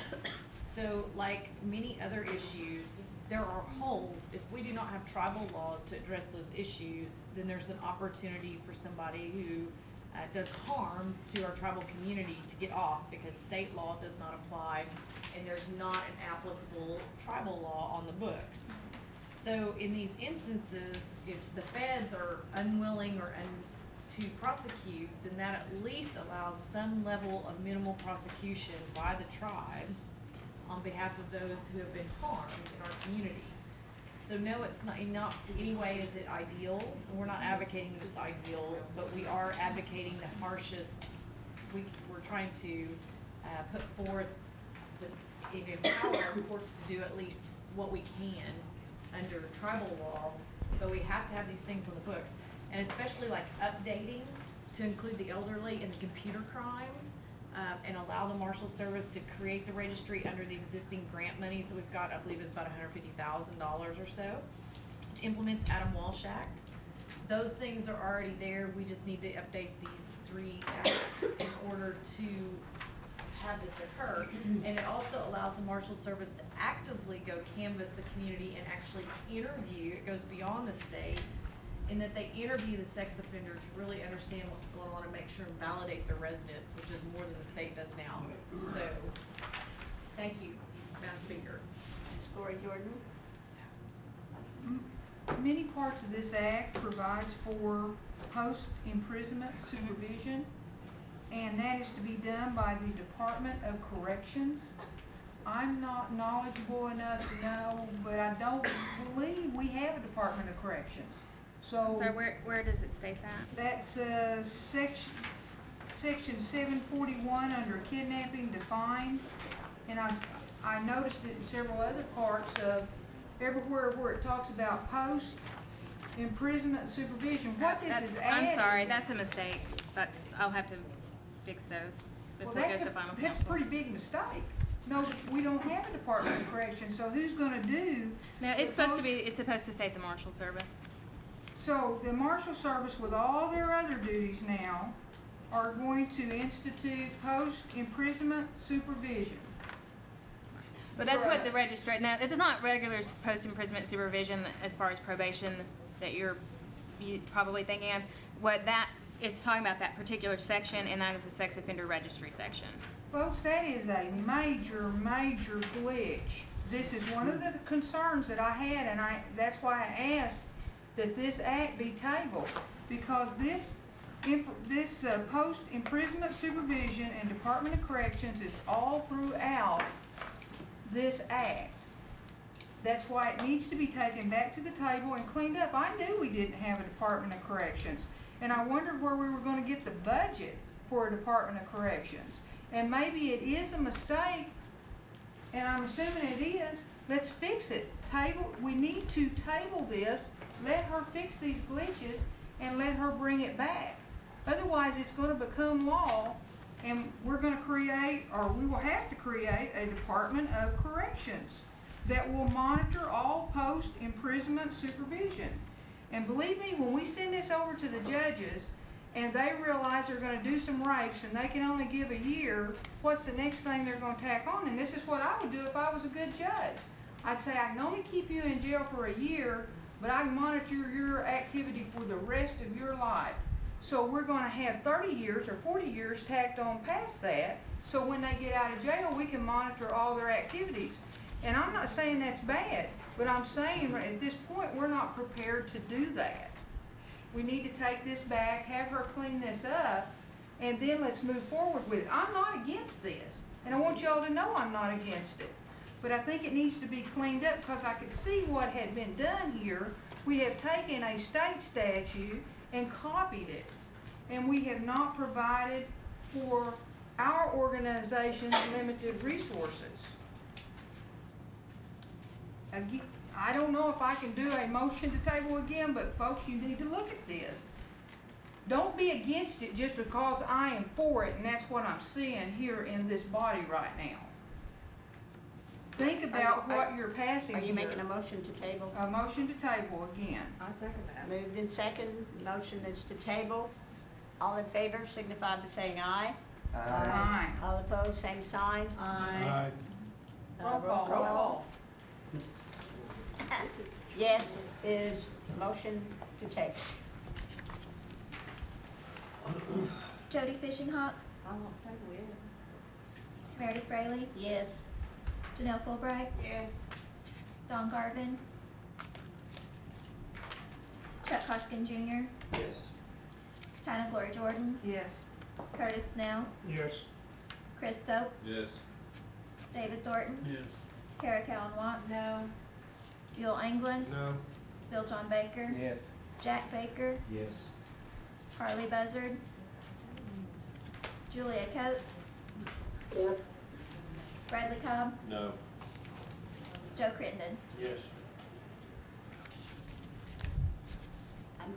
So, like many other issues, there are holes. If we do not have tribal laws to address those issues, then there's an opportunity for somebody who does harm to our tribal community to get off, because state law does not apply and there's not an applicable tribal law on the books. So in these instances, if the feds are unwilling or to prosecute, then that at least allows some level of minimal prosecution by the tribe on behalf of those who have been harmed in our community. So no, it's not in any way is it ideal. We're not advocating this ideal, but we are advocating the harshest. We're trying to put forth and empower our courts to do at least what we can under tribal law, but we have to have these things on the books, and especially like updating to include the elderly and the computer crimes, and allow the Marshal Service to create the registry under the existing grant monies that we've got. I believe it's about $150,000 or so to implement the Adam Walsh Act. Those things are already there. We just need to update these 3 acts in order to have this occur. And it also allows the Marshal Service to actively go canvass the community and actually interview. It goes beyond the state, in that they interview the sex offenders, really understand what's going on, and make sure and validate their residents, which is more than the state does now. So, thank you, Madam Speaker. Ms. Corey Jordan? Many parts of this act provides for post-imprisonment supervision, and that is to be done by the Department of Corrections. I'm not knowledgeable enough to know, but I don't believe we have a Department of Corrections. So where does it state that? That's section 741 under kidnapping defined, and I noticed it in several other parts of everywhere where it talks about post-imprisonment supervision. What this is adding... I'm sorry, that's a mistake. I'll have to fix those before it goes to final counsel. That's a pretty big mistake. No, we don't have a Department of Corrections, so who's going to do... No, it's supposed to state the Marshal Service. So the Marshal Service, with all their other duties now, are going to institute post-imprisonment supervision. But that's what the registrar... Now, it's not regular post-imprisonment supervision as far as probation that you're probably thinking of. It's talking about that particular section, and that is the sex offender registry section. Folks, that is a major, major glitch. This is one of the concerns that I had, and that's why I asked that this act be tabled, because this post-imprisonment supervision and Department of Corrections is all throughout this act. That's why it needs to be taken back to the table and cleaned up. I knew we didn't have a Department of Corrections, and I wondered where we were going to get the budget for a Department of Corrections. And maybe it is a mistake, and I'm assuming it is. Let's fix it. We need to table this, let her fix these glitches, and let her bring it back. Otherwise, it's going to become law, and we're going to create, or we will have to create, a Department of Corrections that will monitor all post-imprisonment supervision. And believe me, when we send this over to the judges, and they realize they're gonna do some rapes, and they can only give a year, what's the next thing they're gonna tack on? And this is what I would do if I was a good judge. I'd say, I can only keep you in jail for a year, but I can monitor your activity for the rest of your life. So we're gonna have 30 years or 40 years tacked on past that, so when they get out of jail, we can monitor all their activities. And I'm not saying that's bad, but I'm saying at this point, we're not prepared to do that. We need to take this back, have her clean this up, and then let's move forward with it. I'm not against this, and I want y'all to know I'm not against it. But I think it needs to be cleaned up, because I could see what had been done here. We have taken a state statute and copied it, and we have not provided for our organization's limited resources. Again, I don't know if I can do a motion to table again, but folks, you need to look at this. Don't be against it just because I am for it, and that's what I'm seeing here in this body right now. Think about what you're passing here. Are you making a motion to table? A motion to table again. I second that. Moved in second, motion is to table. All in favor signify by saying aye. Aye. All opposed, same sign. Aye. Roll call. Roll call. Yes is motion to table. Jody Fishing Hawk, I won't table, yes. Meredith Braley, Yes. Janelle Fulbright, Yes. Don Garvin, Chuck Hoskin Jr., Yes. Tina Gloria Jordan, Yes. Curtis Snell, Yes. Chris Stope, Yes. David Thornton, Yes. Kara Cowan Watts, No. Buell England, No. Bill John Baker, Yes. Jack Baker, Yes. Harley Buzzard, Julia Coates, Yes. Bradley Cobb, No. Joe Crittenden. Yes.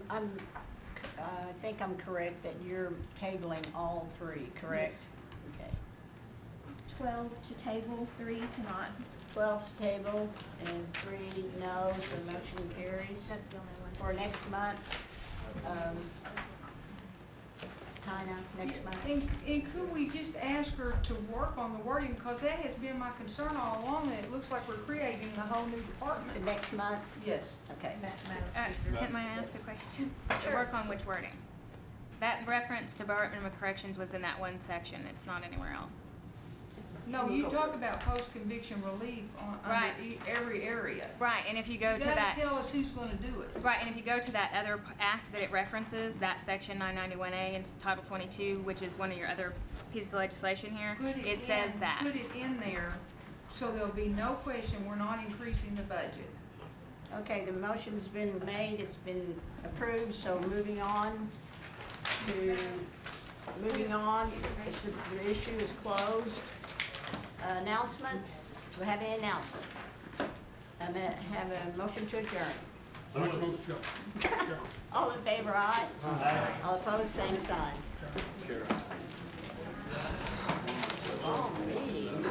I think I'm correct that you're tabling all three, correct? Okay. 12 to table, 3 to not. 12 to table and 3 no, so motion carries. That's the only one. For next month, Tina, next month. And could we just ask her to work on the wording, because that has been my concern all along, and it looks like we're creating a whole new The department. next month? Yes. Okay. Can I ask a question? To work on which wording? That reference to Department of Corrections was in that one section, it's not anywhere else. No, you talk about post-conviction relief on, Right. under every area. Right, and if you go You to gotta that. tell us who's gonna do it. Right, and if you go to that other act that it references, that section 991A in Title 22, which is one of your other pieces of legislation here, it says that. Put it in there, so there'll be no question, we're not increasing the budget. Okay, the motion's been made, it's been approved, so moving on, the issue is closed. Announcements, do we have any announcements? Have a motion to adjourn. All in favor, aye? Aye. All opposed, same sign. Sure. Long meeting.